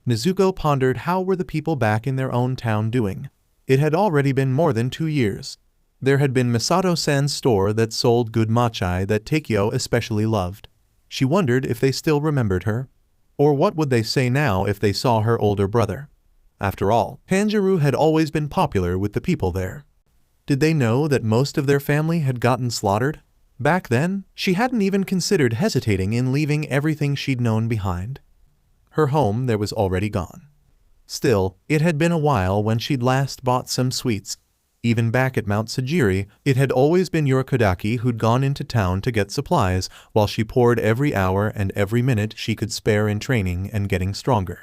Nezuko pondered how were the people back in their own town doing. It had already been more than 2 years. There had been Misato-san's store that sold good matcha that Takeo especially loved. She wondered if they still remembered her. Or what would they say now if they saw her older brother? After all, Tanjiro had always been popular with the people there. Did they know that most of their family had gotten slaughtered? Back then, she hadn't even considered hesitating in leaving everything she'd known behind. Her home there was already gone. Still, it had been a while when she'd last bought some sweets. Even back at Mount Sajiri, it had always been Urokodaki who'd gone into town to get supplies, while she poured every hour and every minute she could spare in training and getting stronger.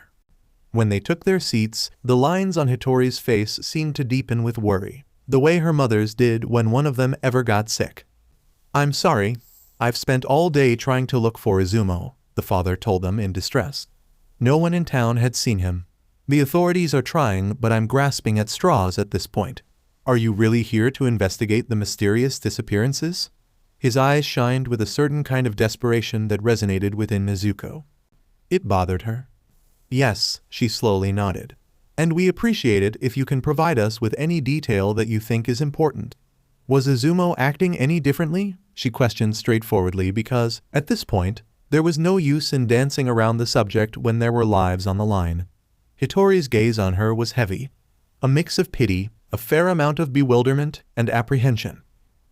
When they took their seats, the lines on Hitori's face seemed to deepen with worry, the way her mother's did when one of them ever got sick. "I'm sorry, I've spent all day trying to look for Izumo," the father told them in distress. "No one in town had seen him. The authorities are trying, but I'm grasping at straws at this point. Are you really here to investigate the mysterious disappearances?" His eyes shined with a certain kind of desperation that resonated within Nezuko. It bothered her. "Yes," she slowly nodded. "And we appreciate it if you can provide us with any detail that you think is important." Was Izumo acting any differently? She questioned straightforwardly because, at this point, there was no use in dancing around the subject when there were lives on the line. Hitori's gaze on her was heavy. A mix of pity, a fair amount of bewilderment and apprehension.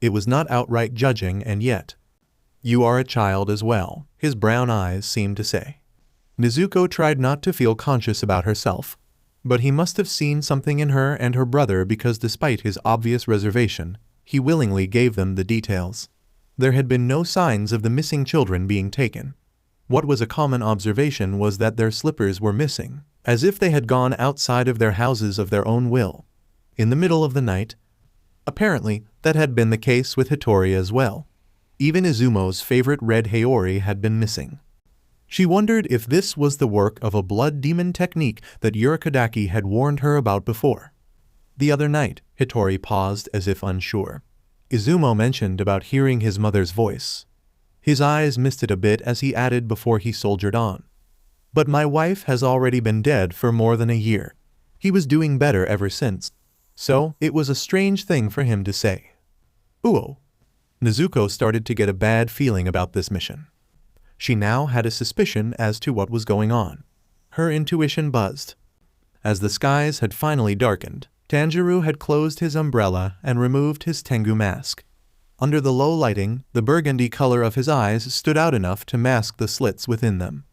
It was not outright judging, and yet, "You are a child as well," his brown eyes seemed to say. Nezuko tried not to feel conscious about herself, but he must have seen something in her and her brother because despite his obvious reservation, he willingly gave them the details. There had been no signs of the missing children being taken. What was a common observation was that their slippers were missing, as if they had gone outside of their houses of their own will. In the middle of the night. Apparently, that had been the case with Hitori as well. Even Izumo's favorite red Haori had been missing. She wondered if this was the work of a blood demon technique that Urokodaki had warned her about before. The other night, Hitori paused as if unsure. Izumo mentioned about hearing his mother's voice. His eyes misted a bit as he added before he soldiered on. "But my wife has already been dead for more than a year. He was doing better ever since. So, it was a strange thing for him to say." Uo. Nezuko started to get a bad feeling about this mission. She now had a suspicion as to what was going on. Her intuition buzzed. As the skies had finally darkened, Tanjiro had closed his umbrella and removed his Tengu mask. Under the low lighting, the burgundy color of his eyes stood out enough to mask the slits within them.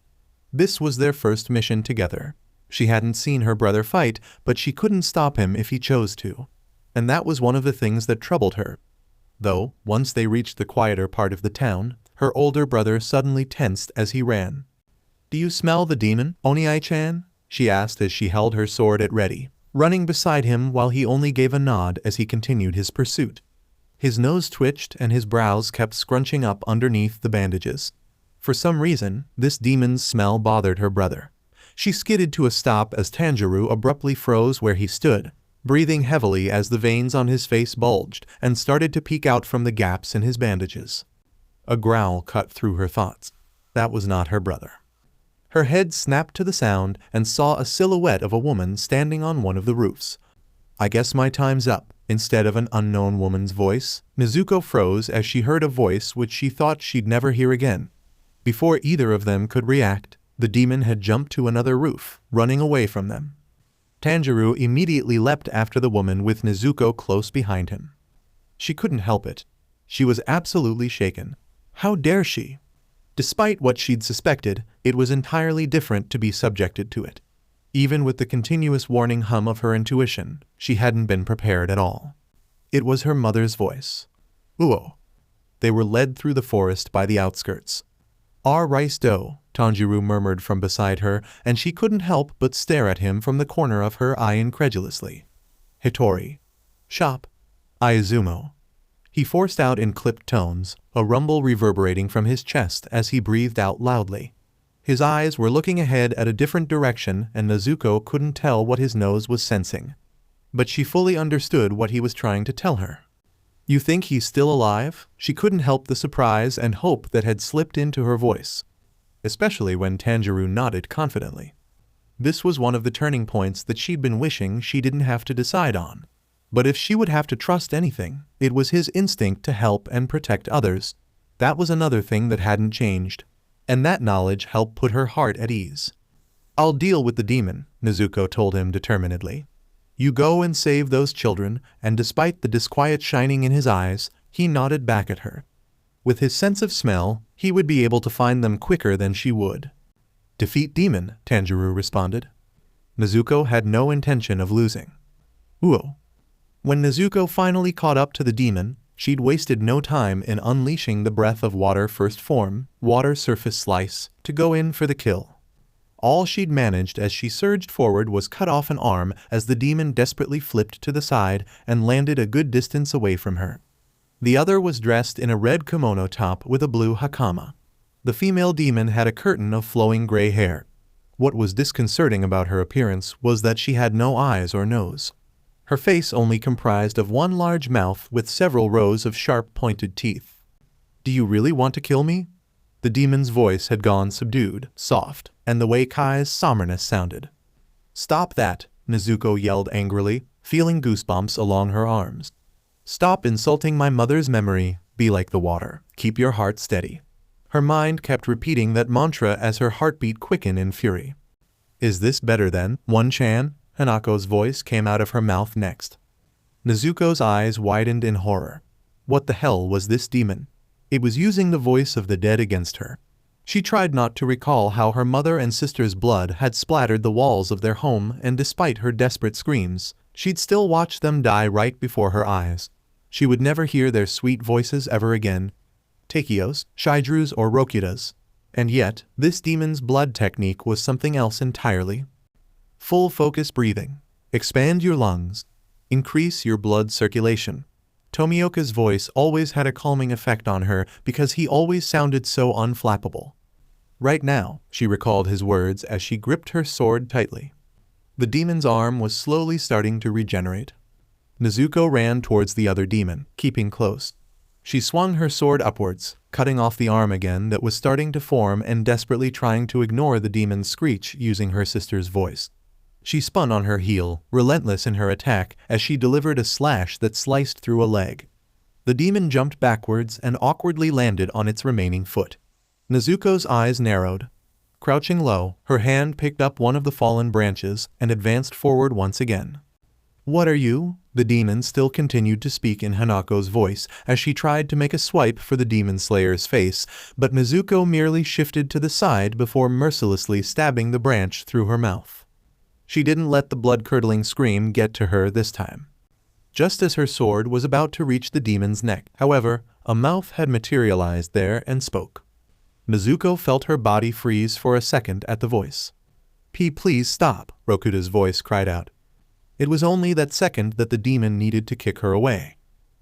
This was their first mission together. She hadn't seen her brother fight, but she couldn't stop him if he chose to. And that was one of the things that troubled her. Though, once they reached the quieter part of the town, her older brother suddenly tensed as he ran. "Do you smell the demon, Oniai-chan?" she asked as she held her sword at ready, running beside him while he only gave a nod as he continued his pursuit. His nose twitched and his brows kept scrunching up underneath the bandages. For some reason, this demon's smell bothered her brother. She skidded to a stop as Tanjiro abruptly froze where he stood, breathing heavily as the veins on his face bulged and started to peek out from the gaps in his bandages. A growl cut through her thoughts. That was not her brother. Her head snapped to the sound and saw a silhouette of a woman standing on one of the roofs. "I guess my time's up." Instead of an unknown woman's voice, Nezuko froze as she heard a voice which she thought she'd never hear again. Before either of them could react, the demon had jumped to another roof, running away from them. Tanjiro immediately leapt after the woman with Nezuko close behind him. She couldn't help it. She was absolutely shaken. How dare she? Despite what she'd suspected, it was entirely different to be subjected to it. Even with the continuous warning hum of her intuition, she hadn't been prepared at all. It was her mother's voice. Uo. They were led through the forest by the outskirts. "Our rice dough," Tanjiro murmured from beside her, and she couldn't help but stare at him from the corner of her eye incredulously. "Hitori. Shop. Izumo." He forced out in clipped tones, a rumble reverberating from his chest as he breathed out loudly. His eyes were looking ahead at a different direction, and Nezuko couldn't tell what his nose was sensing. But she fully understood what he was trying to tell her. "You think he's still alive?" She couldn't help the surprise and hope that had slipped into her voice, especially when Tanjiro nodded confidently. This was one of the turning points that she'd been wishing she didn't have to decide on. But if she would have to trust anything, it was his instinct to help and protect others. That was another thing that hadn't changed, and that knowledge helped put her heart at ease. "I'll deal with the demon," Nezuko told him determinedly. "You go and save those children," and despite the disquiet shining in his eyes, he nodded back at her. With his sense of smell, he would be able to find them quicker than she would. "Defeat demon," Tanjiro responded. Nezuko had no intention of losing. Whoa. When Nezuko finally caught up to the demon, she'd wasted no time in unleashing the breath of water first form, water surface slice, to go in for the kill. All she'd managed as she surged forward was cut off an arm as the demon desperately flipped to the side and landed a good distance away from her. The other was dressed in a red kimono top with a blue hakama. The female demon had a curtain of flowing gray hair. What was disconcerting about her appearance was that she had no eyes or nose. Her face only comprised of one large mouth with several rows of sharp pointed teeth. "Do you really want to kill me?" The demon's voice had gone subdued, soft, and the way Kai's somberness sounded. "Stop that," Nezuko yelled angrily, feeling goosebumps along her arms. "Stop insulting my mother's memory, be like the water, keep your heart steady." Her mind kept repeating that mantra as her heartbeat quickened in fury. "Is this better than One-chan?" Hanako's voice came out of her mouth next. Nezuko's eyes widened in horror. What the hell was this demon? It was using the voice of the dead against her. She tried not to recall how her mother and sister's blood had splattered the walls of their home, and despite her desperate screams, she'd still watch them die right before her eyes. She would never hear their sweet voices ever again. Takio's, Shiju's, or Rokuda's. And yet, this demon's blood technique was something else entirely. Full focus breathing. Expand your lungs. Increase your blood circulation. Tomioka's voice always had a calming effect on her because he always sounded so unflappable. Right now, she recalled his words as she gripped her sword tightly. The demon's arm was slowly starting to regenerate. Nezuko ran towards the other demon, keeping close. She swung her sword upwards, cutting off the arm again that was starting to form and desperately trying to ignore the demon's screech using her sister's voice. She spun on her heel, relentless in her attack, as she delivered a slash that sliced through a leg. The demon jumped backwards and awkwardly landed on its remaining foot. Nezuko's eyes narrowed. Crouching low, her hand picked up one of the fallen branches and advanced forward once again. "What are you?" The demon still continued to speak in Hanako's voice as she tried to make a swipe for the demon slayer's face, but Nezuko merely shifted to the side before mercilessly stabbing the branch through her mouth. She didn't let the blood-curdling scream get to her this time. Just as her sword was about to reach the demon's neck, however, a mouth had materialized there and spoke. Nezuko felt her body freeze for a second at the voice. Please stop," Rokuda's voice cried out. It was only that second that the demon needed to kick her away.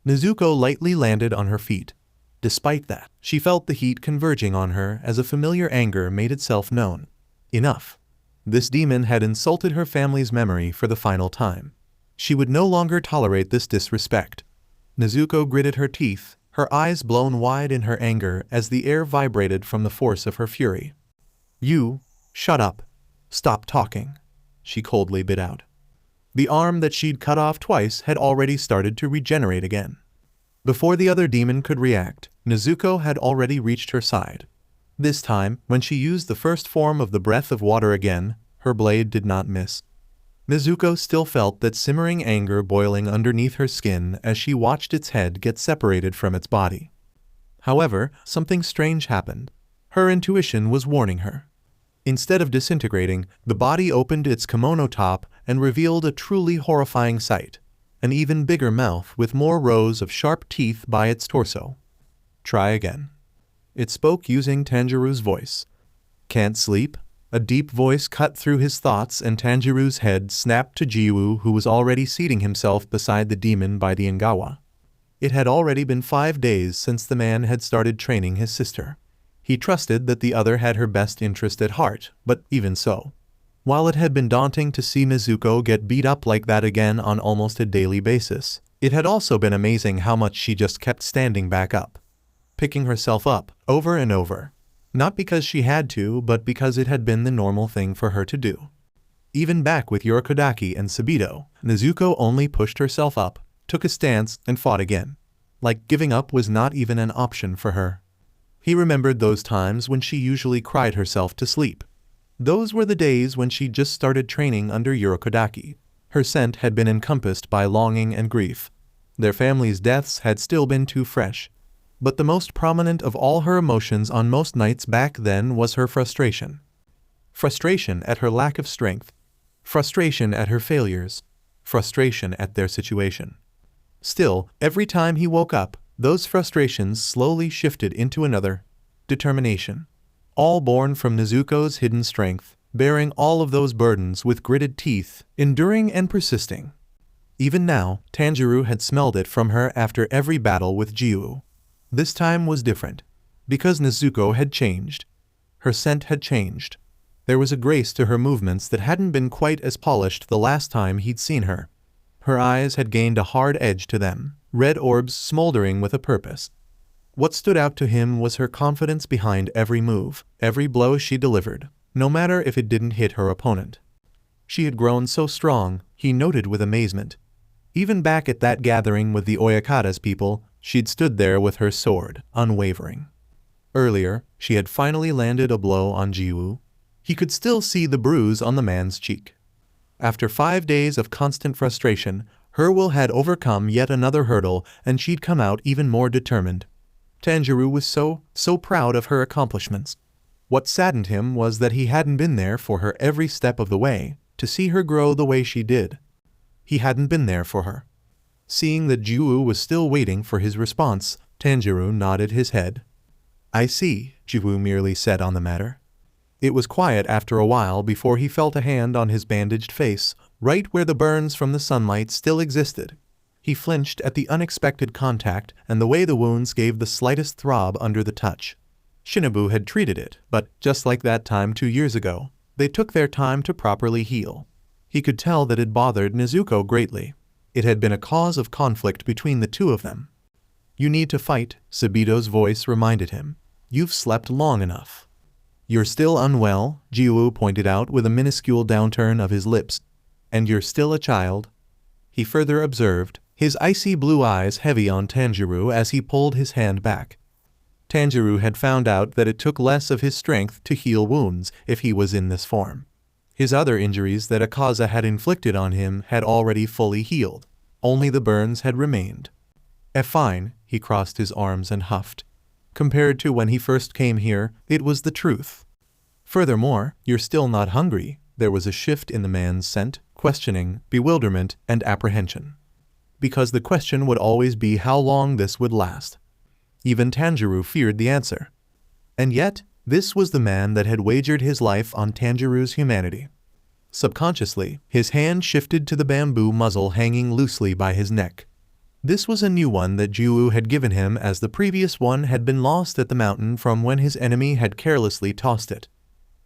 Nezuko lightly landed on her feet. Despite that, she felt the heat converging on her as a familiar anger made itself known. Enough. This demon had insulted her family's memory for the final time. She would no longer tolerate this disrespect. Nezuko gritted her teeth, her eyes blown wide in her anger as the air vibrated from the force of her fury. "You, shut up. Stop talking," she coldly bit out. The arm that she'd cut off twice had already started to regenerate again. Before the other demon could react, Nezuko had already reached her side. This time, when she used the first form of the breath of water again, her blade did not miss. Nezuko still felt that simmering anger boiling underneath her skin as she watched its head get separated from its body. However, something strange happened. Her intuition was warning her. Instead of disintegrating, the body opened its kimono top and revealed a truly horrifying sight. An even bigger mouth with more rows of sharp teeth by its torso. "Try again." It spoke using Tanjiro's voice. "Can't sleep?" A deep voice cut through his thoughts and Tanjiro's head snapped to Jiwoo, who was already seating himself beside the demon by the Ingawa. It had already been 5 days since the man had started training his sister. He trusted that the other had her best interest at heart, but even so. While it had been daunting to see Nezuko get beat up like that again on almost a daily basis, it had also been amazing how much she just kept standing back up, picking herself up, over and over. Not because she had to, but because it had been the normal thing for her to do. Even back with Urokodaki and Sabito, Nezuko only pushed herself up, took a stance, and fought again. Like giving up was not even an option for her. He remembered those times when she usually cried herself to sleep. Those were the days when she just started training under Urokodaki. Her scent had been encompassed by longing and grief. Their family's deaths had still been too fresh. But the most prominent of all her emotions on most nights back then was her frustration. Frustration at her lack of strength. Frustration at her failures. Frustration at their situation. Still, every time he woke up, those frustrations slowly shifted into another. Determination. All born from Nezuko's hidden strength, bearing all of those burdens with gritted teeth, enduring and persisting. Even now, Tanjiro had smelled it from her after every battle with Jiu. This time was different, because Nezuko had changed. Her scent had changed. There was a grace to her movements that hadn't been quite as polished the last time he'd seen her. Her eyes had gained a hard edge to them, red orbs smoldering with a purpose. What stood out to him was her confidence behind every move, every blow she delivered, no matter if it didn't hit her opponent. She had grown so strong, he noted with amazement. Even back at that gathering with the Oyakata's people, she'd stood there with her sword, unwavering. Earlier, she had finally landed a blow on Jiu. He could still see the bruise on the man's cheek. After 5 days of constant frustration, her will had overcome yet another hurdle, and she'd come out even more determined. Tanjiro was so proud of her accomplishments. What saddened him was that he hadn't been there for her every step of the way, to see her grow the way she did. He hadn't been there for her. Seeing that Jiu was still waiting for his response, Tanjiro nodded his head. "I see," Jiu merely said on the matter. It was quiet after a while before he felt a hand on his bandaged face, right where the burns from the sunlight still existed. He flinched at the unexpected contact and the way the wounds gave the slightest throb under the touch. Shinobu had treated it, but just like that time 2 years ago, they took their time to properly heal. He could tell that it bothered Nezuko greatly. It had been a cause of conflict between the two of them. "You need to fight," Sabito's voice reminded him. "You've slept long enough." "You're still unwell," Jiu pointed out with a minuscule downturn of his lips. "And you're still a child," he further observed, his icy blue eyes heavy on Tanjiro as he pulled his hand back. Tanjiro had found out that it took less of his strength to heal wounds if he was in this form. His other injuries that Akaza had inflicted on him had already fully healed. Only the burns had remained. Fine, he crossed his arms and huffed. Compared to when he first came here, it was the truth. Furthermore, you're still not hungry. There was a shift in the man's scent, questioning, bewilderment, and apprehension. Because the question would always be how long this would last. Even Tanjiro feared the answer. And yet, this was the man that had wagered his life on Tanjiro's humanity. Subconsciously, his hand shifted to the bamboo muzzle hanging loosely by his neck. This was a new one that Jiu had given him, as the previous one had been lost at the mountain from when his enemy had carelessly tossed it.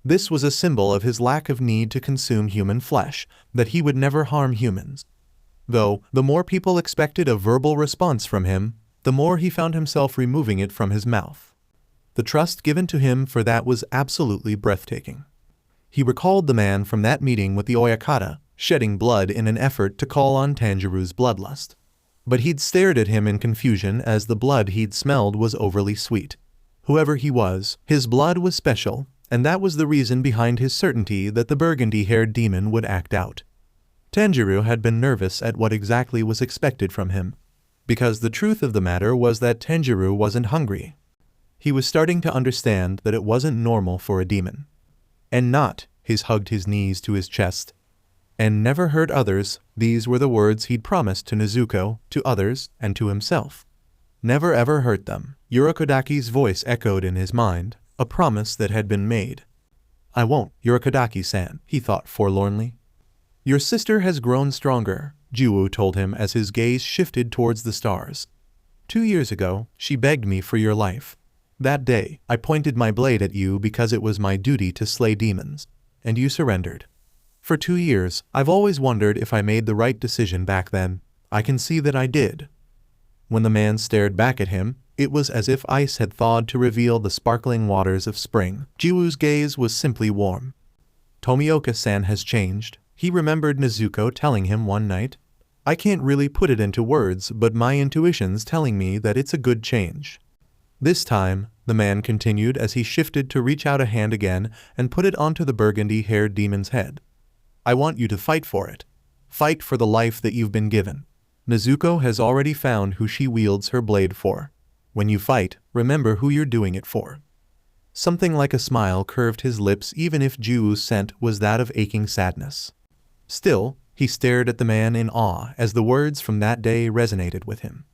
This was a symbol of his lack of need to consume human flesh, that he would never harm humans. Though, the more people expected a verbal response from him, the more he found himself removing it from his mouth. The trust given to him for that was absolutely breathtaking. He recalled the man from that meeting with the Oyakata, shedding blood in an effort to call on Tanjiro's bloodlust. But he'd stared at him in confusion as the blood he'd smelled was overly sweet. Whoever he was, his blood was special, and that was the reason behind his certainty that the burgundy-haired demon would act out. Tanjiro had been nervous at what exactly was expected from him, because the truth of the matter was that Tanjiro wasn't hungry. He was starting to understand that it wasn't normal for a demon. And not, he's hugged his knees to his chest. And never hurt others, these were the words he'd promised to Nezuko, to others, and to himself. Never ever hurt them, Urokodaki's voice echoed in his mind, a promise that had been made. I won't, Urokodaki-san, he thought forlornly. Your sister has grown stronger, Jiu told him as his gaze shifted towards the stars. 2 years ago, she begged me for your life. That day, I pointed my blade at you because it was my duty to slay demons, and you surrendered. For 2 years, I've always wondered if I made the right decision back then. I can see that I did." When the man stared back at him, it was as if ice had thawed to reveal the sparkling waters of spring. Jiwoo's gaze was simply warm. Tomioka-san has changed. He remembered Nezuko telling him one night. "I can't really put it into words, but my intuition's telling me that it's a good change." This time, the man continued as he shifted to reach out a hand again and put it onto the burgundy-haired demon's head. "I want you to fight for it. Fight for the life that you've been given. Nezuko has already found who she wields her blade for. When you fight, remember who you're doing it for." Something like a smile curved his lips even if Jiwoo's scent was that of aching sadness. Still, he stared at the man in awe as the words from that day resonated with him.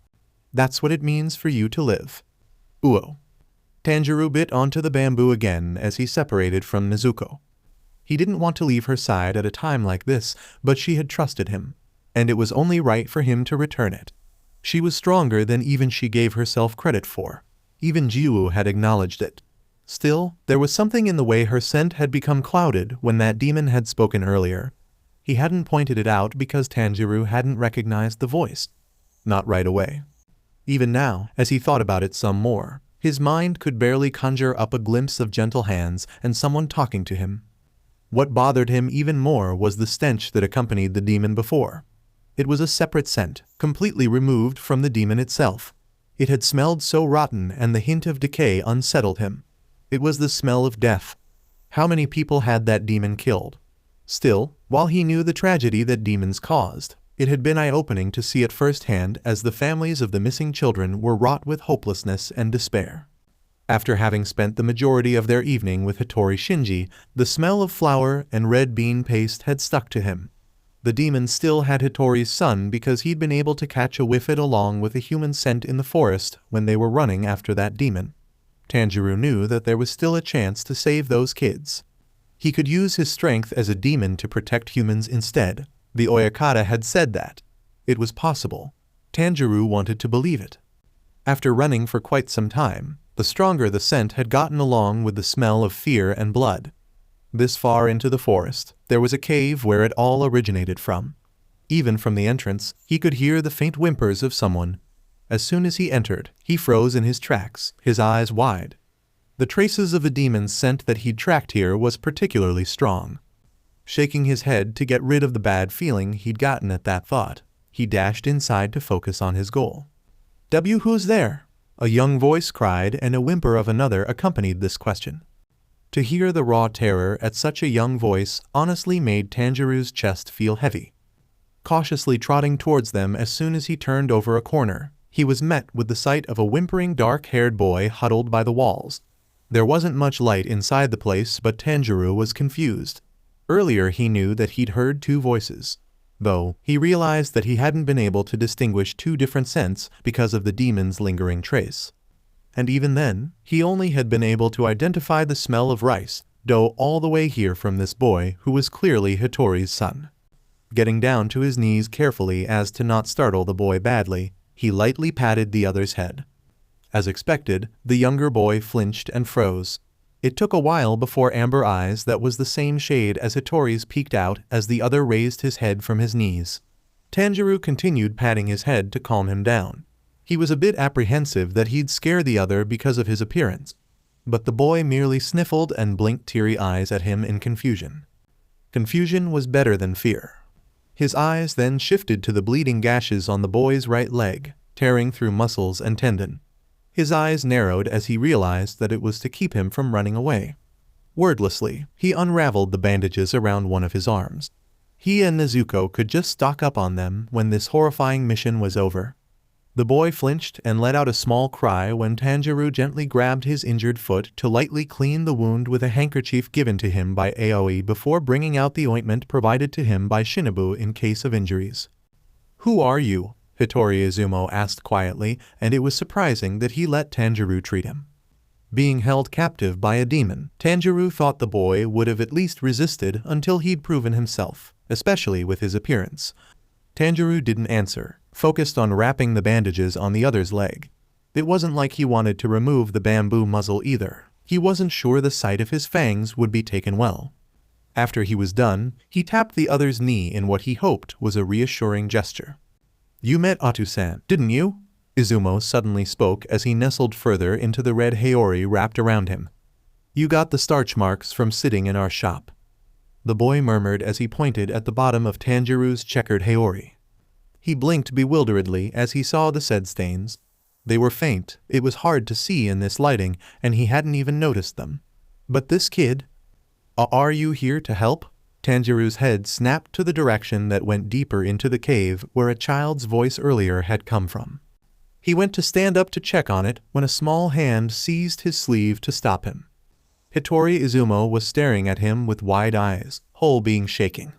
"That's what it means for you to live." Uo. Tanjiro bit onto the bamboo again as he separated from Nezuko. He didn't want to leave her side at a time like this, but she had trusted him, and it was only right for him to return it. She was stronger than even she gave herself credit for. Even Jiwoo had acknowledged it. Still, there was something in the way her scent had become clouded when that demon had spoken earlier. He hadn't pointed it out because Tanjiro hadn't recognized the voice. Not right away. Even now, as he thought about it some more, his mind could barely conjure up a glimpse of gentle hands and someone talking to him. What bothered him even more was the stench that accompanied the demon before. It was a separate scent, completely removed from the demon itself. It had smelled so rotten and the hint of decay unsettled him. It was the smell of death. How many people had that demon killed? Still, while he knew the tragedy that demons caused, it had been eye-opening to see it firsthand as the families of the missing children were wrought with hopelessness and despair. After having spent the majority of their evening with Hattori Shinji, the smell of flour and red bean paste had stuck to him. The demon still had Hattori's son because he'd been able to catch a whiff it along with a human scent in the forest when they were running after that demon. Tanjiro knew that there was still a chance to save those kids. He could use his strength as a demon to protect humans instead. The Oyakata had said that. It was possible. Tanjiro wanted to believe it. After running for quite some time, the stronger the scent had gotten along with the smell of fear and blood. This far into the forest, there was a cave where it all originated from. Even from the entrance, he could hear the faint whimpers of someone. As soon as he entered, he froze in his tracks, his eyes wide. The traces of the demon's scent that he'd tracked here was particularly strong. Shaking his head to get rid of the bad feeling he'd gotten at that thought, he dashed inside to focus on his goal. "Who's there?" a young voice cried, and a whimper of another accompanied this question. To hear the raw terror at such a young voice honestly made Tanjiro's chest feel heavy. Cautiously trotting towards them as soon as he turned over a corner, he was met with the sight of a whimpering dark-haired boy huddled by the walls. There wasn't much light inside the place, but Tanjiro was confused. Earlier he knew that he'd heard two voices, though he realized that he hadn't been able to distinguish two different scents because of the demon's lingering trace. And even then, he only had been able to identify the smell of rice dough all the way here from this boy who was clearly Hattori's son. Getting down to his knees carefully as to not startle the boy badly, he lightly patted the other's head. As expected, the younger boy flinched and froze. It took a while before amber eyes that was the same shade as Hattori's peeked out as the other raised his head from his knees. Tanjiro continued patting his head to calm him down. He was a bit apprehensive that he'd scare the other because of his appearance, but the boy merely sniffled and blinked teary eyes at him in confusion. Confusion was better than fear. His eyes then shifted to the bleeding gashes on the boy's right leg, tearing through muscles and tendon. His eyes narrowed as he realized that it was to keep him from running away. Wordlessly, he unraveled the bandages around one of his arms. He and Nezuko could just stock up on them when this horrifying mission was over. The boy flinched and let out a small cry when Tanjiro gently grabbed his injured foot to lightly clean the wound with a handkerchief given to him by Aoi before bringing out the ointment provided to him by Shinobu in case of injuries. "Who are you?" Hattori Izumo asked quietly, and it was surprising that he let Tanjiro treat him. Being held captive by a demon, Tanjiro thought the boy would have at least resisted until he'd proven himself, especially with his appearance. Tanjiro didn't answer, focused on wrapping the bandages on the other's leg. It wasn't like he wanted to remove the bamboo muzzle either. He wasn't sure the sight of his fangs would be taken well. After he was done, he tapped the other's knee in what he hoped was a reassuring gesture. "You met Atu-san, didn't you?" Izumo suddenly spoke as he nestled further into the red haori wrapped around him. "You got the starch marks from sitting in our shop," the boy murmured as he pointed at the bottom of Tanjiro's checkered haori. He blinked bewilderedly as he saw the said stains. They were faint, it was hard to see in this lighting, and he hadn't even noticed them. But this kid... Are you here to help?" Tanjiro's head snapped to the direction that went deeper into the cave where a child's voice earlier had come from. He went to stand up to check on it when a small hand seized his sleeve to stop him. Hitori Izumo was staring at him with wide eyes, whole being shaking.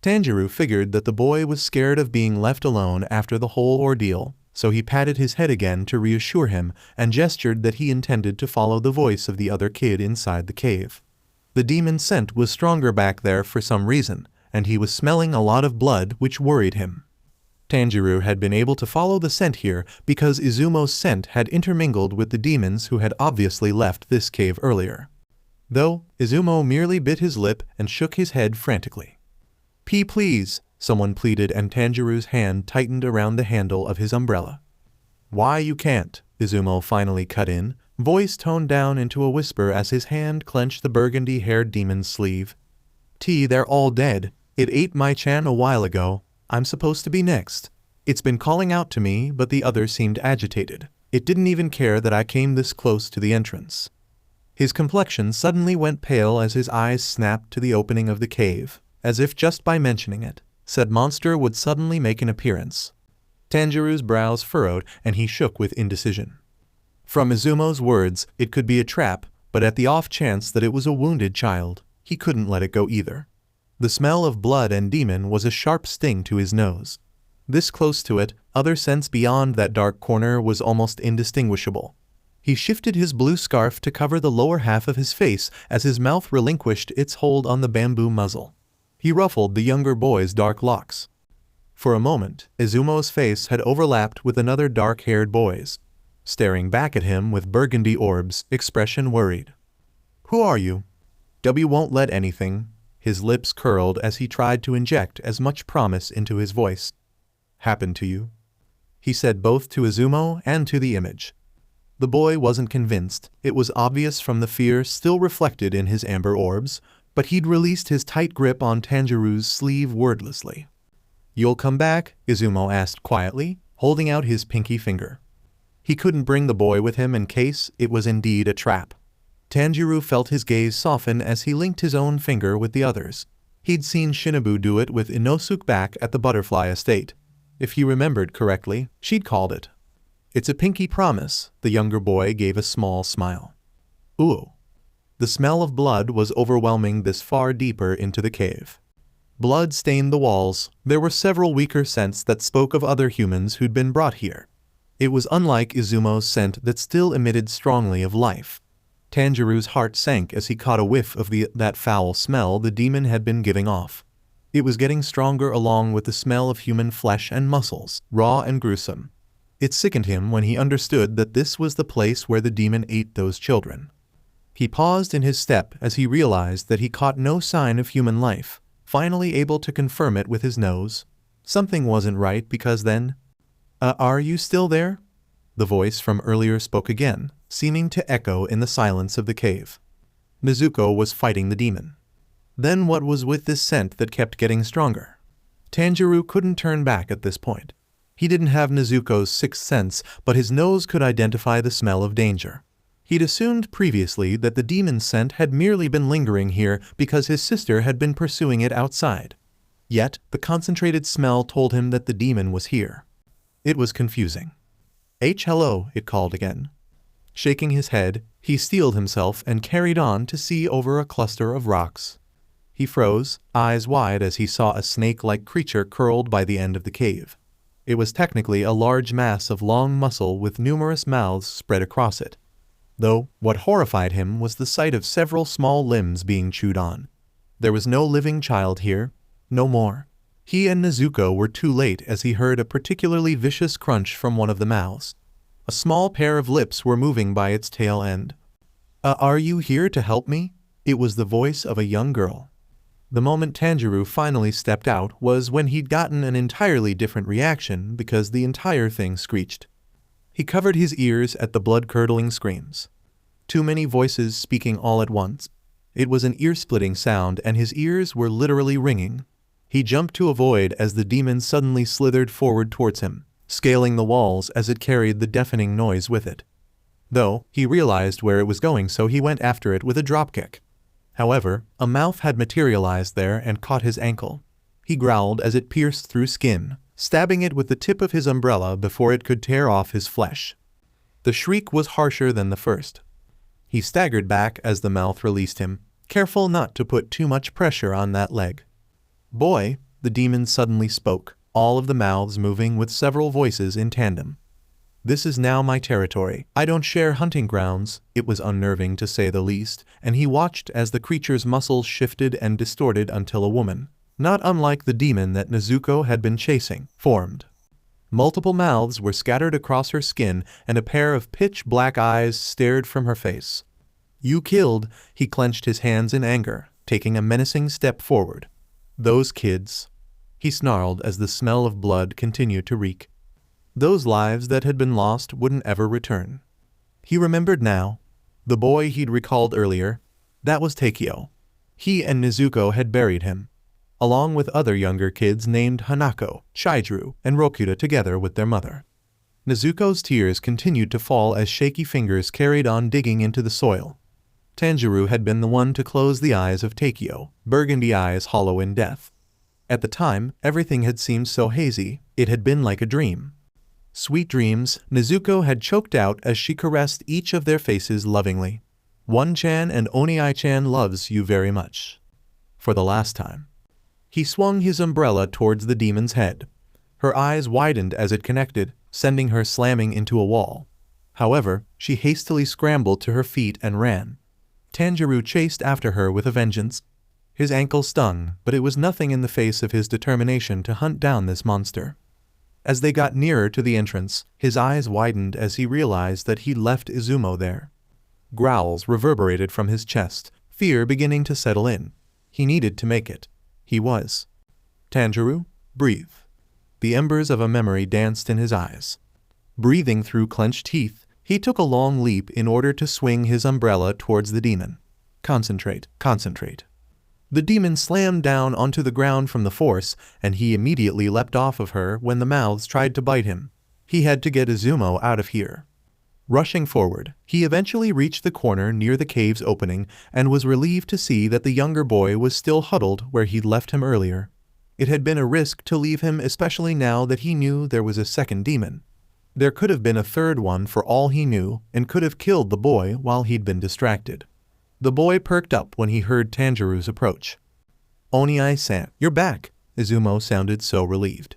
Tanjiro figured that the boy was scared of being left alone after the whole ordeal, so he patted his head again to reassure him and gestured that he intended to follow the voice of the other kid inside the cave. The demon scent was stronger back there for some reason, and he was smelling a lot of blood, which worried him. Tanjiro had been able to follow the scent here because Izumo's scent had intermingled with the demons who had obviously left this cave earlier. Though, Izumo merely bit his lip and shook his head frantically. Please," someone pleaded, and Tanjiro's hand tightened around the handle of his umbrella. "Why you can't," Izumo finally cut in, voice toned down into a whisper as his hand clenched the burgundy-haired demon's sleeve. "They're all dead. It ate my chan a while ago. I'm supposed to be next. It's been calling out to me, but the other seemed agitated. It didn't even care that I came this close to the entrance." His complexion suddenly went pale as his eyes snapped to the opening of the cave, as if just by mentioning it, said monster would suddenly make an appearance. Tanjiro's brows furrowed and he shook with indecision. From Izumo's words, it could be a trap, but at the off chance that it was a wounded child, he couldn't let it go either. The smell of blood and demon was a sharp sting to his nose. This close to it, other scents beyond that dark corner was almost indistinguishable. He shifted his blue scarf to cover the lower half of his face as his mouth relinquished its hold on the bamboo muzzle. He ruffled the younger boy's dark locks. For a moment, Izumo's face had overlapped with another dark-haired boy's, staring back at him with burgundy orbs, expression worried. "Who are you?" "W won't let anything." His lips curled as he tried to inject as much promise into his voice. "Happen to you?" he said both to Izumo and to the image. The boy wasn't convinced. It was obvious from the fear still reflected in his amber orbs, but he'd released his tight grip on Tanjiro's sleeve wordlessly. "You'll come back?" Izumo asked quietly, holding out his pinky finger. He couldn't bring the boy with him in case it was indeed a trap. Tanjiro felt his gaze soften as he linked his own finger with the other's. He'd seen Shinobu do it with Inosuke back at the butterfly estate. If he remembered correctly, she'd called it. "It's a pinky promise," the younger boy gave a small smile. Ooh. The smell of blood was overwhelming this far deeper into the cave. Blood stained the walls. There were several weaker scents that spoke of other humans who'd been brought here. It was unlike Izumo's scent that still emitted strongly of life. Tanjiro's heart sank as he caught a whiff of that foul smell the demon had been giving off. It was getting stronger along with the smell of human flesh and muscles, raw and gruesome. It sickened him when he understood that this was the place where the demon ate those children. He paused in his step as he realized that he caught no sign of human life, finally able to confirm it with his nose. Something wasn't right because then... Are you still there?" The voice from earlier spoke again, seeming to echo in the silence of the cave. Nezuko was fighting the demon. Then what was with this scent that kept getting stronger? Tanjiro couldn't turn back at this point. He didn't have Nezuko's sixth sense, but his nose could identify the smell of danger. He'd assumed previously that the demon's scent had merely been lingering here because his sister had been pursuing it outside. Yet, the concentrated smell told him that the demon was here. It was confusing. Hello, it called again. Shaking his head, he steeled himself and carried on to see over a cluster of rocks. He froze, eyes wide as he saw a snake-like creature curled by the end of the cave. It was technically a large mass of long muscle with numerous mouths spread across it. Though, what horrified him was the sight of several small limbs being chewed on. There was no living child here. No more. He and Nezuko were too late as he heard a particularly vicious crunch from one of the mouths. A small pair of lips were moving by its tail end. Are you here to help me?" It was the voice of a young girl. The moment Tanjiro finally stepped out was when he'd gotten an entirely different reaction because the entire thing screeched. He covered his ears at the blood-curdling screams. Too many voices speaking all at once. It was an ear-splitting sound and his ears were literally ringing. He jumped to avoid as the demon suddenly slithered forward towards him, scaling the walls as it carried the deafening noise with it. Though, he realized where it was going, so he went after it with a dropkick. However, a mouth had materialized there and caught his ankle. He growled as it pierced through skin, stabbing it with the tip of his umbrella before it could tear off his flesh. The shriek was harsher than the first. He staggered back as the mouth released him, careful not to put too much pressure on that leg. "Boy," the demon suddenly spoke, all of the mouths moving with several voices in tandem. "This is now my territory. I don't share hunting grounds." It was unnerving to say the least, and he watched as the creature's muscles shifted and distorted until a woman, not unlike the demon that Nezuko had been chasing, formed. Multiple mouths were scattered across her skin and a pair of pitch-black eyes stared from her face. "You killed," he clenched his hands in anger, taking a menacing step forward. "Those kids," he snarled as the smell of blood continued to reek. Those lives that had been lost wouldn't ever return. He remembered now. The boy he'd recalled earlier, that was Takeo. He and Nezuko had buried him, along with other younger kids named Hanako, Chihiro, and Rokuta together with their mother. Nezuko's tears continued to fall as shaky fingers carried on digging into the soil. Tanjiro had been the one to close the eyes of Takeo, burgundy eyes hollow in death. At the time, everything had seemed so hazy, it had been like a dream. "Sweet dreams," Nezuko had choked out as she caressed each of their faces lovingly. "One-chan and Oni-chan loves you very much." For the last time. He swung his umbrella towards the demon's head. Her eyes widened as it connected, sending her slamming into a wall. However, she hastily scrambled to her feet and ran. Tanjiro chased after her with a vengeance. His ankle stung, but it was nothing in the face of his determination to hunt down this monster. As they got nearer to the entrance, his eyes widened as he realized that he'd left Izumo there. Growls reverberated from his chest, fear beginning to settle in. He needed to make it. He was. "Tanjiro, breathe." The embers of a memory danced in his eyes. Breathing through clenched teeth, he took a long leap in order to swing his umbrella towards the demon. "Concentrate, concentrate." The demon slammed down onto the ground from the force, and he immediately leapt off of her when the mouths tried to bite him. He had to get Izumo out of here. Rushing forward, he eventually reached the corner near the cave's opening and was relieved to see that the younger boy was still huddled where he'd left him earlier. It had been a risk to leave him, especially now that he knew there was a second demon. There could have been a third one for all he knew and could have killed the boy while he'd been distracted. The boy perked up when he heard Tanjiro's approach. "Oni-san, you're back." Izumo sounded so relieved.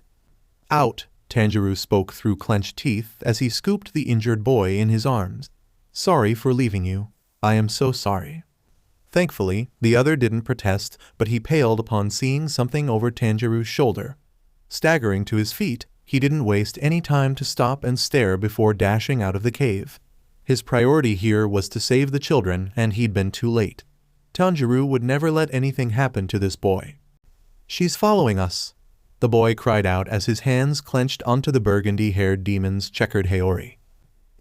"Out," Tanjiro spoke through clenched teeth as he scooped the injured boy in his arms. "Sorry for leaving you. I am so sorry." Thankfully, the other didn't protest, but he paled upon seeing something over Tanjiro's shoulder. Staggering to his feet, he didn't waste any time to stop and stare before dashing out of the cave. His priority here was to save the children, and he'd been too late. Tanjiro would never let anything happen to this boy. "She's following us," the boy cried out as his hands clenched onto the burgundy-haired demon's checkered haori.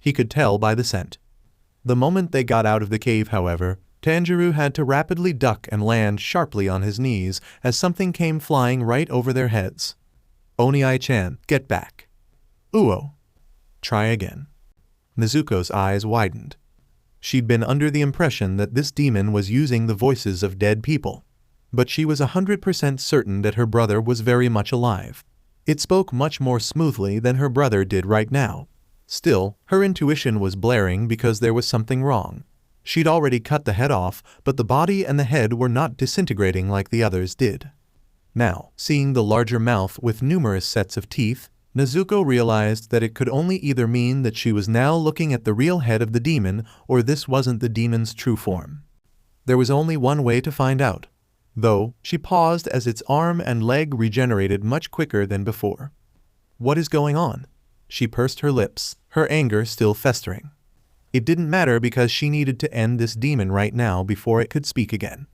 He could tell by the scent. The moment they got out of the cave, however, Tanjiro had to rapidly duck and land sharply on his knees as something came flying right over their heads. "Oni-chan, get back." "Uo." "Try again." Nezuko's eyes widened. She'd been under the impression that this demon was using the voices of dead people. But she was 100% certain that her brother was very much alive. It spoke much more smoothly than her brother did right now. Still, her intuition was blaring because there was something wrong. She'd already cut the head off, but the body and the head were not disintegrating like the others did. Now, seeing the larger mouth with numerous sets of teeth, Nezuko realized that it could only either mean that she was now looking at the real head of the demon or this wasn't the demon's true form. There was only one way to find out. Though, she paused as its arm and leg regenerated much quicker than before. "What is going on?" She pursed her lips, her anger still festering. It didn't matter because she needed to end this demon right now before it could speak again.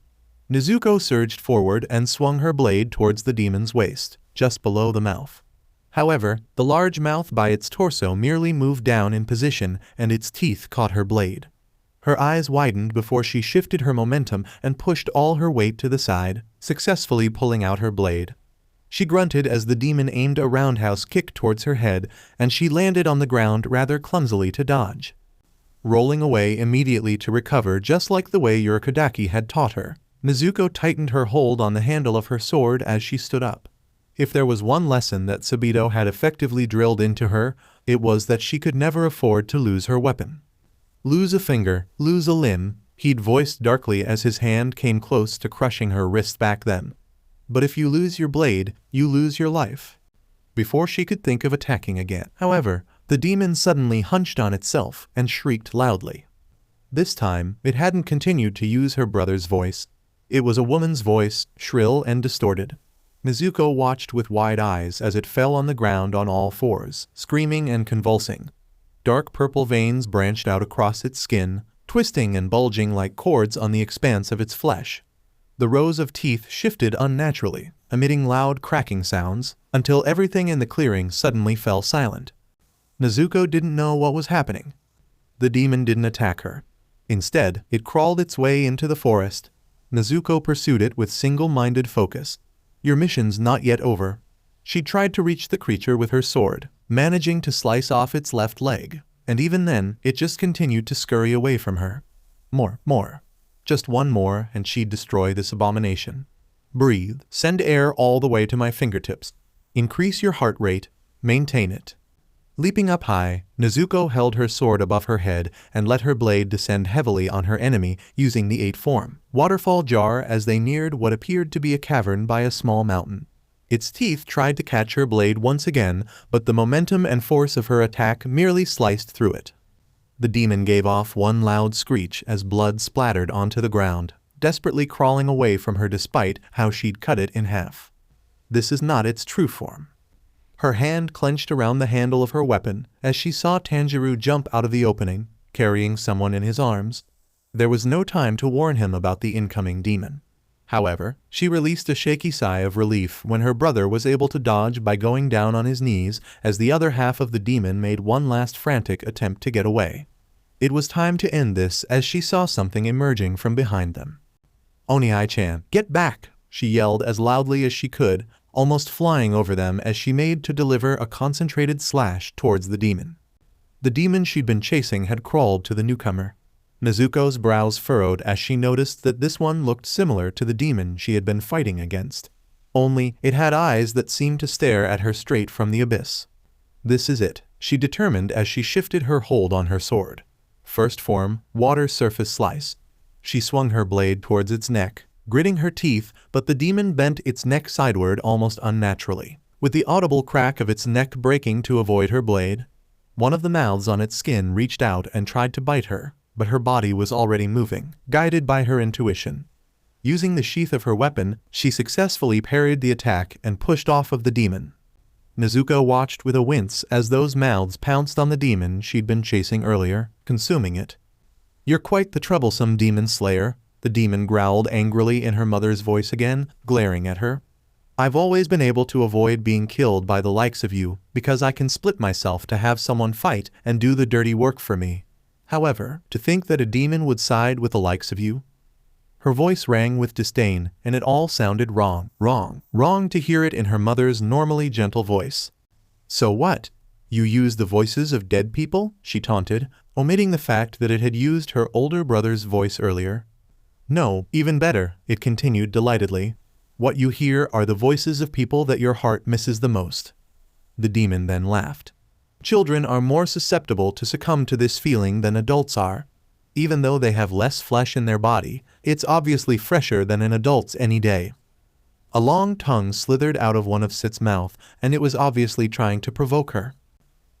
Nezuko surged forward and swung her blade towards the demon's waist, just below the mouth. However, the large mouth by its torso merely moved down in position and its teeth caught her blade. Her eyes widened before she shifted her momentum and pushed all her weight to the side, successfully pulling out her blade. She grunted as the demon aimed a roundhouse kick towards her head, and she landed on the ground rather clumsily to dodge. Rolling away immediately to recover just like the way Urokodaki had taught her, Nezuko tightened her hold on the handle of her sword as she stood up. If there was one lesson that Sabito had effectively drilled into her, it was that she could never afford to lose her weapon. Lose a finger, lose a limb, he'd voiced darkly as his hand came close to crushing her wrist back then. But if you lose your blade, you lose your life. Before she could think of attacking again, however, the demon suddenly hunched on itself and shrieked loudly. This time, it hadn't continued to use her brother's voice. It was a woman's voice, shrill and distorted. Nezuko watched with wide eyes as it fell on the ground on all fours, screaming and convulsing. Dark purple veins branched out across its skin, twisting and bulging like cords on the expanse of its flesh. The rows of teeth shifted unnaturally, emitting loud cracking sounds, until everything in the clearing suddenly fell silent. Nezuko didn't know what was happening. The demon didn't attack her. Instead, it crawled its way into the forest. Nezuko pursued it with single-minded focus. Your mission's not yet over. She tried to reach the creature with her sword, managing to slice off its left leg, and even then, it just continued to scurry away from her. More. Just one more and she'd destroy this abomination. Breathe, send air all the way to my fingertips. Increase your heart rate, maintain it. Leaping up high, Nezuko held her sword above her head and let her blade descend heavily on her enemy using the 8-form waterfall jar as they neared what appeared to be a cavern by a small mountain. Its teeth tried to catch her blade once again, but the momentum and force of her attack merely sliced through it. The demon gave off one loud screech as blood splattered onto the ground, desperately crawling away from her despite how she'd cut it in half. This is not its true form. Her hand clenched around the handle of her weapon as she saw Tanjiro jump out of the opening, carrying someone in his arms. There was no time to warn him about the incoming demon. However, she released a shaky sigh of relief when her brother was able to dodge by going down on his knees as the other half of the demon made one last frantic attempt to get away. It was time to end this as she saw something emerging from behind them. "Onii-chan, get back!" she yelled as loudly as she could, almost flying over them as she made to deliver a concentrated slash towards the demon. The demon she'd been chasing had crawled to the newcomer. Nezuko's brows furrowed as she noticed that this one looked similar to the demon she had been fighting against. Only, it had eyes that seemed to stare at her straight from the abyss. This is it, she determined as she shifted her hold on her sword. First form, water surface slice. She swung her blade towards its neck, gritting her teeth, but the demon bent its neck sideward almost unnaturally, with the audible crack of its neck breaking to avoid her blade. One of the mouths on its skin reached out and tried to bite her, but her body was already moving, guided by her intuition. Using the sheath of her weapon, she successfully parried the attack and pushed off of the demon. Nezuko watched with a wince as those mouths pounced on the demon she'd been chasing earlier, consuming it. "You're quite the troublesome demon slayer," the demon growled angrily in her mother's voice again, glaring at her. "I've always been able to avoid being killed by the likes of you because I can split myself to have someone fight and do the dirty work for me. However, to think that a demon would side with the likes of you?" Her voice rang with disdain, and it all sounded wrong to hear it in her mother's normally gentle voice. "So what? You use the voices of dead people?" she taunted, omitting the fact that it had used her older brother's voice earlier. "No, even better," it continued delightedly. "What you hear are the voices of people that your heart misses the most." The demon then laughed. "Children are more susceptible to succumb to this feeling than adults are. Even though they have less flesh in their body, it's obviously fresher than an adult's any day." A long tongue slithered out of one of Sit's mouth, and it was obviously trying to provoke her.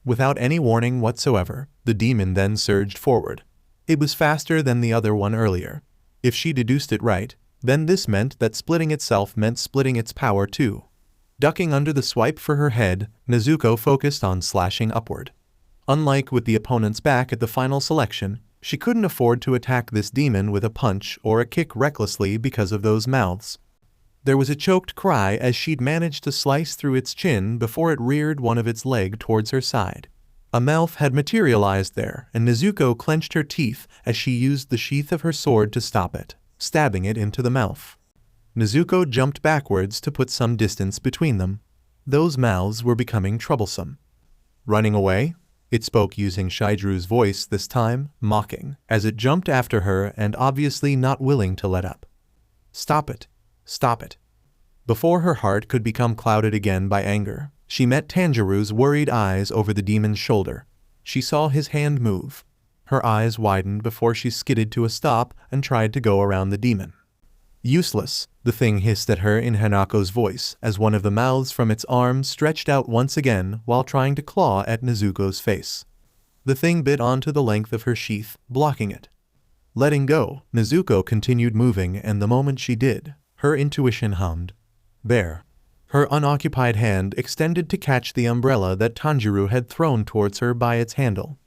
Without any warning whatsoever, the demon then surged forward. It was faster than the other one earlier. If she deduced it right, then this meant that splitting itself meant splitting its power too. Ducking under the swipe for her head, Nezuko focused on slashing upward. Unlike with the opponent's back at the final selection, she couldn't afford to attack this demon with a punch or a kick recklessly because of those mouths. There was a choked cry as she'd managed to slice through its chin before it reared one of its legs towards her side. A mouth had materialized there, and Nezuko clenched her teeth as she used the sheath of her sword to stop it, stabbing it into the mouth. Nezuko jumped backwards to put some distance between them. Those mouths were becoming troublesome. Running away? It spoke using Shijuru's voice this time, mocking, as it jumped after her and obviously not willing to let up. Stop it. Stop it. Before her heart could become clouded again by anger, she met Tanjiro's worried eyes over the demon's shoulder. She saw his hand move. Her eyes widened before she skidded to a stop and tried to go around the demon. Useless, the thing hissed at her in Hanako's voice as one of the mouths from its arms stretched out once again while trying to claw at Nezuko's face. The thing bit onto the length of her sheath, blocking it. Letting go, Nezuko continued moving, and the moment she did, her intuition hummed. There. Her unoccupied hand extended to catch the umbrella that Tanjiro had thrown towards her by its handle.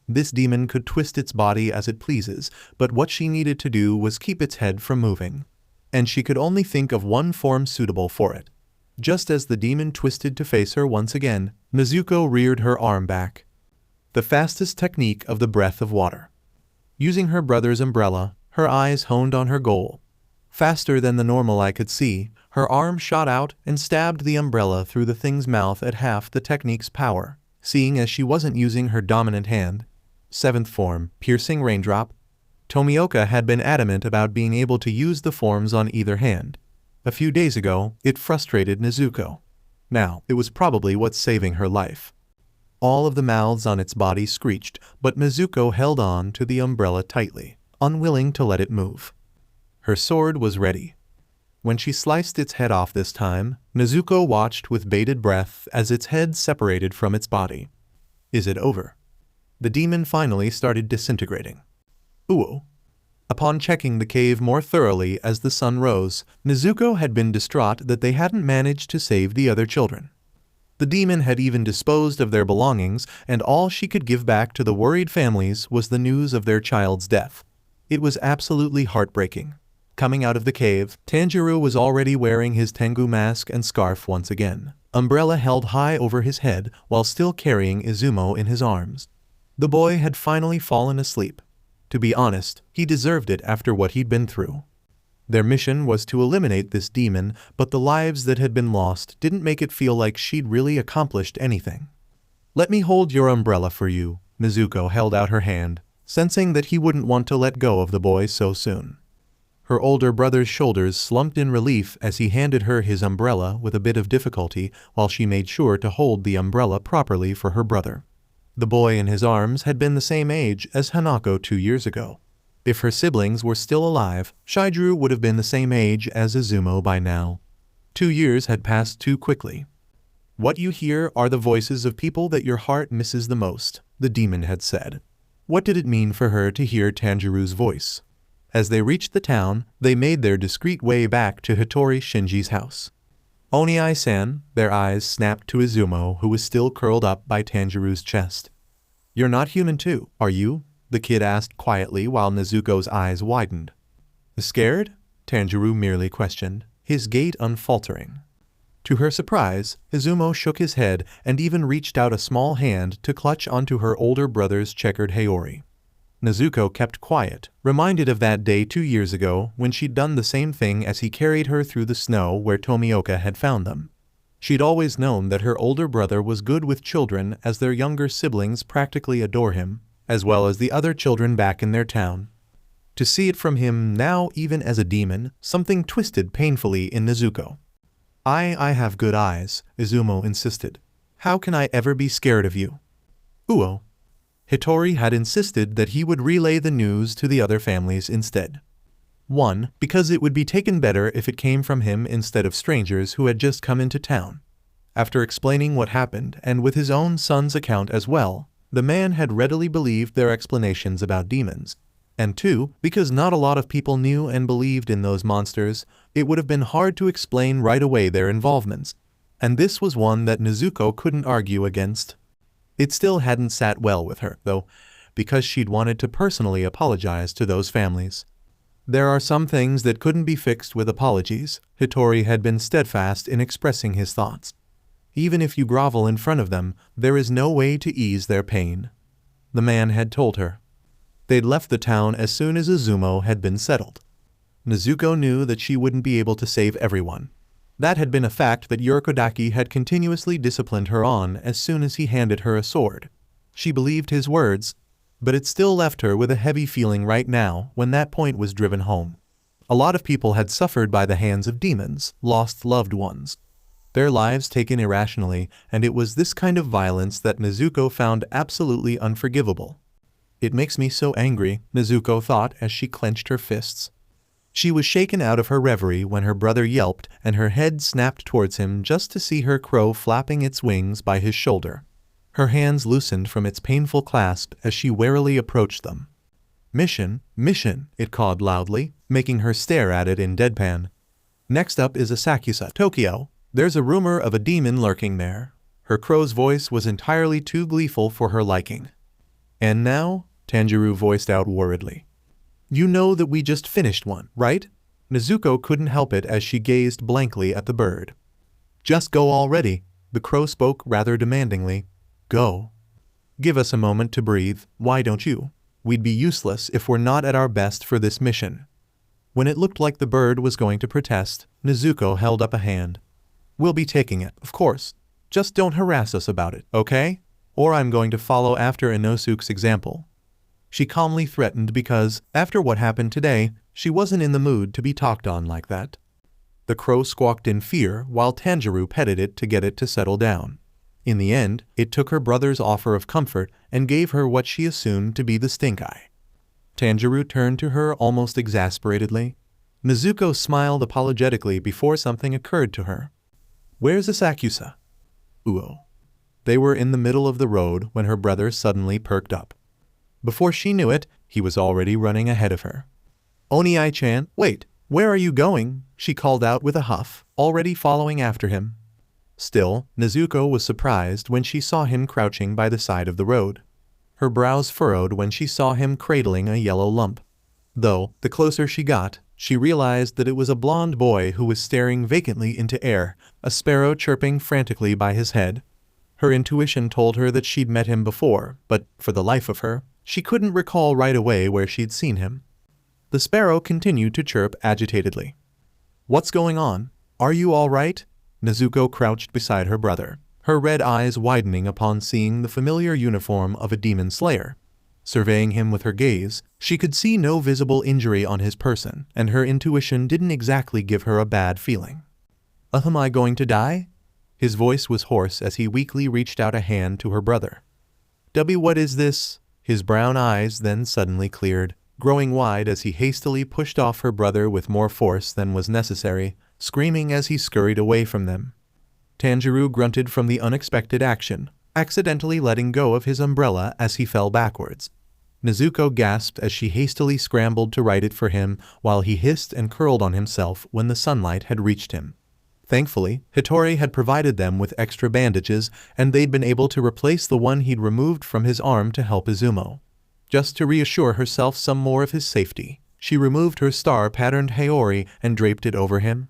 This demon could twist its body as it pleases, but what she needed to do was keep its head from moving. And she could only think of one form suitable for it. Just as the demon twisted to face her once again, Nezuko reared her arm back. The fastest technique of the breath of water. Using her brother's umbrella, her eyes honed on her goal. Faster than the normal eye could see, her arm shot out and stabbed the umbrella through the thing's mouth at half the technique's power, seeing as she wasn't using her dominant hand. Seventh form, piercing raindrop. Tomioka had been adamant about being able to use the forms on either hand. A few days ago, it frustrated Nezuko. Now, it was probably what's saving her life. All of the mouths on its body screeched, but Nezuko held on to the umbrella tightly, unwilling to let it move. Her sword was ready. When she sliced its head off this time, Nezuko watched with bated breath as its head separated from its body. Is it over? The demon finally started disintegrating. Ooh. Upon checking the cave more thoroughly as the sun rose, Nezuko had been distraught that they hadn't managed to save the other children. The demon had even disposed of their belongings, and all she could give back to the worried families was the news of their child's death. It was absolutely heartbreaking. Coming out of the cave, Tanjiro was already wearing his Tengu mask and scarf once again, umbrella held high over his head while still carrying Izumo in his arms. The boy had finally fallen asleep. To be honest, he deserved it after what he'd been through. Their mission was to eliminate this demon, but the lives that had been lost didn't make it feel like she'd really accomplished anything. Let me hold your umbrella for you. Nezuko held out her hand, sensing that he wouldn't want to let go of the boy so soon. Her older brother's shoulders slumped in relief as he handed her his umbrella with a bit of difficulty while she made sure to hold the umbrella properly for her brother. The boy in his arms had been the same age as Hanako 2 years ago. If her siblings were still alive, Shijuru would have been the same age as Izumo by now. 2 years had passed too quickly. What you hear are the voices of people that your heart misses the most, the demon had said. What did it mean for her to hear Tanjiro's voice? As they reached the town, they made their discreet way back to Hitori Shinji's house. Oniai-san, their eyes snapped to Izumo, who was still curled up by Tanjiro's chest. You're not human too, are you? The kid asked quietly while Nezuko's eyes widened. Scared? Tanjiro merely questioned, his gait unfaltering. To her surprise, Izumo shook his head and even reached out a small hand to clutch onto her older brother's checkered haori. Nezuko kept quiet, reminded of that day 2 years ago when she'd done the same thing as he carried her through the snow where Tomioka had found them. She'd always known that her older brother was good with children as their younger siblings practically adore him, as well as the other children back in their town. To see it from him now even as a demon, something twisted painfully in Nezuko. I have good eyes, Izumo insisted. How can I ever be scared of you? Uo. Hitori had insisted that he would relay the news to the other families instead. 1. Because it would be taken better if it came from him instead of strangers who had just come into town. After explaining what happened, and with his own son's account as well, the man had readily believed their explanations about demons. And 2. Because not a lot of people knew and believed in those monsters, it would have been hard to explain right away their involvements. and this was one that Nezuko couldn't argue against. It still hadn't sat well with her, though, because she'd wanted to personally apologize to those families. There are some things that couldn't be fixed with apologies. Hitori had been steadfast in expressing his thoughts. Even if you grovel in front of them, there is no way to ease their pain. The man had told her. They'd left the town as soon as Izumo had been settled. Nezuko knew that she wouldn't be able to save everyone. That had been a fact that Urokodaki had continuously disciplined her on as soon as he handed her a sword. She believed his words, but it still left her with a heavy feeling right now when that point was driven home. A lot of people had suffered by the hands of demons, lost loved ones. Their lives taken irrationally, and it was this kind of violence that Nezuko found absolutely unforgivable. It makes me so angry, Nezuko thought as she clenched her fists. She was shaken out of her reverie when her brother yelped and her head snapped towards him just to see her crow flapping its wings by his shoulder. Her hands loosened from its painful clasp as she warily approached them. Mission, mission, it cawed loudly, making her stare at it in deadpan. Next up is Asakusa, Tokyo. There's a rumor of a demon lurking there. Her crow's voice was entirely too gleeful for her liking. And now? Tanjiro voiced out worriedly. You know that we just finished one, right? Nezuko couldn't help it as she gazed blankly at the bird. Just go already, the crow spoke rather demandingly. Go. Give us a moment to breathe, why don't you? We'd be useless if we're not at our best for this mission. When it looked like the bird was going to protest, Nezuko held up a hand. We'll be taking it, of course. Just don't harass us about it, okay? Or I'm going to follow after Inosuke's example. She calmly threatened because, after what happened today, she wasn't in the mood to be talked on like that. The crow squawked in fear while Tanjiro petted it to get it to settle down. In the end, it took her brother's offer of comfort and gave her what she assumed to be the stink eye. Tanjiro turned to her almost exasperatedly. Nezuko smiled apologetically before something occurred to her. Where's Asakusa? Uo. They were in the middle of the road when her brother suddenly perked up. Before she knew it, he was already running ahead of her. Oni-chan, wait, where are you going? She called out with a huff, already following after him. Still, Nezuko was surprised when she saw him crouching by the side of the road. Her brows furrowed when she saw him cradling a yellow lump. Though, the closer she got, she realized that it was a blond boy who was staring vacantly into air, a sparrow chirping frantically by his head. Her intuition told her that she'd met him before, but, for the life of her, she couldn't recall right away where she'd seen him. The sparrow continued to chirp agitatedly. What's going on? Are you all right? Nezuko crouched beside her brother, her red eyes widening upon seeing the familiar uniform of a demon slayer. Surveying him with her gaze, she could see no visible injury on his person, and her intuition didn't exactly give her a bad feeling. Am I going to die? His voice was hoarse as he weakly reached out a hand to her brother. What is this? His brown eyes then suddenly cleared, growing wide as he hastily pushed off her brother with more force than was necessary, screaming as he scurried away from them. Tanjiro grunted from the unexpected action, accidentally letting go of his umbrella as he fell backwards. Nezuko gasped as she hastily scrambled to right it for him while he hissed and curled on himself when the sunlight had reached him. Thankfully, Hitori had provided them with extra bandages and they'd been able to replace the one he'd removed from his arm to help Izumo. Just to reassure herself some more of his safety, she removed her star-patterned haori and draped it over him.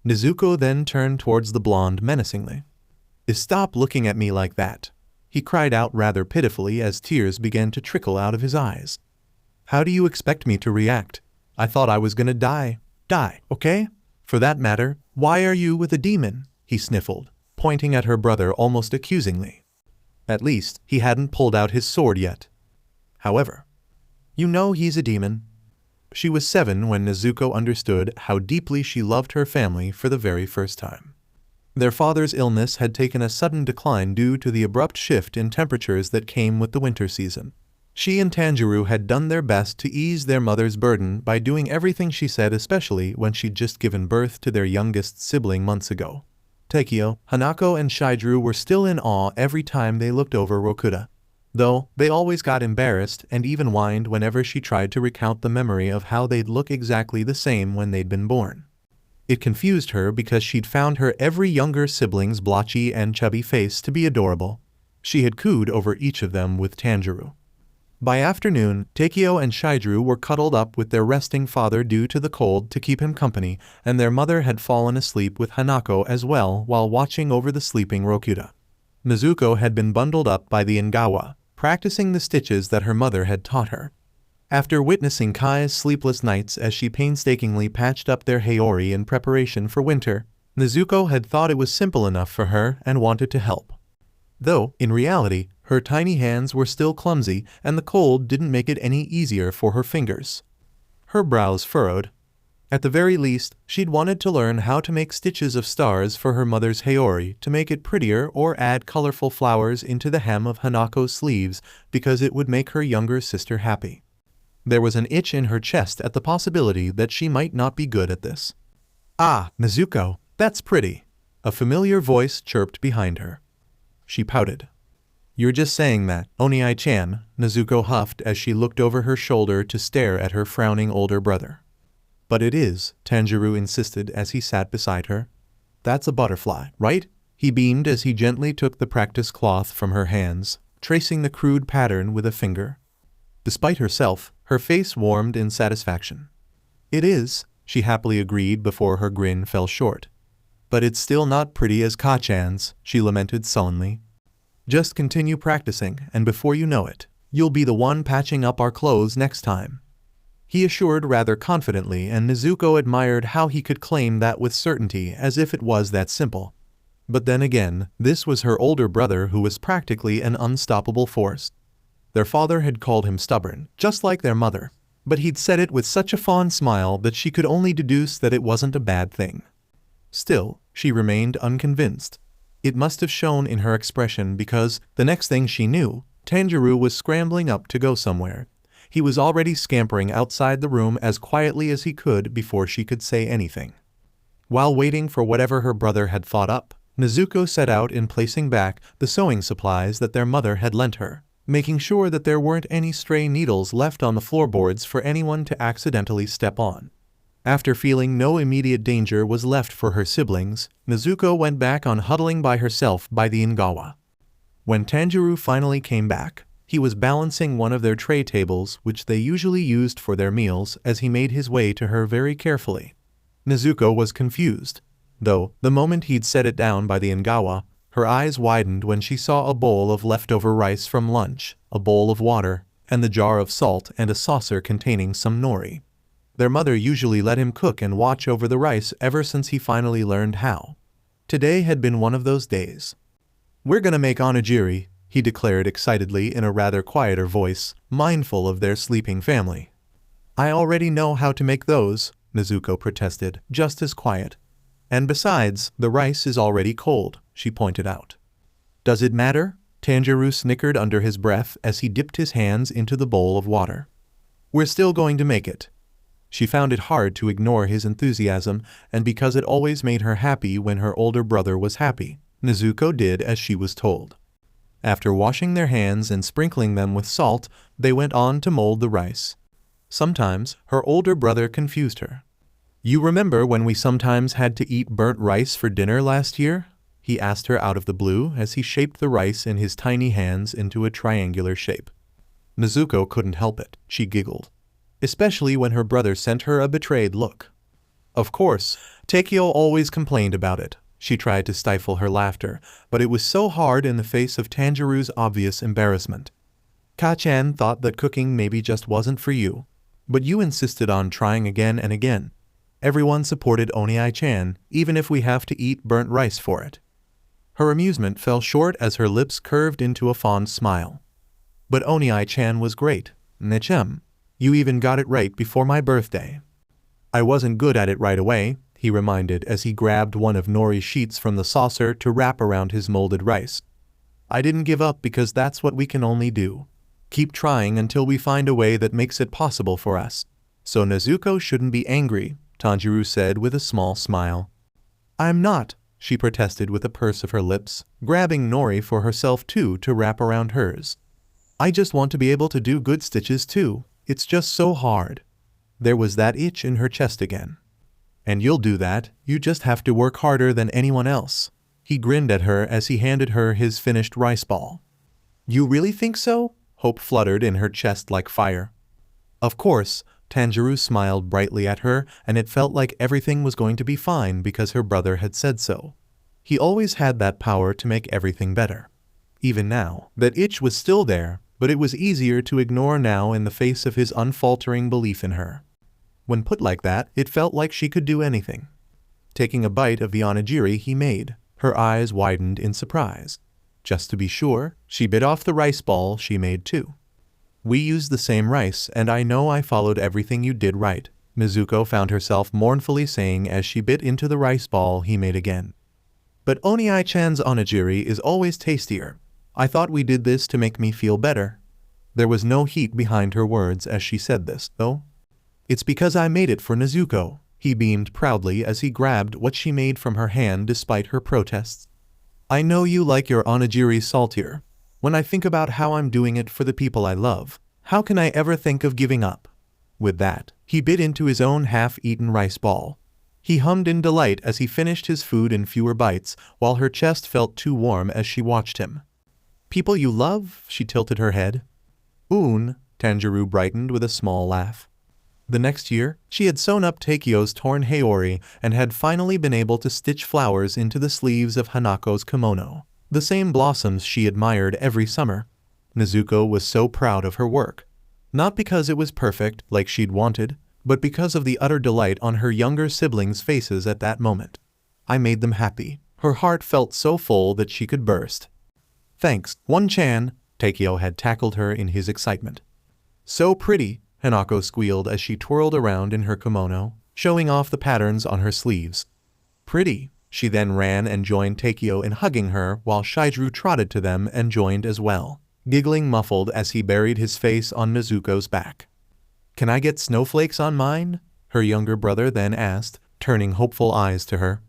Nezuko then turned towards the blonde menacingly. Stop looking at me like that, he cried out rather pitifully as tears began to trickle out of his eyes. How do you expect me to react? I thought I was gonna die. Die, okay? For that matter, why are you with a demon? He sniffled, pointing at her brother almost accusingly. At least, he hadn't pulled out his sword yet. However, you know he's a demon. She was 7 when Nezuko understood how deeply she loved her family for the very first time. Their father's illness had taken a sudden decline due to the abrupt shift in temperatures that came with the winter season. She and Tanjiro had done their best to ease their mother's burden by doing everything she said, especially when she'd just given birth to their youngest sibling months ago. Takeo, Hanako and Shidru were still in awe every time they looked over Rokuta. Though, they always got embarrassed and even whined whenever she tried to recount the memory of how they'd look exactly the same when they'd been born. It confused her because she'd found her every younger sibling's blotchy and chubby face to be adorable. She had cooed over each of them with Tanjiro. By afternoon, Takeo and Shidru were cuddled up with their resting father due to the cold to keep him company, and their mother had fallen asleep with Hanako as well while watching over the sleeping Rokuta. Nezuko had been bundled up by the Ingawa, practicing the stitches that her mother had taught her. After witnessing Kai's sleepless nights as she painstakingly patched up their Haori in preparation for winter, Nezuko had thought it was simple enough for her and wanted to help. Though, in reality, her tiny hands were still clumsy and the cold didn't make it any easier for her fingers. Her brows furrowed. At the very least, she'd wanted to learn how to make stitches of stars for her mother's Haori to make it prettier or add colorful flowers into the hem of Hanako's sleeves because it would make her younger sister happy. There was an itch in her chest at the possibility that she might not be good at this. "Ah, Nezuko, that's pretty," a familiar voice chirped behind her. She pouted. "You're just saying that, Onii-chan," Nezuko huffed as she looked over her shoulder to stare at her frowning older brother. "But it is," Tanjiro insisted as he sat beside her. "That's a butterfly, right?" He beamed as he gently took the practice cloth from her hands, tracing the crude pattern with a finger. Despite herself, her face warmed in satisfaction. "It is," she happily agreed before her grin fell short. "But it's still not pretty as Ka-chan's," she lamented sullenly. "Just continue practicing, and before you know it, you'll be the one patching up our clothes next time," he assured rather confidently, and Nezuko admired how he could claim that with certainty as if it was that simple. But then again, this was her older brother who was practically an unstoppable force. Their father had called him stubborn, just like their mother, but he'd said it with such a fond smile that she could only deduce that it wasn't a bad thing. Still, she remained unconvinced. It must have shown in her expression because, the next thing she knew, Tanjiro was scrambling up to go somewhere. He was already scampering outside the room as quietly as he could before she could say anything. While waiting for whatever her brother had thought up, Nezuko set out in placing back the sewing supplies that their mother had lent her, making sure that there weren't any stray needles left on the floorboards for anyone to accidentally step on. After feeling no immediate danger was left for her siblings, Nezuko went back on huddling by herself by the Ingawa. When Tanjiro finally came back, he was balancing one of their tray tables which they usually used for their meals as he made his way to her very carefully. Nezuko was confused, though, the moment he'd set it down by the Ingawa, her eyes widened when she saw a bowl of leftover rice from lunch, a bowl of water, and the jar of salt and a saucer containing some nori. Their mother usually let him cook and watch over the rice ever since he finally learned how. Today had been one of those days. "We're gonna make onigiri," he declared excitedly in a rather quieter voice, mindful of their sleeping family. "I already know how to make those," Nezuko protested, just as quiet. "And besides, the rice is already cold," she pointed out. "Does it matter?" Tanjiro snickered under his breath as he dipped his hands into the bowl of water. "We're still going to make it." She found it hard to ignore his enthusiasm, and because it always made her happy when her older brother was happy, Nezuko did as she was told. After washing their hands and sprinkling them with salt, they went on to mold the rice. Sometimes, her older brother confused her. "You remember when we sometimes had to eat burnt rice for dinner last year?" he asked her out of the blue as he shaped the rice in his tiny hands into a triangular shape. Nezuko couldn't help it, she giggled. Especially when her brother sent her a betrayed look. Of course, Takeo always complained about it. She tried to stifle her laughter, but it was so hard in the face of Tanjiro's obvious embarrassment. "Ka-chan thought that cooking maybe just wasn't for you. But you insisted on trying again and again. Everyone supported Onii-chan, even if we have to eat burnt rice for it." Her amusement fell short as her lips curved into a fond smile. "But Onii-chan was great, Nechem. You even got it right before my birthday." "I wasn't good at it right away," he reminded as he grabbed one of Nori's sheets from the saucer to wrap around his molded rice. "I didn't give up because that's what we can only do. Keep trying until we find a way that makes it possible for us. So Nezuko shouldn't be angry," Tanjiro said with a small smile. "I'm not," she protested with a purse of her lips, grabbing Nori for herself too to wrap around hers. "I just want to be able to do good stitches too. It's just so hard." There was that itch in her chest again. And you'll do that, you just have to work harder than anyone else. He grinned at her as he handed her his finished rice ball. You really think so? Hope fluttered in her chest like fire. Of course, Tanjiro smiled brightly at her, and it felt like everything was going to be fine because her brother had said so. He always had that power to make everything better. Even now, that itch was still there, but it was easier to ignore now in the face of his unfaltering belief in her. When put like that, it felt like she could do anything. Taking a bite of the onigiri he made, her eyes widened in surprise. Just to be sure, she bit off the rice ball she made too. We used the same rice, and I know I followed everything you did right, Nezuko found herself mournfully saying as she bit into the rice ball he made again. But Onii-chan's onigiri is always tastier. I thought we did this to make me feel better. There was no heat behind her words as she said this, though. It's because I made it for Nezuko, he beamed proudly as he grabbed what she made from her hand despite her protests. I know you like your onigiri saltier. When I think about how I'm doing it for the people I love, how can I ever think of giving up? With that, he bit into his own half-eaten rice ball. He hummed in delight as he finished his food in fewer bites, while her chest felt too warm as she watched him. People you love? She tilted her head. Tanjiro brightened with a small laugh. The next year, she had sewn up Takio's torn haori and had finally been able to stitch flowers into the sleeves of Hanako's kimono, the same blossoms she admired every summer. Nezuko was so proud of her work. Not because it was perfect, like she'd wanted, but because of the utter delight on her younger siblings' faces at that moment. I made them happy. Her heart felt so full that she could burst. Thanks, One-chan, Takio had tackled her in his excitement. So pretty, Hanako squealed as she twirled around in her kimono, showing off the patterns on her sleeves. Pretty. She then ran and joined Takio in hugging her while Shizuru trotted to them and joined as well, giggling muffled as he buried his face on Nezuko's back. Can I get snowflakes on mine? Her younger brother then asked, turning hopeful eyes to her.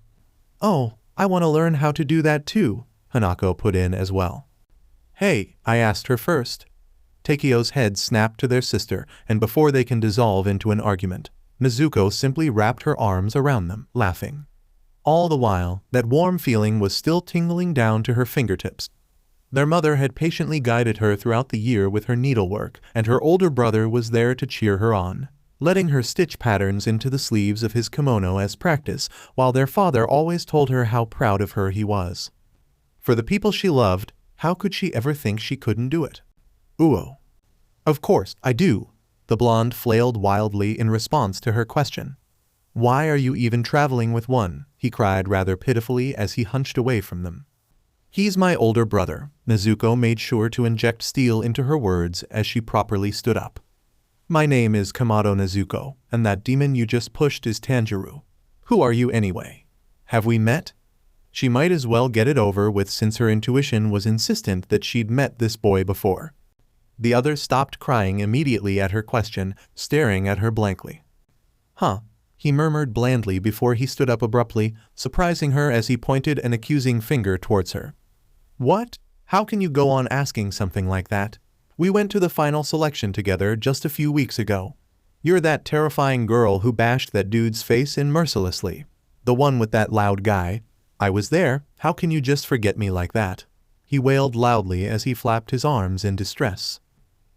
Oh, I want to learn how to do that too, Hanako put in as well. Hey, I asked her first. Takio's head snapped to their sister, and before they can dissolve into an argument, Nezuko simply wrapped her arms around them, laughing. All the while, that warm feeling was still tingling down to her fingertips. Their mother had patiently guided her throughout the year with her needlework, and her older brother was there to cheer her on, letting her stitch patterns into the sleeves of his kimono as practice, while their father always told her how proud of her he was. For the people she loved, how could she ever think she couldn't do it? Uo. Of course, I do. The blonde flailed wildly in response to her question. Why are you even traveling with one? He cried rather pitifully as he hunched away from them. He's my older brother. Nezuko made sure to inject steel into her words as she properly stood up. My name is Kamado Nezuko, and that demon you just pushed is Tanjiro. Who are you anyway? Have we met? She might as well get it over with since her intuition was insistent that she'd met this boy before. The other stopped crying immediately at her question, staring at her blankly. Huh, he murmured blandly before he stood up abruptly, surprising her as he pointed an accusing finger towards her. What? How can you go on asking something like that? We went to the final selection together just a few weeks ago. You're that terrifying girl who bashed that dude's face in mercilessly. The one with that loud guy. I was there, how can you just forget me like that? He wailed loudly as he flapped his arms in distress.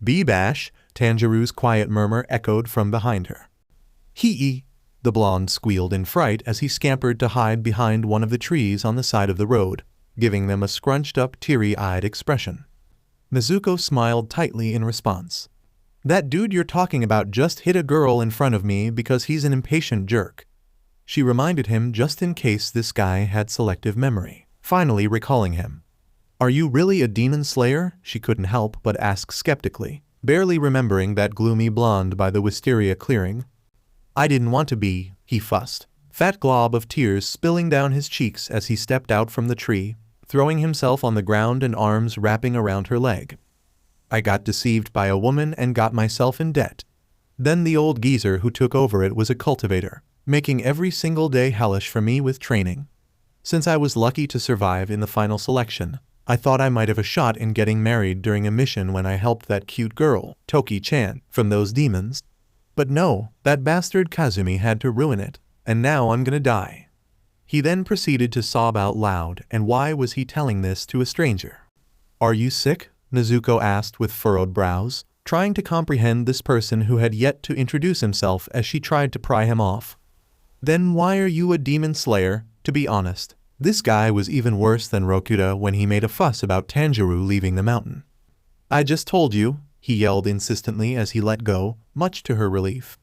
Bash, Tanjiro's quiet murmur echoed from behind her. Hee, the blonde squealed in fright as he scampered to hide behind one of the trees on the side of the road, giving them a scrunched-up, teary-eyed expression. Nezuko smiled tightly in response. That dude you're talking about just hit a girl in front of me because he's an impatient jerk. She reminded him just in case this guy had selective memory, finally recalling him. Are you really a demon slayer? She couldn't help but ask skeptically, barely remembering that gloomy blonde by the wisteria clearing. I didn't want to be, he fussed, fat glob of tears spilling down his cheeks as he stepped out from the tree, throwing himself on the ground and arms wrapping around her leg. I got deceived by a woman and got myself in debt. Then the old geezer who took over it was a cultivator, making every single day hellish for me with training. Since I was lucky to survive in the final selection, I thought I might have a shot in getting married during a mission when I helped that cute girl, Toki-chan, from those demons. But no, that bastard Kazumi had to ruin it, and now I'm gonna die." He then proceeded to sob out loud, and why was he telling this to a stranger? "Are you sick?" Nezuko asked with furrowed brows, trying to comprehend this person who had yet to introduce himself as she tried to pry him off. "Then why are you a demon slayer, to be honest?" This guy was even worse than Rokuta when he made a fuss about Tanjiro leaving the mountain. "I just told you," he yelled insistently as he let go, much to her relief.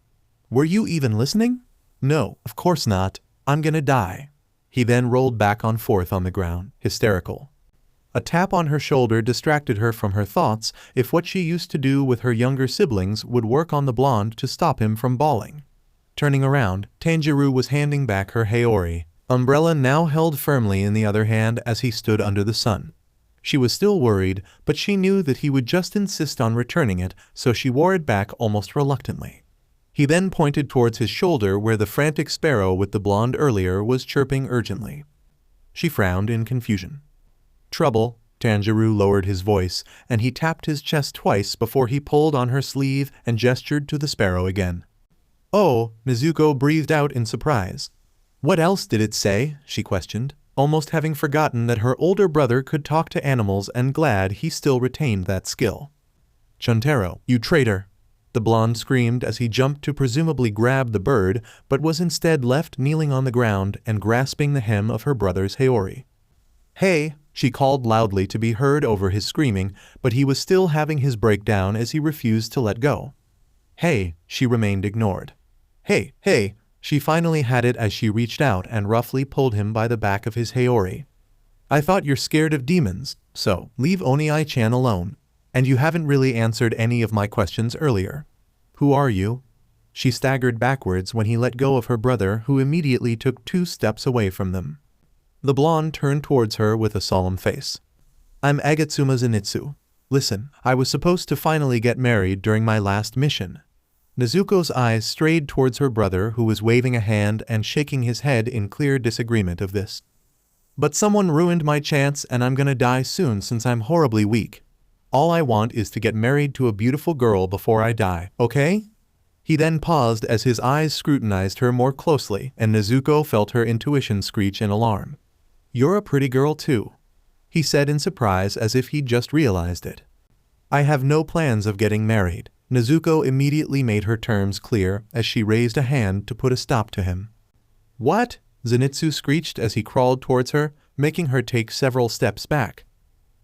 "Were you even listening?" "No, of course not. I'm gonna die." He then rolled back on forth on the ground, hysterical. A tap on her shoulder distracted her from her thoughts if what she used to do with her younger siblings would work on the blonde to stop him from bawling. Turning around, Tanjiro was handing back her Haori, umbrella now held firmly in the other hand as he stood under the sun. She was still worried, but she knew that he would just insist on returning it, so she wore it back almost reluctantly. He then pointed towards his shoulder where the frantic sparrow with the blonde earlier was chirping urgently. She frowned in confusion. "Trouble," Tanjiro lowered his voice, and he tapped his chest twice before he pulled on her sleeve and gestured to the sparrow again. "Oh," Nezuko breathed out in surprise. "What else did it say?" she questioned, almost having forgotten that her older brother could talk to animals and glad he still retained that skill. "Chuntaro, you traitor!" the blonde screamed as he jumped to presumably grab the bird, but was instead left kneeling on the ground and grasping the hem of her brother's Haori. "Hey!" she called loudly to be heard over his screaming, but he was still having his breakdown as he refused to let go. "Hey!" she remained ignored. "Hey, hey!" She finally had it as she reached out and roughly pulled him by the back of his Haori. "I thought you're scared of demons, so leave Oni-chan alone. And you haven't really answered any of my questions earlier. Who are you?" She staggered backwards when he let go of her brother, who immediately took 2 steps away from them. The blonde turned towards her with a solemn face. "I'm Agatsuma Zenitsu. Listen, I was supposed to finally get married during my last mission." Nezuko's eyes strayed towards her brother, who was waving a hand and shaking his head in clear disagreement of this. "But someone ruined my chance and I'm gonna die soon since I'm horribly weak. All I want is to get married to a beautiful girl before I die, okay?" He then paused as his eyes scrutinized her more closely, and Nezuko felt her intuition screech in alarm. "You're a pretty girl too," he said in surprise as if he'd just realized it. "I have no plans of getting married." Nezuko immediately made her terms clear as she raised a hand to put a stop to him. "What?" Zenitsu screeched as he crawled towards her, making her take several steps back.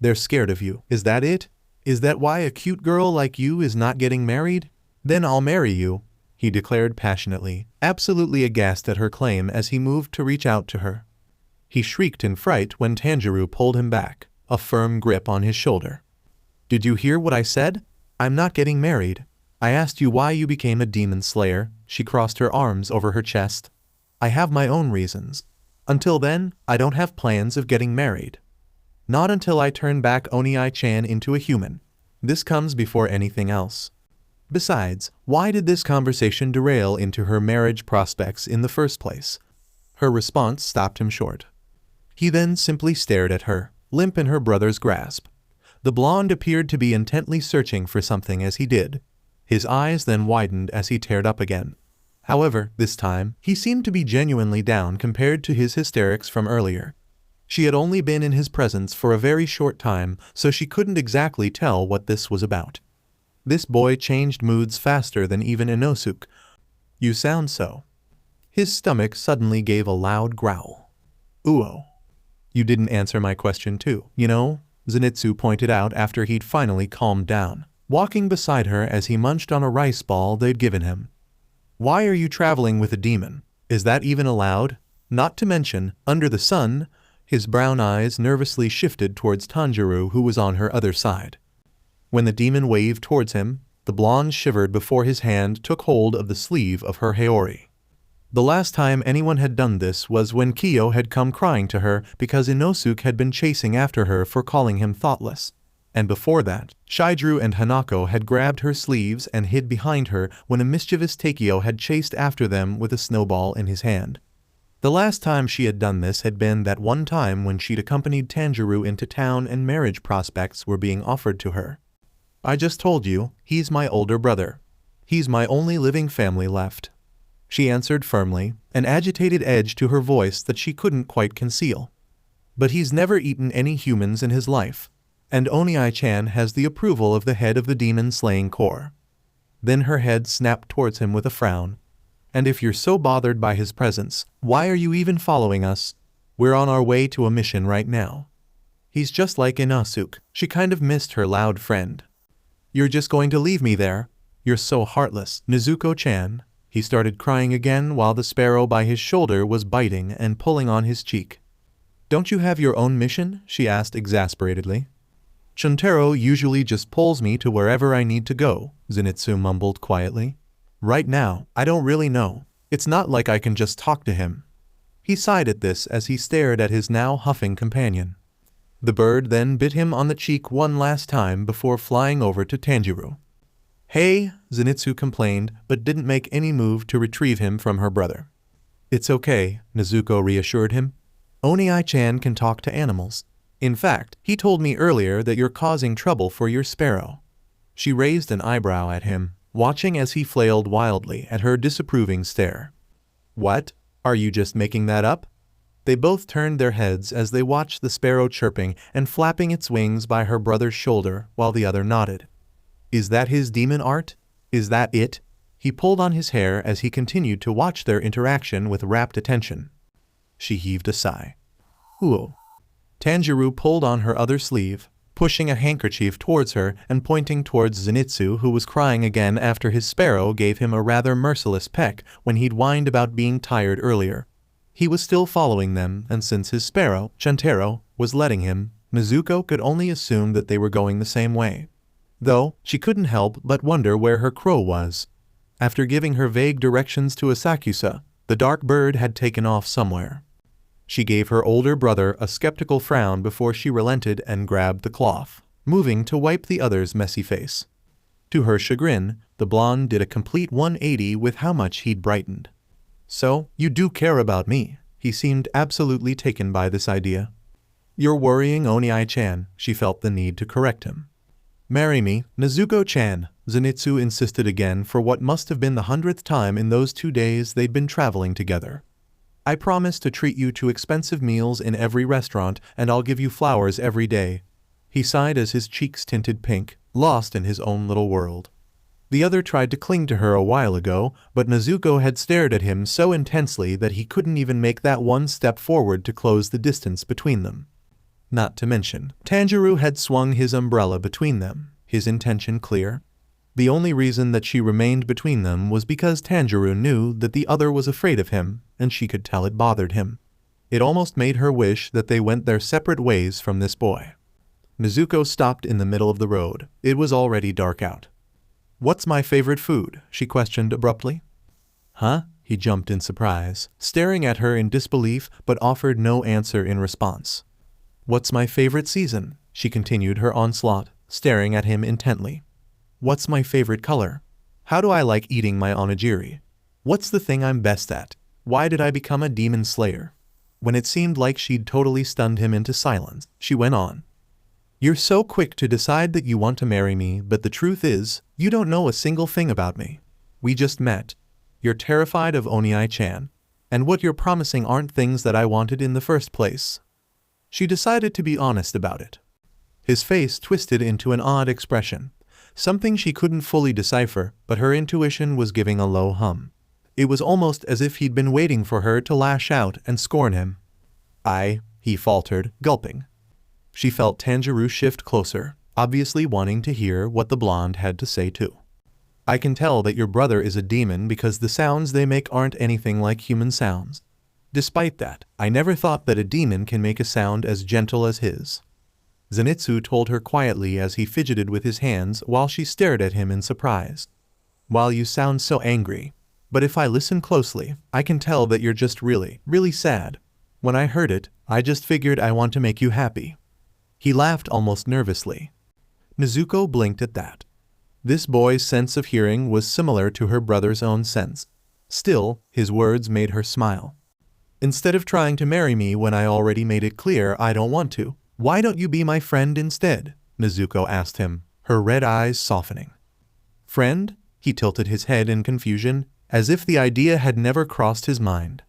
"They're scared of you, is that it? Is that why a cute girl like you is not getting married? Then I'll marry you," he declared passionately, absolutely aghast at her claim as he moved to reach out to her. He shrieked in fright when Tanjiro pulled him back, a firm grip on his shoulder. "Did you hear what I said? I'm not getting married. I asked you why you became a demon slayer." She crossed her arms over her chest. "I have my own reasons. Until then, I don't have plans of getting married. Not until I turn back Oni-chan into a human. This comes before anything else. Besides, why did this conversation derail into her marriage prospects in the first place?" Her response stopped him short. He then simply stared at her, limp in her brother's grasp. The blonde appeared to be intently searching for something as he did. His eyes then widened as he teared up again. However, this time, he seemed to be genuinely down compared to his hysterics from earlier. She had only been in his presence for a very short time, so she couldn't exactly tell what this was about. This boy changed moods faster than even Inosuke. "You sound so." His stomach suddenly gave a loud growl. "Uo. You didn't answer my question too, you know?" Zenitsu pointed out after he'd finally calmed down, walking beside her as he munched on a rice ball they'd given him. "Why are you traveling with a demon? Is that even allowed? Not to mention, under the sun?" His brown eyes nervously shifted towards Tanjiro, who was on her other side. When the demon waved towards him, the blonde shivered before his hand took hold of the sleeve of her Haori. The last time anyone had done this was when Kiyo had come crying to her because Inosuke had been chasing after her for calling him thoughtless. And before that, Shidru and Hanako had grabbed her sleeves and hid behind her when a mischievous Takeo had chased after them with a snowball in his hand. The last time she had done this had been that one time when she'd accompanied Tanjiro into town and marriage prospects were being offered to her. "I just told you, he's my older brother. He's my only living family left." she answered firmly, an agitated edge to her voice that she couldn't quite conceal. But he's never eaten any humans in his life, and Onii-chan has the approval of the head of the demon-slaying corps. Then her head snapped towards him with a frown. And if you're so bothered by his presence, why are you even following us? We're on our way to a mission right now. He's just like Inosuke. She kind of missed her loud friend. You're just going to leave me there? You're so heartless, Nezuko-chan. He started crying again while the sparrow by his shoulder was biting and pulling on his cheek. Don't you have your own mission? She asked exasperatedly. Shantaro usually just pulls me to wherever I need to go, Zenitsu mumbled quietly. Right now, I don't really know. It's not like I can just talk to him. He sighed at this as he stared at his now huffing companion. The bird then bit him on the cheek one last time before flying over to Tanjiro. Hey, Zenitsu complained, but didn't make any move to retrieve him from her brother. It's okay, Nezuko reassured him. Onii-chan can talk to animals. In fact, he told me earlier that you're causing trouble for your sparrow. She raised an eyebrow at him, watching as he flailed wildly at her disapproving stare. What? Are you just making that up? They both turned their heads as they watched the sparrow chirping and flapping its wings by her brother's shoulder while the other nodded. Is that his demon art? Is that it? He pulled on his hair as he continued to watch their interaction with rapt attention. She heaved a sigh. Ooh. Tanjiro pulled on her other sleeve, pushing a handkerchief towards her and pointing towards Zenitsu, who was crying again after his sparrow gave him a rather merciless peck when he'd whined about being tired earlier. He was still following them, and since his sparrow, Shantaro, was letting him, Nezuko could only assume that they were going the same way. Though, she couldn't help but wonder where her crow was. After giving her vague directions to Asakusa, the dark bird had taken off somewhere. She gave her older brother a skeptical frown before she relented and grabbed the cloth, moving to wipe the other's messy face. To her chagrin, the blonde did a complete 180 with how much he'd brightened. So, you do care about me. He seemed absolutely taken by this idea. You're worrying Onii-chan, she felt the need to correct him. Marry me, Nezuko-chan, Zenitsu insisted again for what must have been the 100th time in those 2 days they'd been traveling together. I promise to treat you to expensive meals in every restaurant, and I'll give you flowers every day. He sighed as his cheeks tinted pink, lost in his own little world. The other tried to cling to her a while ago, but Nezuko had stared at him so intensely that he couldn't even make that one step forward to close the distance between them. Not to mention, Tanjiro had swung his umbrella between them, his intention clear. The only reason that she remained between them was because Tanjiro knew that the other was afraid of him, and she could tell it bothered him. It almost made her wish that they went their separate ways from this boy. Nezuko stopped in the middle of the road. It was already dark out. What's my favorite food? She questioned abruptly. Huh? He jumped in surprise, staring at her in disbelief but offered no answer in response. What's my favorite season? She continued her onslaught, staring at him intently. What's my favorite color? How do I like eating my onigiri? What's the thing I'm best at? Why did I become a demon slayer? When it seemed like she'd totally stunned him into silence, she went on. You're so quick to decide that you want to marry me, but the truth is, you don't know a single thing about me. We just met. You're terrified of Onii-chan, and what you're promising aren't things that I wanted in the first place. She decided to be honest about it. His face twisted into an odd expression. Something she couldn't fully decipher, but her intuition was giving a low hum. It was almost as if he'd been waiting for her to lash out and scorn him. He faltered, gulping. She felt Tanjiro shift closer, obviously wanting to hear what the blonde had to say too. I can tell that your brother is a demon because the sounds they make aren't anything like human sounds. Despite that, I never thought that a demon can make a sound as gentle as his. Zenitsu told her quietly as he fidgeted with his hands while she stared at him in surprise. While you sound so angry, but if I listen closely, I can tell that you're just really, really sad. When I heard it, I just figured I want to make you happy. He laughed almost nervously. Nezuko blinked at that. This boy's sense of hearing was similar to her brother's own sense. Still, his words made her smile. Instead of trying to marry me when I already made it clear I don't want to, why don't you be my friend instead? Nezuko asked him, her red eyes softening. Friend? He tilted his head in confusion, as if the idea had never crossed his mind.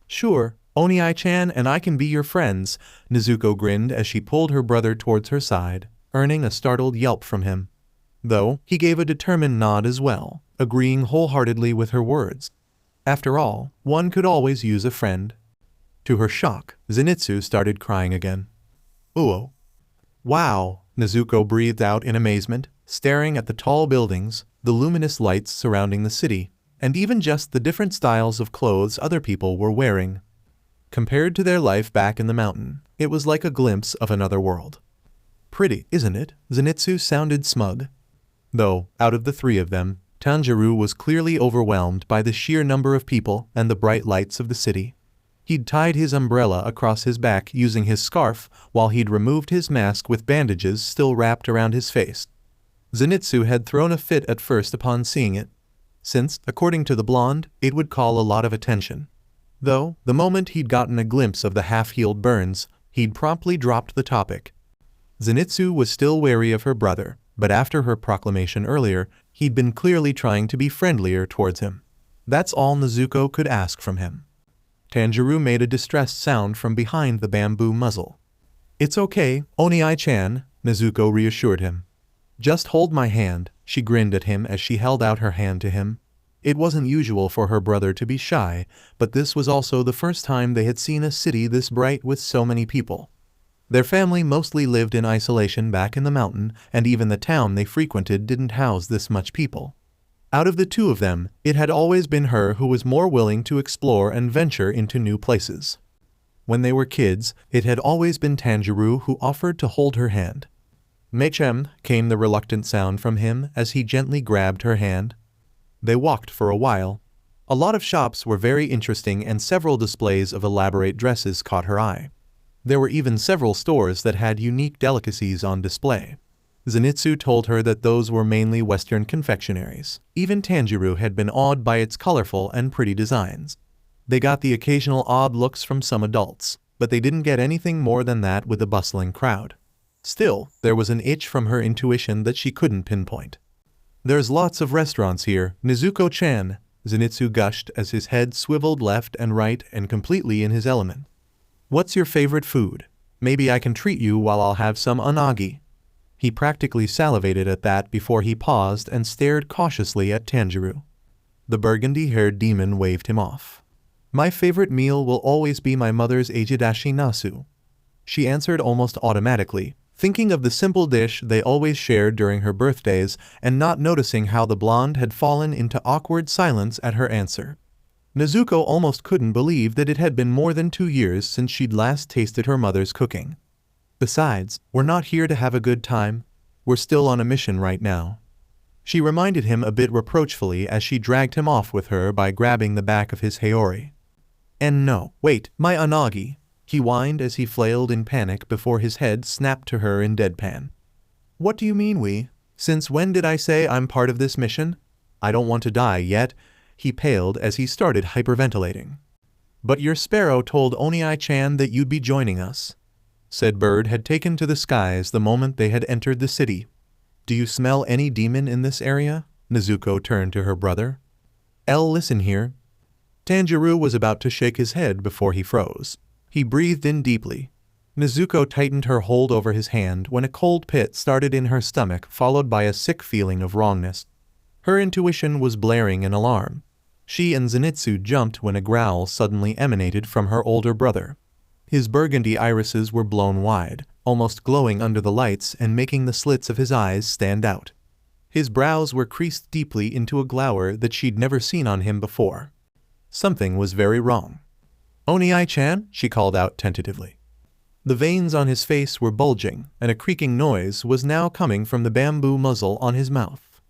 "Sure, Oni-chan and I can be your friends," Nezuko grinned as she pulled her brother towards her side, earning a startled yelp from him. Though, he gave a determined nod as well, agreeing wholeheartedly with her words. After all, one could always use a friend. To her shock, Zenitsu started crying again. "Uo." "Wow," Nezuko breathed out in amazement, staring at the tall buildings, the luminous lights surrounding the city, and even just the different styles of clothes other people were wearing. Compared to their life back in the mountain, it was like a glimpse of another world. "Pretty, isn't it?" Zenitsu sounded smug. Though, out of the three of them, Tanjiro was clearly overwhelmed by the sheer number of people and the bright lights of the city. He'd tied his umbrella across his back using his scarf, while he'd removed his mask with bandages still wrapped around his face. Zenitsu had thrown a fit at first upon seeing it, since, according to the blonde, it would call a lot of attention. Though, the moment he'd gotten a glimpse of the half-healed burns, he'd promptly dropped the topic. Zenitsu was still wary of her brother, but after her proclamation earlier, he'd been clearly trying to be friendlier towards him. That's all Nezuko could ask from him. Tanjiro made a distressed sound from behind the bamboo muzzle. "It's okay, Oni-chan," Nezuko reassured him. "Just hold my hand," she grinned at him as she held out her hand to him. It wasn't usual for her brother to be shy, but this was also the first time they had seen a city this bright with so many people. Their family mostly lived in isolation back in the mountain, and even the town they frequented didn't house this much people. Out of the two of them, it had always been her who was more willing to explore and venture into new places. When they were kids, it had always been Tanjiro who offered to hold her hand. "Mechem," came the reluctant sound from him as he gently grabbed her hand. They walked for a while. A lot of shops were very interesting and several displays of elaborate dresses caught her eye. There were even several stores that had unique delicacies on display. Zenitsu told her that those were mainly Western confectionaries. Even Tanjiro had been awed by its colorful and pretty designs. They got the occasional odd looks from some adults, but they didn't get anything more than that with the bustling crowd. Still, there was an itch from her intuition that she couldn't pinpoint. "There's lots of restaurants here, Nezuko-chan," Zenitsu gushed as his head swiveled left and right and completely in his element. "What's your favorite food? Maybe I can treat you while I'll have some unagi." He practically salivated at that before he paused and stared cautiously at Tanjiro. The burgundy-haired demon waved him off. "My favorite meal will always be my mother's agedashi nasu," she answered almost automatically, thinking of the simple dish they always shared during her birthdays and not noticing how the blonde had fallen into awkward silence at her answer. Nezuko almost couldn't believe that it had been more than 2 years since she'd last tasted her mother's cooking. "Besides, we're not here to have a good time. We're still on a mission right now." She reminded him a bit reproachfully as she dragged him off with her by grabbing the back of his haori. "And no, wait, my unagi," he whined as he flailed in panic before his head snapped to her in deadpan. "What do you mean we? Since when did I say I'm part of this mission? I don't want to die yet," he paled as he started hyperventilating. "But your sparrow told Oni-chan that you'd be joining us." Said bird had taken to the skies the moment they had entered the city. "Do you smell any demon in this area?" Nezuko turned to her brother. Listen here." Tanjiro was about to shake his head before he froze. He breathed in deeply. Nezuko tightened her hold over his hand when a cold pit started in her stomach, followed by a sick feeling of wrongness. Her intuition was blaring in alarm. She and Zenitsu jumped when a growl suddenly emanated from her older brother. His burgundy irises were blown wide, almost glowing under the lights and making the slits of his eyes stand out. His brows were creased deeply into a glower that she'd never seen on him before. Something was very wrong. "Oni-chan," she called out tentatively. The veins on his face were bulging, and a creaking noise was now coming from the bamboo muzzle on his mouth.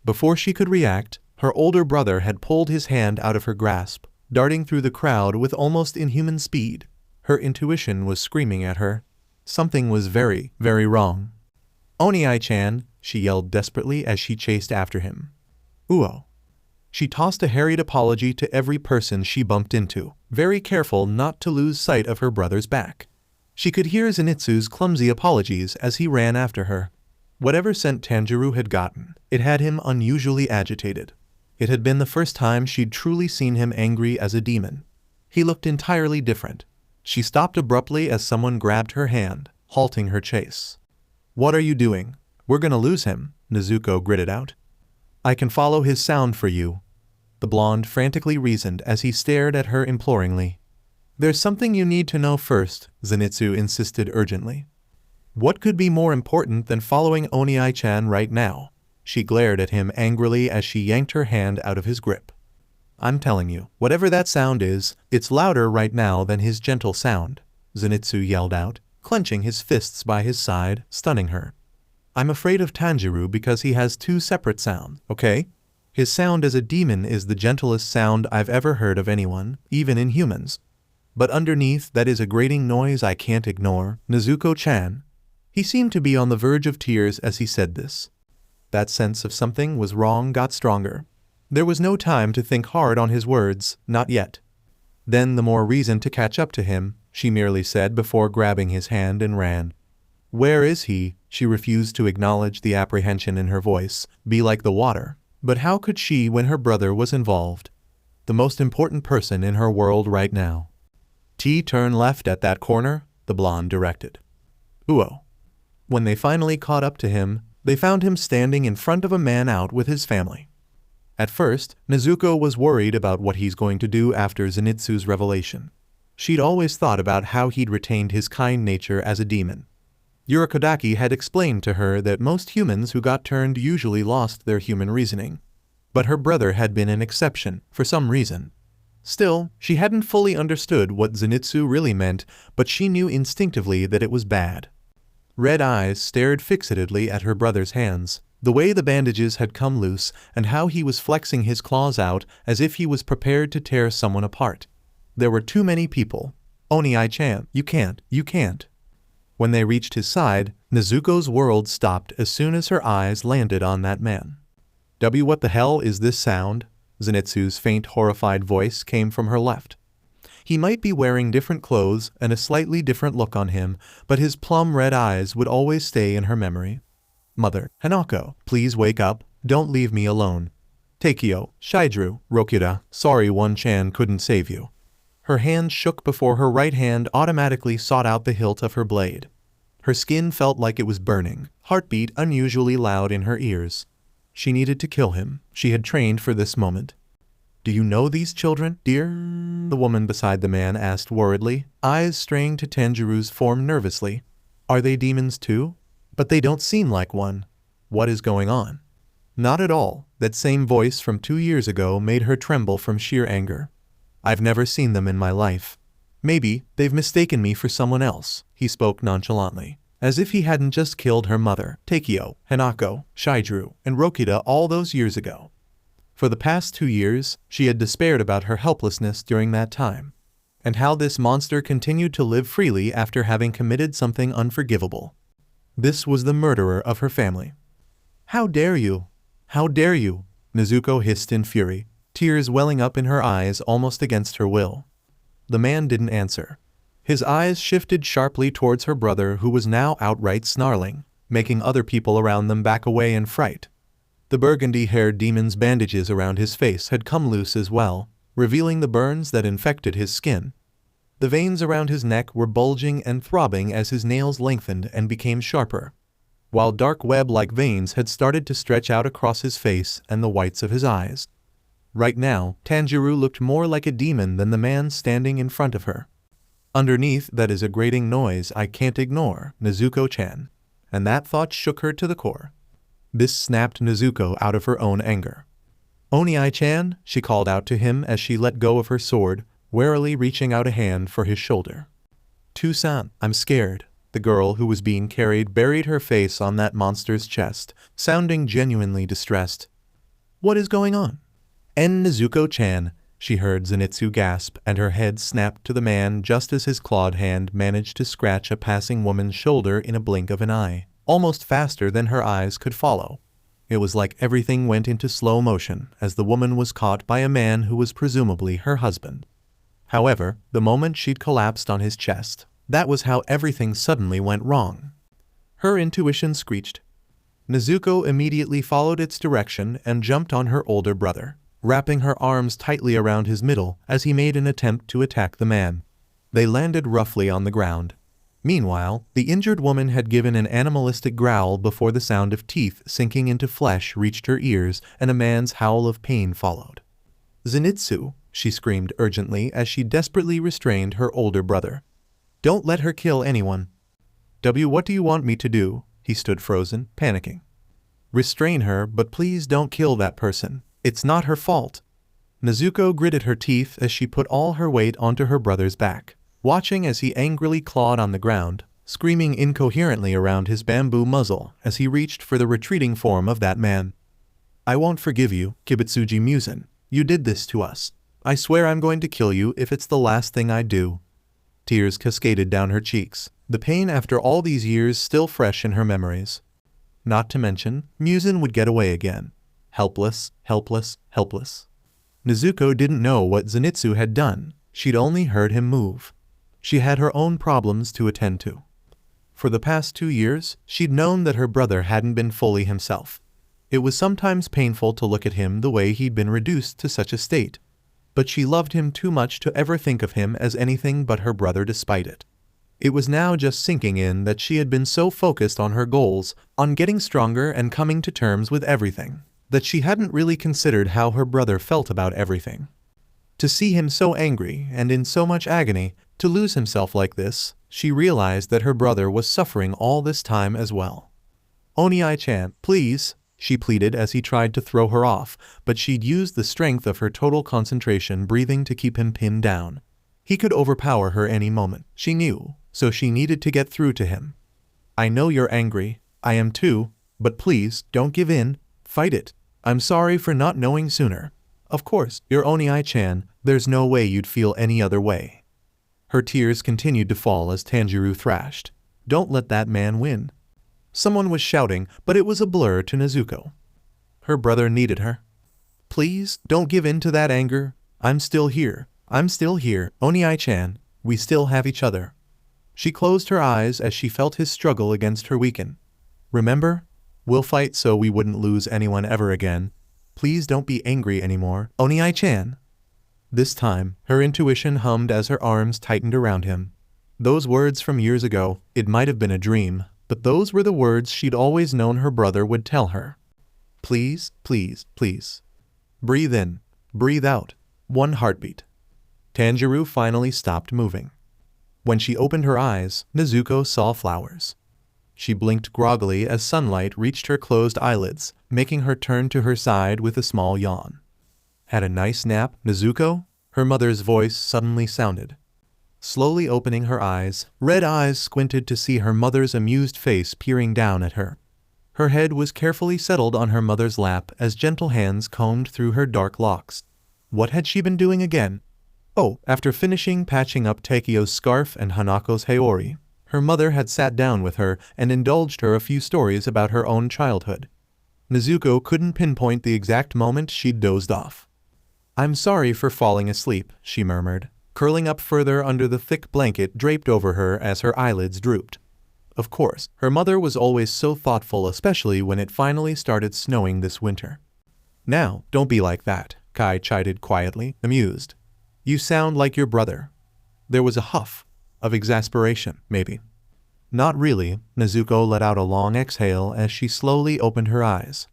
Before she could react, her older brother had pulled his hand out of her grasp, darting through the crowd with almost inhuman speed. Her intuition was screaming at her. Something was very, very wrong. "Oni-chan," she yelled desperately as she chased after him. "Uo." She tossed a harried apology to every person she bumped into, very careful not to lose sight of her brother's back. She could hear Zenitsu's clumsy apologies as he ran after her. Whatever scent Tanjiro had gotten, it had him unusually agitated. It had been the first time she'd truly seen him angry as a demon. He looked entirely different. She stopped abruptly as someone grabbed her hand, halting her chase. "What are you doing? We're gonna lose him," Nezuko gritted out. "I can follow his sound for you," the blonde frantically reasoned as he stared at her imploringly. "There's something you need to know first," Zenitsu insisted urgently. "What could be more important than following Onii-chan right now?" She glared at him angrily as she yanked her hand out of his grip. "I'm telling you, whatever that sound is, it's louder right now than his gentle sound," Zenitsu yelled out, clenching his fists by his side, stunning her. "I'm afraid of Tanjiro because he has two separate sounds, okay? His sound as a demon is the gentlest sound I've ever heard of anyone, even in humans. But underneath that is a grating noise I can't ignore, Nezuko-chan." He seemed to be on the verge of tears as he said this. That sense of something was wrong got stronger. There was no time to think hard on his words, not yet. "Then the more reason to catch up to him," she merely said before grabbing his hand and ran. "Where is he?" She refused to acknowledge the apprehension in her voice, be like the water. But how could she when her brother was involved? The most important person in her world right now. "Turn left at that corner," the blonde directed. Uo. When they finally caught up to him, they found him standing in front of a man out with his family. At first, Nezuko was worried about what he's going to do after Zenitsu's revelation. She'd always thought about how he'd retained his kind nature as a demon. Urokodaki had explained to her that most humans who got turned usually lost their human reasoning. But her brother had been an exception, for some reason. Still, she hadn't fully understood what Zenitsu really meant, but she knew instinctively that it was bad. Red eyes stared fixatedly at her brother's hands, the way the bandages had come loose and how he was flexing his claws out as if he was prepared to tear someone apart. There were too many people. "Onii-chan, you can't. When they reached his side, Nezuko's world stopped as soon as her eyes landed on that man. What the hell is this sound?" Zenitsu's faint, horrified voice came from her left. He might be wearing different clothes and a slightly different look on him, but his plum red eyes would always stay in her memory. "Mother, Hanako, please wake up, don't leave me alone. Takeo, Shidru, Rokura, sorry One-chan couldn't save you." Her hand shook before her right hand automatically sought out the hilt of her blade. Her skin felt like it was burning, heartbeat unusually loud in her ears. She needed to kill him. She had trained for this moment. "Do you know these children, dear?" the woman beside the man asked worriedly, eyes straying to Tanjiro's form nervously. "Are they demons too? But they don't seem like one. What is going on?" "Not at all." That same voice from 2 years ago made her tremble from sheer anger. "I've never seen them in my life. Maybe they've mistaken me for someone else," he spoke nonchalantly, as if he hadn't just killed her mother, Takeo, Hanako, Shidru, and Rokita all those years ago. For the past 2 years, she had despaired about her helplessness during that time, and how this monster continued to live freely after having committed something unforgivable. This was the murderer of her family. "How dare you? How dare you?" Nezuko hissed in fury, tears welling up in her eyes almost against her will. The man didn't answer. His eyes shifted sharply towards her brother, who was now outright snarling, making other people around them back away in fright. The burgundy-haired demon's bandages around his face had come loose as well, revealing the burns that infected his skin. The veins around his neck were bulging and throbbing as his nails lengthened and became sharper, while dark web-like veins had started to stretch out across his face and the whites of his eyes. Right now, Tanjiro looked more like a demon than the man standing in front of her. "Underneath that is a grating noise I can't ignore, Nezuko-chan." And that thought shook her to the core. This snapped Nezuko out of her own anger. "Onii-chan," she called out to him as she let go of her sword, warily reaching out a hand for his shoulder. "Tusan, I'm scared." The girl who was being carried buried her face on that monster's chest, sounding genuinely distressed. "What is going on?" "Nezuko-chan," she heard Zenitsu gasp, and her head snapped to the man just as his clawed hand managed to scratch a passing woman's shoulder in a blink of an eye, almost faster than her eyes could follow. It was like everything went into slow motion as the woman was caught by a man who was presumably her husband. However, the moment she'd collapsed on his chest, that was how everything suddenly went wrong. Her intuition screeched. Nezuko immediately followed its direction and jumped on her older brother. wrapping her arms tightly around his middle as he made an attempt to attack the man. They landed roughly on the ground. Meanwhile, the injured woman had given an animalistic growl before the sound of teeth sinking into flesh reached her ears and a man's howl of pain followed. "Zenitsu," she screamed urgently as she desperately restrained her older brother. "Don't let her kill anyone." What do you want me to do?" He stood frozen, panicking. "Restrain her, but please don't kill that person. It's not her fault." Nezuko gritted her teeth as she put all her weight onto her brother's back, watching as he angrily clawed on the ground, screaming incoherently around his bamboo muzzle as he reached for the retreating form of that man. "I won't forgive you, Kibutsuji Musen. You did this to us. I swear I'm going to kill you if it's the last thing I do." Tears cascaded down her cheeks, the pain after all these years still fresh in her memories. Not to mention, Musen would get away again. Helpless, helpless, helpless. Nezuko didn't know what Zenitsu had done. She'd only heard him move. She had her own problems to attend to. For the past 2 years, she'd known that her brother hadn't been fully himself. It was sometimes painful to look at him the way he'd been reduced to such a state. But she loved him too much to ever think of him as anything but her brother despite it. It was now just sinking in that she had been so focused on her goals, on getting stronger and coming to terms with everything, that she hadn't really considered how her brother felt about everything. To see him so angry and in so much agony, to lose himself like this, she realized that her brother was suffering all this time as well. "Onii-chan, please," she pleaded as he tried to throw her off, but she'd used the strength of her total concentration breathing to keep him pinned down. He could overpower her any moment, she knew, so she needed to get through to him. "I know you're angry, I am too, but please, don't give in, fight it. I'm sorry for not knowing sooner. Of course, you're Onii-chan, there's no way you'd feel any other way." Her tears continued to fall as Tanjiro thrashed. "Don't let that man win." Someone was shouting, but it was a blur to Nezuko. Her brother needed her. "Please, don't give in to that anger. I'm still here. I'm still here, Onii-chan. We still have each other." She closed her eyes as she felt his struggle against her weaken. "Remember? We'll fight so we wouldn't lose anyone ever again. Please don't be angry anymore, Onii-chan." This time, her intuition hummed as her arms tightened around him. Those words from years ago, it might have been a dream, but those were the words she'd always known her brother would tell her. "Please, please, please. Breathe in, breathe out. One heartbeat." Tanjiro finally stopped moving. When she opened her eyes, Nezuko saw flowers. She blinked groggily as sunlight reached her closed eyelids, making her turn to her side with a small yawn. "Had a nice nap, Nezuko?" Her mother's voice suddenly sounded. Slowly opening her eyes, red eyes squinted to see her mother's amused face peering down at her. Her head was carefully settled on her mother's lap as gentle hands combed through her dark locks. What had she been doing again? Oh, after finishing patching up Takio's scarf and Hanako's haori, her mother had sat down with her and indulged her a few stories about her own childhood. Nezuko couldn't pinpoint the exact moment she'd dozed off. "I'm sorry for falling asleep," she murmured, curling up further under the thick blanket draped over her as her eyelids drooped. Of course, her mother was always so thoughtful, especially when it finally started snowing this winter. "Now, don't be like that," Kai chided quietly, amused. "You sound like your brother." There was a huff of exasperation, maybe. "Not really," Nezuko let out a long exhale as she slowly opened her eyes.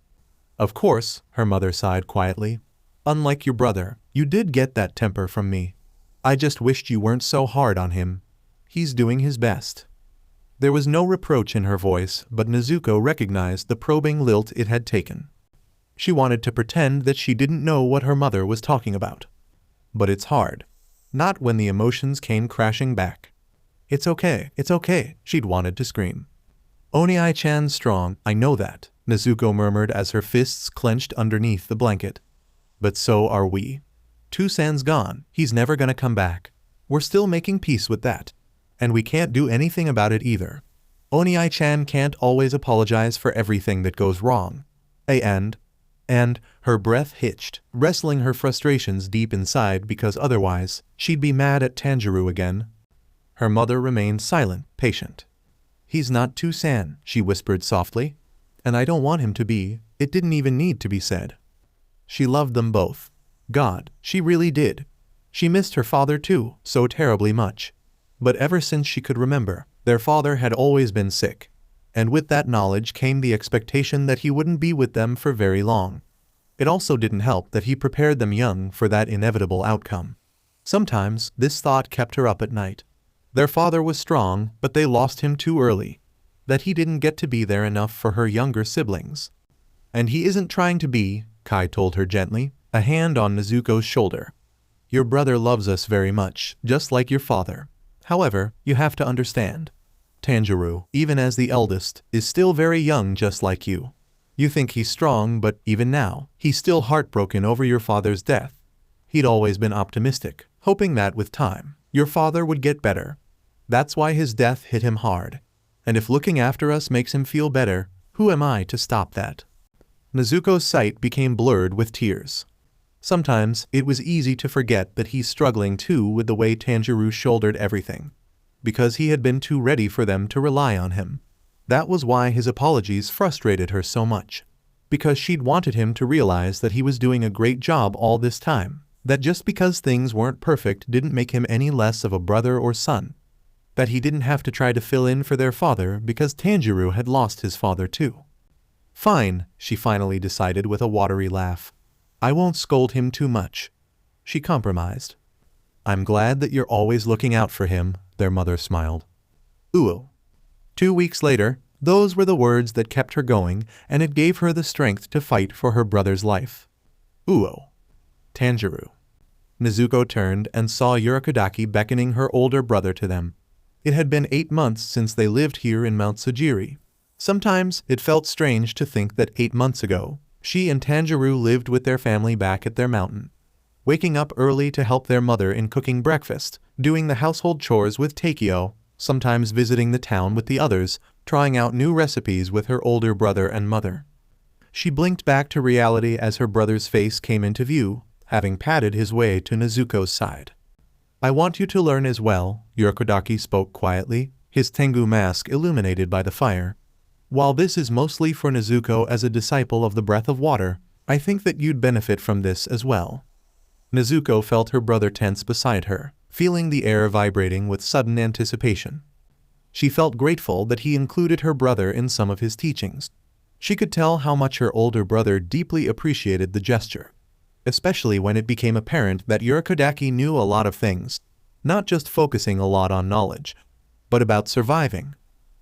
"Of course," her mother sighed quietly. "Unlike your brother, you did get that temper from me. I just wished you weren't so hard on him. He's doing his best." There was no reproach in her voice, but Nezuko recognized the probing lilt it had taken. She wanted to pretend that she didn't know what her mother was talking about. But it's hard. Not when the emotions came crashing back. It's okay, she'd wanted to scream. "Onii-chan's strong, I know that," Nezuko murmured as her fists clenched underneath the blanket. "But so are we. Tusan's gone, he's never gonna come back. We're still making peace with that. And we can't do anything about it either. Onii-chan can't always apologize for everything that goes wrong. And her breath hitched, wrestling her frustrations deep inside because otherwise, she'd be mad at Tanjiro again. Her mother remained silent, patient. "He's not Tusan," she whispered softly. "And I don't want him to be. It didn't even need to be said." She loved them both. God, she really did. She missed her father too, so terribly much. But ever since she could remember, their father had always been sick. And with that knowledge came the expectation that he wouldn't be with them for very long. It also didn't help that he prepared them young for that inevitable outcome. Sometimes, this thought kept her up at night. Their father was strong, but they lost him too early. That he didn't get to be there enough for her younger siblings. And he isn't trying to be, Kai told her gently, a hand on Nezuko's shoulder. Your brother loves us very much, just like your father. However, you have to understand. Tanjiro, even as the eldest, is still very young just like you. You think he's strong, but even now, he's still heartbroken over your father's death. He'd always been optimistic, hoping that with time, your father would get better. That's why his death hit him hard. And if looking after us makes him feel better, who am I to stop that? Nezuko's sight became blurred with tears. Sometimes, it was easy to forget that he's struggling too with the way Tanjiro shouldered everything. Because he had been too ready for them to rely on him. That was why his apologies frustrated her so much. Because she'd wanted him to realize that he was doing a great job all this time. That just because things weren't perfect didn't make him any less of a brother or son. That he didn't have to try to fill in for their father because Tanjiro had lost his father too. Fine, she finally decided with a watery laugh. I won't scold him too much. She compromised. I'm glad that you're always looking out for him, their mother smiled. Ooh. 2 weeks later, those were the words that kept her going, and it gave her the strength to fight for her brother's life. Ooh. Tanjiro. Nezuko turned and saw Urokodaki beckoning her older brother to them. It had been 8 months since they lived here in Mount Sujiri. Sometimes it felt strange to think that 8 months ago, she and Tanjiro lived with their family back at their mountain. Waking up early to help their mother in cooking breakfast, doing the household chores with Takeo, sometimes visiting the town with the others, trying out new recipes with her older brother and mother. She blinked back to reality as her brother's face came into view, having padded his way to Nezuko's side. I want you to learn as well, Urokodaki spoke quietly, his Tengu mask illuminated by the fire. While this is mostly for Nezuko as a disciple of the breath of water, I think that you'd benefit from this as well. Nezuko felt her brother tense beside her, feeling the air vibrating with sudden anticipation. She felt grateful that he included her brother in some of his teachings. She could tell how much her older brother deeply appreciated the gesture, especially when it became apparent that Urokodaki knew a lot of things, not just focusing a lot on knowledge, but about surviving.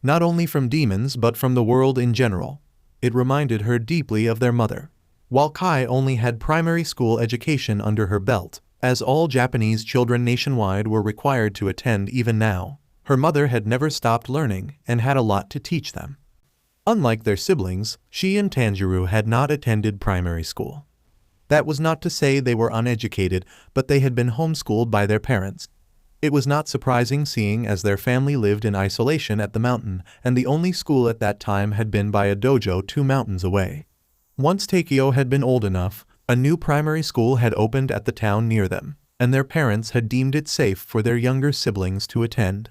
Not only from demons but from the world in general. It reminded her deeply of their mother. While Kai only had primary school education under her belt, as all Japanese children nationwide were required to attend even now, her mother had never stopped learning and had a lot to teach them. Unlike their siblings, she and Tanjiro had not attended primary school. That was not to say they were uneducated, but they had been homeschooled by their parents. It was not surprising seeing as their family lived in isolation at the mountain, and the only school at that time had been by a dojo 2 mountains away. Once Takeo had been old enough, a new primary school had opened at the town near them, and their parents had deemed it safe for their younger siblings to attend.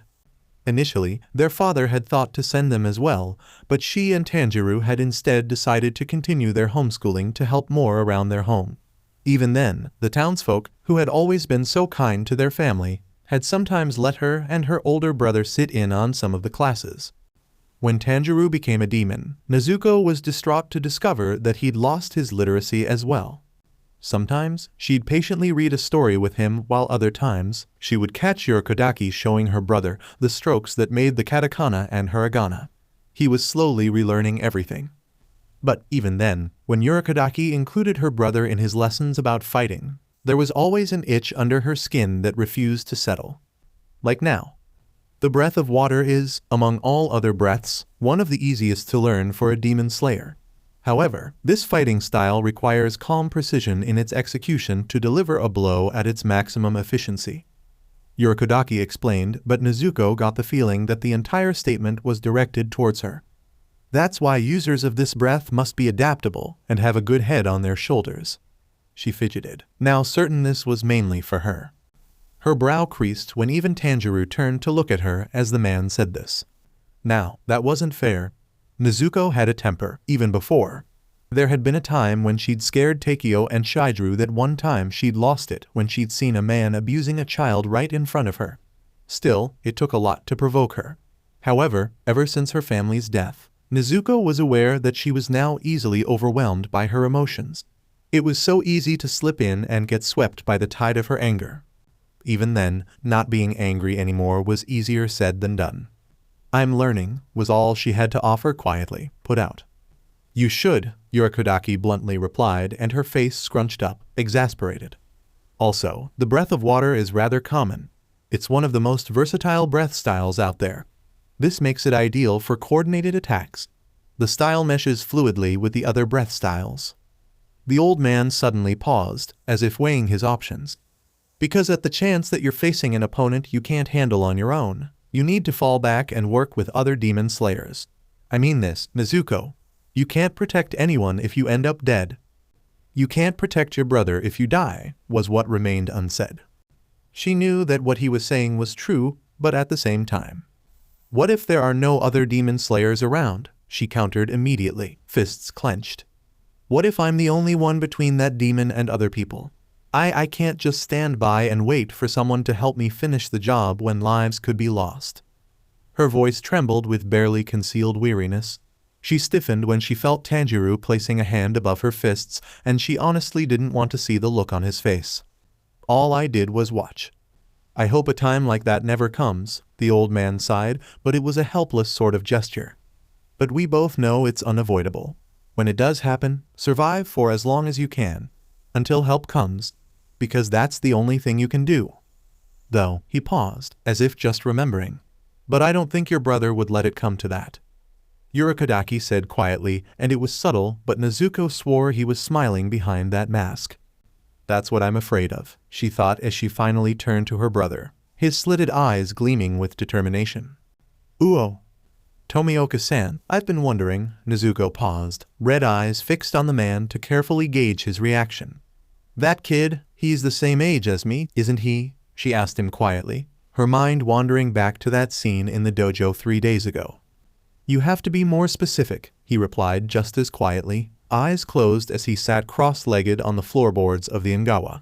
Initially, their father had thought to send them as well, but she and Tanjiro had instead decided to continue their homeschooling to help more around their home. Even then, the townsfolk, who had always been so kind to their family, had sometimes let her and her older brother sit in on some of the classes. When Tanjiro became a demon, Nezuko was distraught to discover that he'd lost his literacy as well. Sometimes, she'd patiently read a story with him while other times, she would catch Urokodaki showing her brother the strokes that made the katakana and hiragana. He was slowly relearning everything. But even then, when Urokodaki included her brother in his lessons about fighting, there was always an itch under her skin that refused to settle. Like now. The breath of water is, among all other breaths, one of the easiest to learn for a demon slayer. However, this fighting style requires calm precision in its execution to deliver a blow at its maximum efficiency. Urokodaki explained, but Nezuko got the feeling that the entire statement was directed towards her. That's why users of this breath must be adaptable and have a good head on their shoulders. She fidgeted, now certain this was mainly for her. Her brow creased when even Tanjiro turned to look at her as the man said this. Now, that wasn't fair. Nezuko had a temper, even before. There had been a time when she'd scared Takeo and Shidru, that one time she'd lost it when she'd seen a man abusing a child right in front of her. Still, it took a lot to provoke her. However, ever since her family's death, Nezuko was aware that she was now easily overwhelmed by her emotions. It was so easy to slip in and get swept by the tide of her anger. Even then, not being angry anymore was easier said than done. "I'm learning," was all she had to offer, quietly put out. "You should," Urokodaki bluntly replied, and her face scrunched up, exasperated. "Also, the breath of water is rather common. It's one of the most versatile breath styles out there. This makes it ideal for coordinated attacks. The style meshes fluidly with the other breath styles." The old man suddenly paused, as if weighing his options. "Because at the chance that you're facing an opponent you can't handle on your own, you need to fall back and work with other demon slayers. I mean this, Nezuko. You can't protect anyone if you end up dead. You can't protect your brother if you die," was what remained unsaid. She knew that what he was saying was true, but at the same time. "What if there are no other demon slayers around?" she countered immediately, fists clenched. "What if I'm the only one between that demon and other people? I can't just stand by and wait for someone to help me finish the job when lives could be lost." Her voice trembled with barely concealed weariness. She stiffened when she felt Tanjiro placing a hand above her fists, and she honestly didn't want to see the look on his face. "All I did was watch." "I hope a time like that never comes," the old man sighed, but it was a helpless sort of gesture. "But we both know it's unavoidable. When it does happen, survive for as long as you can, until help comes, because that's the only thing you can do." Though, he paused, as if just remembering. "But I don't think your brother would let it come to that," Urokodaki said quietly, and it was subtle, but Nezuko swore he was smiling behind that mask. "That's what I'm afraid of," she thought as she finally turned to her brother, his slitted eyes gleaming with determination. "Uo. Tomioka-san, I've been wondering," Nezuko paused, red eyes fixed on the man to carefully gauge his reaction. "That kid, he's the same age as me, isn't he?" she asked him quietly, her mind wandering back to that scene in the dojo 3 days ago. "You have to be more specific," he replied just as quietly, eyes closed as he sat cross-legged on the floorboards of the Engawa.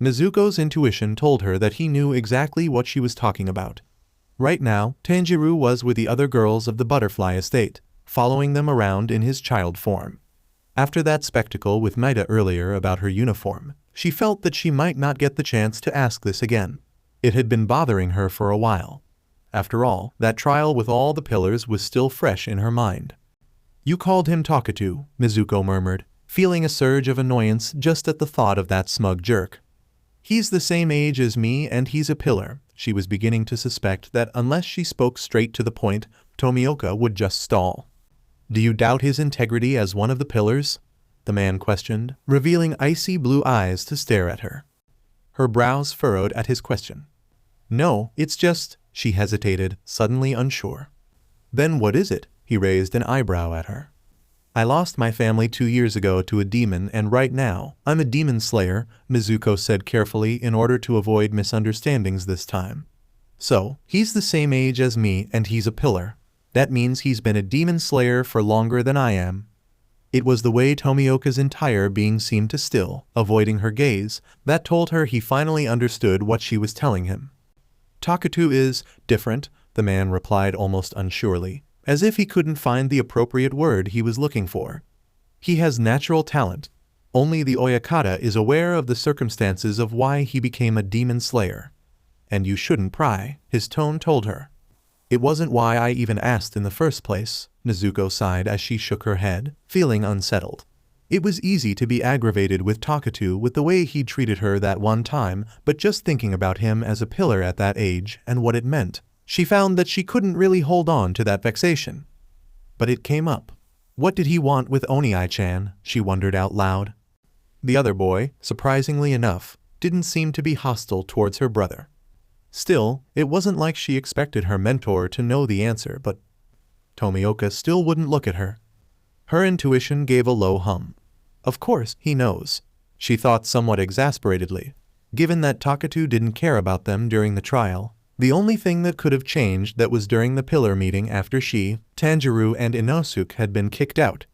Nezuko's intuition told her that he knew exactly what she was talking about. Right now, Tanjiro was with the other girls of the butterfly estate, following them around in his child form. After that spectacle with Maida earlier about her uniform, she felt that she might not get the chance to ask this again. It had been bothering her for a while. After all, that trial with all the pillars was still fresh in her mind. "You called him Takatu," Nezuko murmured, feeling a surge of annoyance just at the thought of that smug jerk. "He's the same age as me and he's a pillar." She was beginning to suspect that unless she spoke straight to the point, Tomioka would just stall. "Do you doubt his integrity as one of the pillars?" the man questioned, revealing icy blue eyes to stare at her. Her brows furrowed at his question. "No, it's just," she hesitated, suddenly unsure. "Then what is it?" he raised an eyebrow at her. "I lost my family 2 years ago to a demon, and right now, I'm a demon slayer," Nezuko said carefully in order to avoid misunderstandings this time. "So, he's the same age as me and he's a pillar. That means he's been a demon slayer for longer than I am." It was the way Tomioka's entire being seemed to still, avoiding her gaze, that told her he finally understood what she was telling him. "Takatu is different," the man replied almost unsurely, as if he couldn't find the appropriate word he was looking for. "He has natural talent. Only the Oyakata is aware of the circumstances of why he became a demon slayer. And you shouldn't pry," his tone told her. "It wasn't why I even asked in the first place," Nezuko sighed as she shook her head, feeling unsettled. It was easy to be aggravated with Takatu with the way he'd treated her that one time, but just thinking about him as a pillar at that age and what it meant, she found that she couldn't really hold on to that vexation. But it came up. What did he want with Oniai-chan, she wondered out loud. The other boy, surprisingly enough, didn't seem to be hostile towards her brother. Still, it wasn't like she expected her mentor to know the answer, but Tomioka still wouldn't look at her. Her intuition gave a low hum. Of course, he knows, she thought somewhat exasperatedly. Given that Takatu didn't care about them during the trial, the only thing that could have changed that was during the pillar meeting after she, Tanjiro and Inosuke had been kicked out.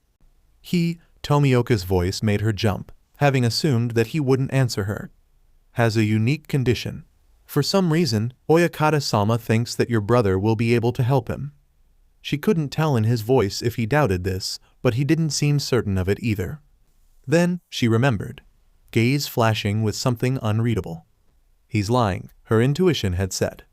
He, Tomioka's voice made her jump, having assumed that he wouldn't answer her. Has a unique condition. For some reason, Oyakata-sama thinks that your brother will be able to help him. She couldn't tell in his voice if he doubted this, but he didn't seem certain of it either. Then, she remembered. Gaze flashing with something unreadable. He's lying, her intuition had said.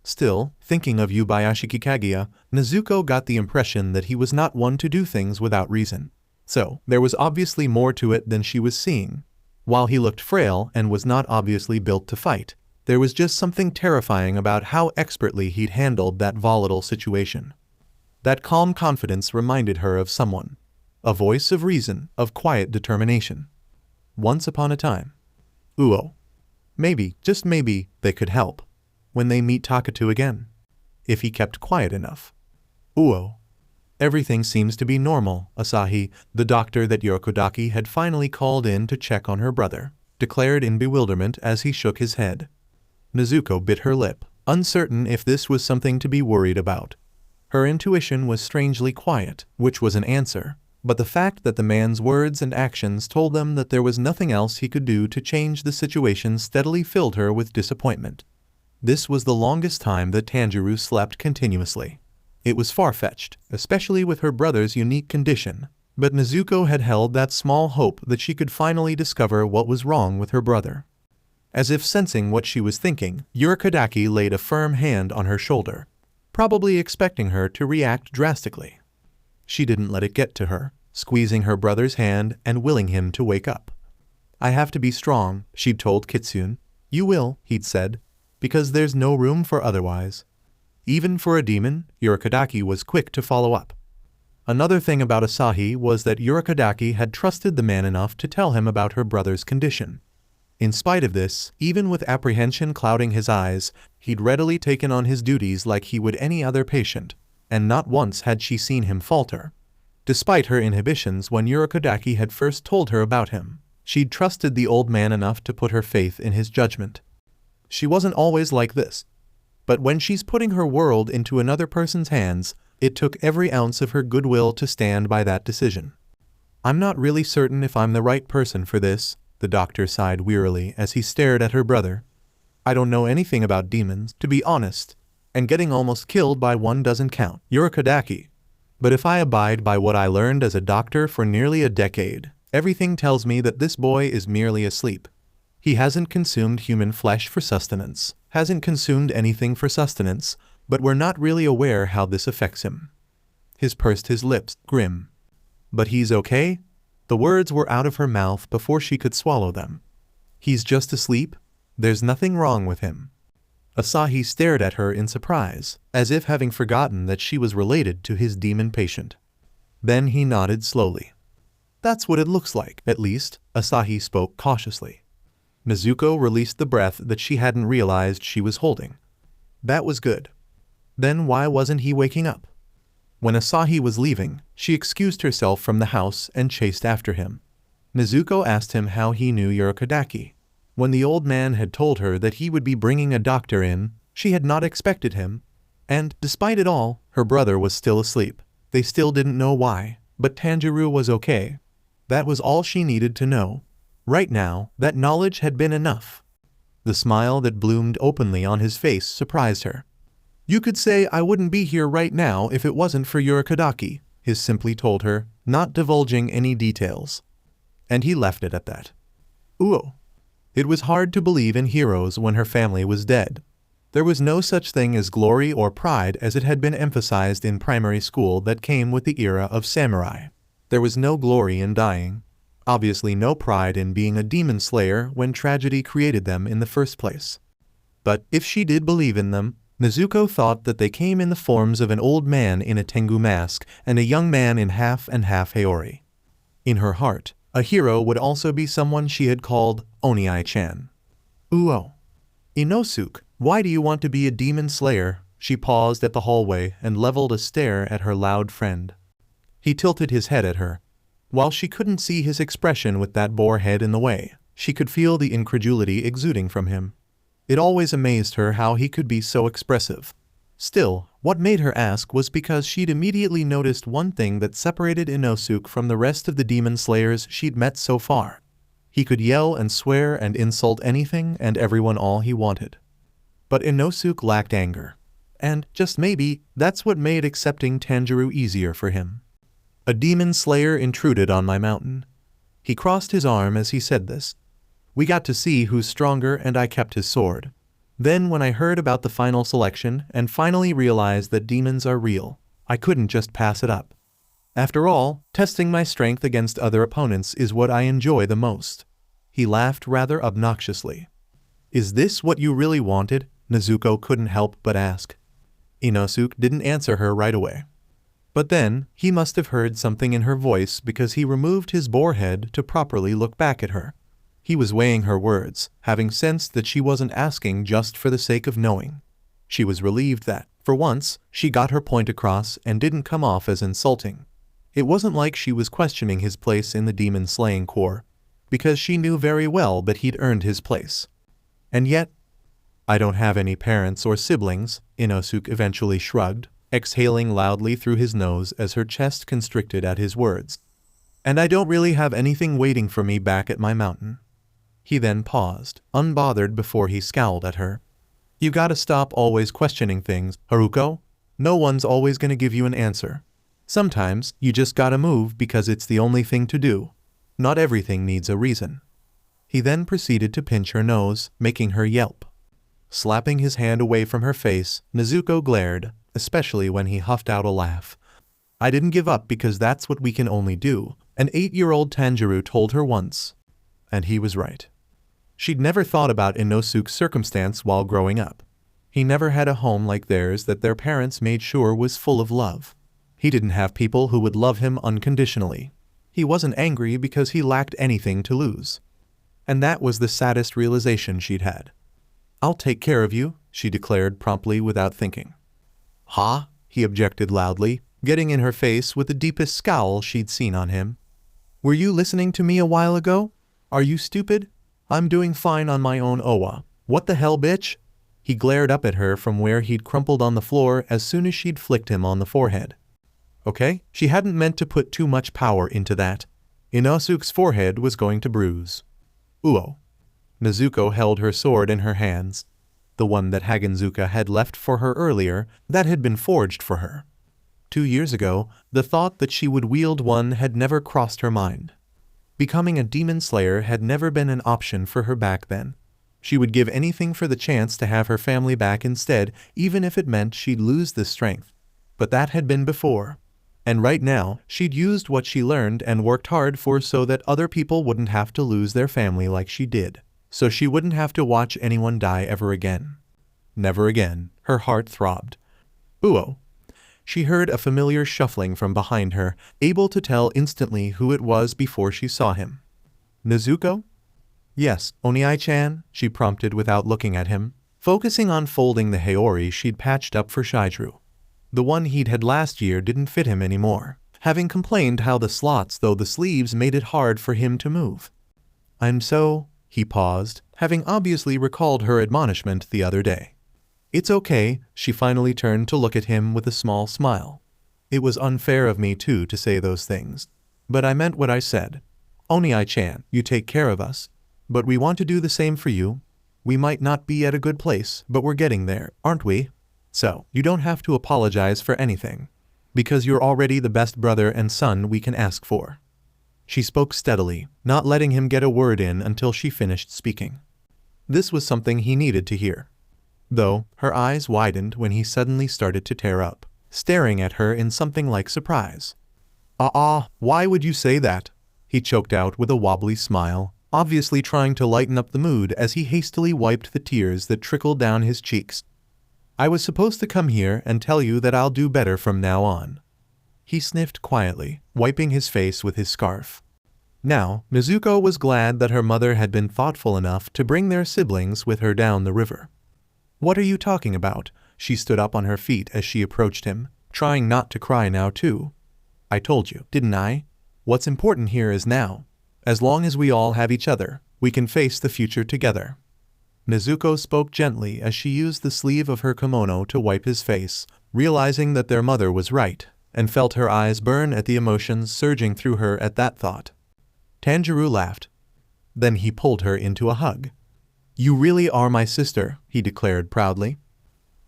Still, thinking of Yubayashiki Kaguya, Nezuko got the impression that he was not one to do things without reason. So, there was obviously more to it than she was seeing. While he looked frail and was not obviously built to fight, there was just something terrifying about how expertly he'd handled that volatile situation. That calm confidence reminded her of someone. A voice of reason, of quiet determination. Once upon a time. Uo. Maybe, just maybe, they could help. When they meet Takatu again. If he kept quiet enough. Uo. Everything seems to be normal, Asahi, the doctor that Yorokodaki had finally called in to check on her brother, declared in bewilderment as he shook his head. Nezuko bit her lip, uncertain if this was something to be worried about. Her intuition was strangely quiet, which was an answer, but the fact that the man's words and actions told them that there was nothing else he could do to change the situation steadily filled her with disappointment. This was the longest time that Tanjiro slept continuously. It was far-fetched, especially with her brother's unique condition, but Nezuko had held that small hope that she could finally discover what was wrong with her brother. As if sensing what she was thinking, Yorokodaki laid a firm hand on her shoulder, probably expecting her to react drastically. She didn't let it get to her, squeezing her brother's hand and willing him to wake up. I have to be strong, she'd told Kitsune. You will, he'd said, because there's no room for otherwise. Even for a demon, Yorokodaki was quick to follow up. Another thing about Asahi was that Yorokodaki had trusted the man enough to tell him about her brother's condition. In spite of this, even with apprehension clouding his eyes, he'd readily taken on his duties like he would any other patient, and not once had she seen him falter. Despite her inhibitions when Yorokodaki had first told her about him, she'd trusted the old man enough to put her faith in his judgment. She wasn't always like this. But when she's putting her world into another person's hands, it took every ounce of her goodwill to stand by that decision. I'm not really certain if I'm the right person for this, the doctor sighed wearily as he stared at her brother. I don't know anything about demons, to be honest, and getting almost killed by one doesn't count. Yorokodaki. But if I abide by what I learned as a doctor for nearly a decade, everything tells me that this boy is merely asleep. He hasn't consumed human flesh for sustenance, hasn't consumed anything for sustenance, but we're not really aware how this affects him. He pursed his lips, grim. But he's okay? The words were out of her mouth before she could swallow them. He's just asleep? There's nothing wrong with him. Asahi stared at her in surprise, as if having forgotten that she was related to his demon patient. Then he nodded slowly. That's what it looks like, at least, Asahi spoke cautiously. Nezuko released the breath that she hadn't realized she was holding. That was good. Then why wasn't he waking up? When Asahi was leaving, she excused herself from the house and chased after him. Nezuko asked him how he knew Yorokodaki. When the old man had told her that he would be bringing a doctor in, she had not expected him. And, despite it all, her brother was still asleep. They still didn't know why, but Tanjiro was okay. That was all she needed to know. Right now, that knowledge had been enough. The smile that bloomed openly on his face surprised her. You could say I wouldn't be here right now if it wasn't for Yorokodaki, he simply told her, not divulging any details. And he left it at that. Uo. It was hard to believe in heroes when her family was dead. There was no such thing as glory or pride as it had been emphasized in primary school that came with the era of samurai. There was no glory in dying. Obviously no pride in being a demon slayer when tragedy created them in the first place. But if she did believe in them, Nezuko thought that they came in the forms of an old man in a Tengu mask and a young man in half and half Haori. In her heart, a hero would also be someone she had called Oniai-chan. Uo. Inosuke, why do you want to be a demon slayer? She paused at the hallway and leveled a stare at her loud friend. He tilted his head at her. While she couldn't see his expression with that boar head in the way, she could feel the incredulity exuding from him. It always amazed her how he could be so expressive. Still, what made her ask was because she'd immediately noticed one thing that separated Inosuke from the rest of the demon slayers she'd met so far. He could yell and swear and insult anything and everyone all he wanted. But Inosuke lacked anger. And, just maybe, that's what made accepting Tanjiro easier for him. A demon slayer intruded on my mountain. He crossed his arm as he said this. We got to see who's stronger and I kept his sword. Then when I heard about the final selection and finally realized that demons are real, I couldn't just pass it up. After all, testing my strength against other opponents is what I enjoy the most. He laughed rather obnoxiously. Is this what you really wanted? Nezuko couldn't help but ask. Inosuke didn't answer her right away. But then, he must have heard something in her voice because he removed his boar head to properly look back at her. He was weighing her words, having sensed that she wasn't asking just for the sake of knowing. She was relieved that, for once, she got her point across and didn't come off as insulting. It wasn't like she was questioning his place in the demon-slaying corps, because she knew very well that he'd earned his place. And yet, I don't have any parents or siblings, Inosuke eventually shrugged, exhaling loudly through his nose as her chest constricted at his words. And I don't really have anything waiting for me back at my mountain. He then paused, unbothered before he scowled at her. You gotta stop always questioning things, Haruko. No one's always gonna give you an answer. Sometimes, you just gotta move because it's the only thing to do. Not everything needs a reason. He then proceeded to pinch her nose, making her yelp. Slapping his hand away from her face, Nezuko glared, especially when he huffed out a laugh. I didn't give up because that's what we can only do, an 8-year-old Tanjiro told her once. And he was right. She'd never thought about Inosuke's circumstance while growing up. He never had a home like theirs that their parents made sure was full of love. He didn't have people who would love him unconditionally. He wasn't angry because he lacked anything to lose. And that was the saddest realization she'd had. I'll take care of you, she declared promptly without thinking. Huh? He objected loudly, getting in her face with the deepest scowl she'd seen on him. Were you listening to me a while ago? Are you stupid? I'm doing fine on my own, Owa. What the hell, bitch? He glared up at her from where he'd crumpled on the floor as soon as she'd flicked him on the forehead. Okay, she hadn't meant to put too much power into that. Inosuke's forehead was going to bruise. Uo. Nezuko held her sword in her hands, the one that Hagenzuka had left for her earlier, that had been forged for her. 2 years ago, the thought that she would wield one had never crossed her mind. Becoming a demon slayer had never been an option for her back then. She would give anything for the chance to have her family back instead, even if it meant she'd lose this strength. But that had been before. And right now, she'd used what she learned and worked hard for so that other people wouldn't have to lose their family like she did. So she wouldn't have to watch anyone die ever again. Never again, her heart throbbed. Uo. She heard a familiar shuffling from behind her, able to tell instantly who it was before she saw him. Nezuko? Yes, Oniai-chan, she prompted without looking at him, focusing on folding the haori she'd patched up for Shidru. The one he'd had last year didn't fit him anymore, having complained how the slots though the sleeves made it hard for him to move. He paused, having obviously recalled her admonishment the other day. It's okay, she finally turned to look at him with a small smile. It was unfair of me too to say those things. But I meant what I said. Oniai-chan, you take care of us. But we want to do the same for you. We might not be at a good place, but we're getting there, aren't we? So, you don't have to apologize for anything. Because you're already the best brother and son we can ask for. She spoke steadily, not letting him get a word in until she finished speaking. This was something he needed to hear. Though, her eyes widened when he suddenly started to tear up, staring at her in something like surprise. Why would you say that? He choked out with a wobbly smile, obviously trying to lighten up the mood as he hastily wiped the tears that trickled down his cheeks. I was supposed to come here and tell you that I'll do better from now on. He sniffed quietly, wiping his face with his scarf. Now, Nezuko was glad that her mother had been thoughtful enough to bring their siblings with her down the river. What are you talking about? She stood up on her feet as she approached him, trying not to cry now too. I told you, didn't I? What's important here is now. As long as we all have each other, we can face the future together. Nezuko spoke gently as she used the sleeve of her kimono to wipe his face, realizing that their mother was right, and felt her eyes burn at the emotions surging through her at that thought. Tanjiro laughed. Then he pulled her into a hug. "You really are my sister," he declared proudly.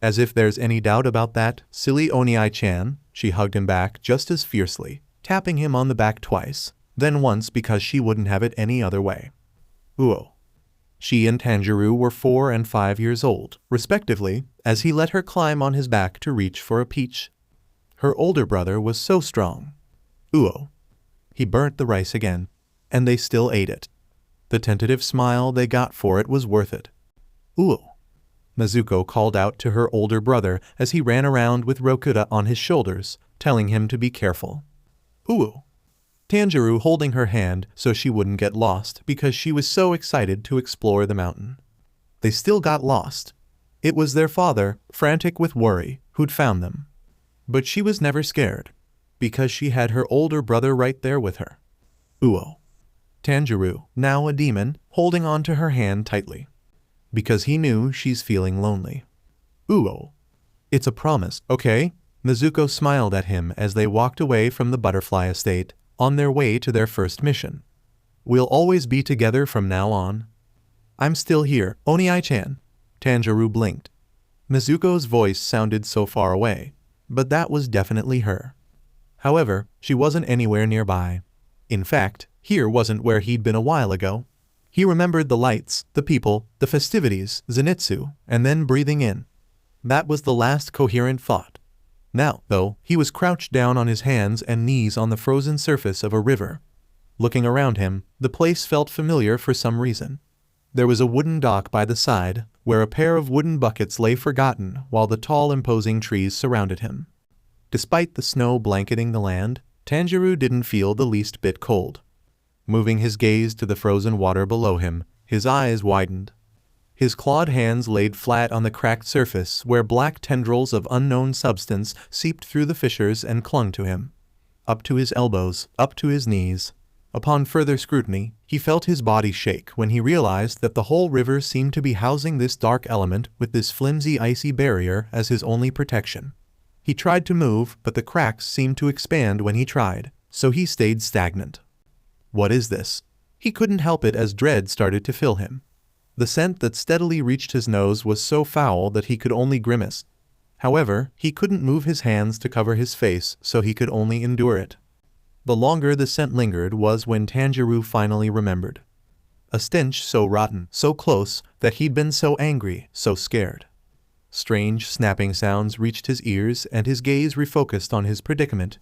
"As if there's any doubt about that, silly Onii-chan," she hugged him back just as fiercely, tapping him on the back twice, then once because she wouldn't have it any other way. Uo. She and Tanjiro were 4 and 5 years old, respectively, as he let her climb on his back to reach for a peach. Her older brother was so strong. Uo. He burnt the rice again, and they still ate it. The tentative smile they got for it was worth it. Uo. Nezuko called out to her older brother as he ran around with Rokuta on his shoulders, telling him to be careful. Uo. Tanjiro holding her hand so she wouldn't get lost because she was so excited to explore the mountain. They still got lost. It was their father, frantic with worry, who'd found them. But she was never scared, because she had her older brother right there with her. Uo. Tanjiro, now a demon, holding on to her hand tightly. Because he knew she's feeling lonely. Uo. It's a promise, okay? Nezuko smiled at him as they walked away from the butterfly estate, on their way to their first mission. We'll always be together from now on. I'm still here, Onii-chan. Tanjiro blinked. Nezuko's voice sounded so far away, but that was definitely her. However, she wasn't anywhere nearby. In fact, here wasn't where he'd been a while ago. He remembered the lights, the people, the festivities, Zenitsu, and then breathing in. That was the last coherent thought. Now, though, he was crouched down on his hands and knees on the frozen surface of a river. Looking around him, the place felt familiar for some reason. There was a wooden dock by the side, where a pair of wooden buckets lay forgotten while the tall imposing trees surrounded him. Despite the snow blanketing the land, Tanjiro didn't feel the least bit cold. Moving his gaze to the frozen water below him, his eyes widened. His clawed hands laid flat on the cracked surface where black tendrils of unknown substance seeped through the fissures and clung to him. Up to his elbows, up to his knees. Upon further scrutiny, he felt his body shake when he realized that the whole river seemed to be housing this dark element with this flimsy icy barrier as his only protection. He tried to move, but the cracks seemed to expand when he tried, so he stayed stagnant. What is this? He couldn't help it as dread started to fill him. The scent that steadily reached his nose was so foul that he could only grimace. However, he couldn't move his hands to cover his face, so he could only endure it. The longer the scent lingered was when Tanjiro finally remembered. A stench so rotten, so close, that he'd been so angry, so scared. Strange snapping sounds reached his ears and his gaze refocused on his predicament.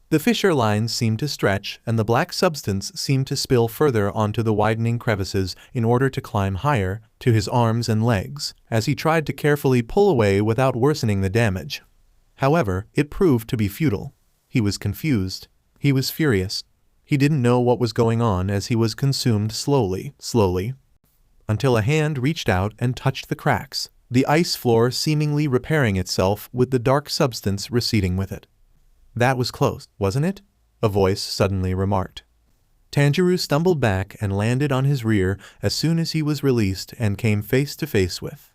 The fissure lines seemed to stretch and the black substance seemed to spill further onto the widening crevices in order to climb higher, to his arms and legs, as he tried to carefully pull away without worsening the damage. However, it proved to be futile. He was confused. He was furious. He didn't know what was going on as he was consumed slowly, until a hand reached out and touched the cracks, the ice floor seemingly repairing itself with the dark substance receding with it. That was close, wasn't it? A voice suddenly remarked. Tanjiro stumbled back and landed on his rear as soon as he was released and came face to face with.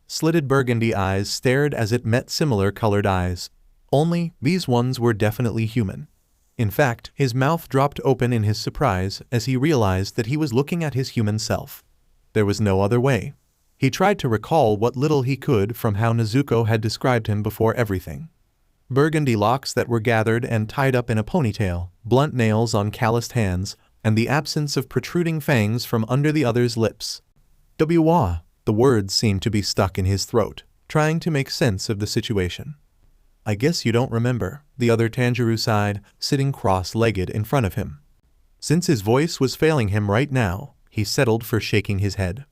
Slitted burgundy eyes stared as it met similar colored eyes. Only, these ones were definitely human. In fact, his mouth dropped open in his surprise as he realized that he was looking at his human self. There was no other way. He tried to recall what little he could from how Nezuko had described him before everything. Burgundy locks that were gathered and tied up in a ponytail, blunt nails on calloused hands, and the absence of protruding fangs from under the other's lips. "Wah." The words seemed to be stuck in his throat, trying to make sense of the situation. "I guess you don't remember," the other Tanjiro sighed, sitting cross-legged in front of him. Since his voice was failing him right now, he settled for shaking his head.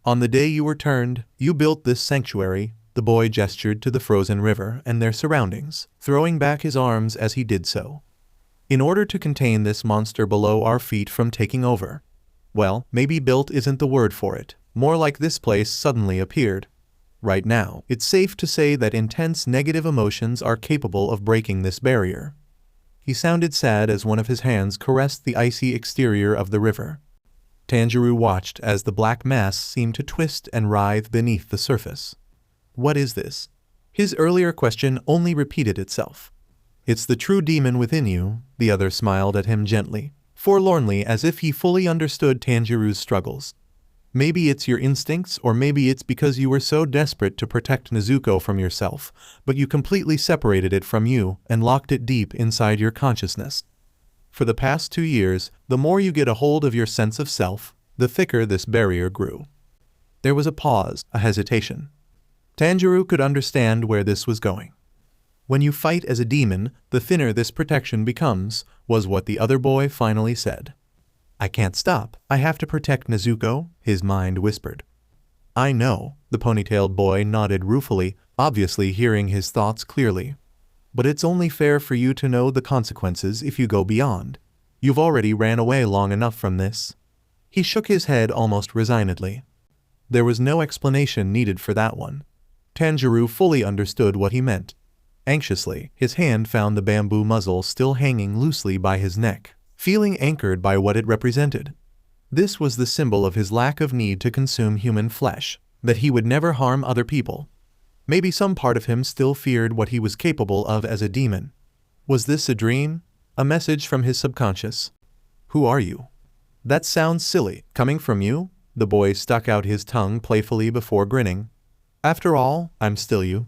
"On the day you were turned, you built this sanctuary." The boy gestured to the frozen river and their surroundings, throwing back his arms as he did so. "In order to contain this monster below our feet from taking over. Well, maybe built isn't the word for it, more like this place suddenly appeared. Right now, it's safe to say that intense negative emotions are capable of breaking this barrier." He sounded sad as one of his hands caressed the icy exterior of the river. Tanjiro watched as the black mass seemed to twist and writhe beneath the surface. What is this? His earlier question only repeated itself. It's the true demon within you, the other smiled at him gently, forlornly as if he fully understood Tanjiro's struggles. Maybe it's your instincts, or maybe it's because you were so desperate to protect Nezuko from yourself, but you completely separated it from you and locked it deep inside your consciousness. For the past 2 years, the more you get a hold of your sense of self, the thicker this barrier grew. There was a pause, a hesitation. Tanjiro could understand where this was going. When you fight as a demon, the thinner this protection becomes, was what the other boy finally said. I can't stop. I have to protect Nezuko, his mind whispered. I know, the ponytailed boy nodded ruefully, obviously hearing his thoughts clearly. But it's only fair for you to know the consequences if you go beyond. You've already ran away long enough from this. He shook his head almost resignedly. There was no explanation needed for that one. Tanjiro fully understood what he meant. Anxiously, his hand found the bamboo muzzle still hanging loosely by his neck, feeling anchored by what it represented. This was the symbol of his lack of need to consume human flesh, that he would never harm other people. Maybe some part of him still feared what he was capable of as a demon. Was this a dream? A message from his subconscious? Who are you? That sounds silly, coming from you? The boy stuck out his tongue playfully before grinning. After all, I'm still you.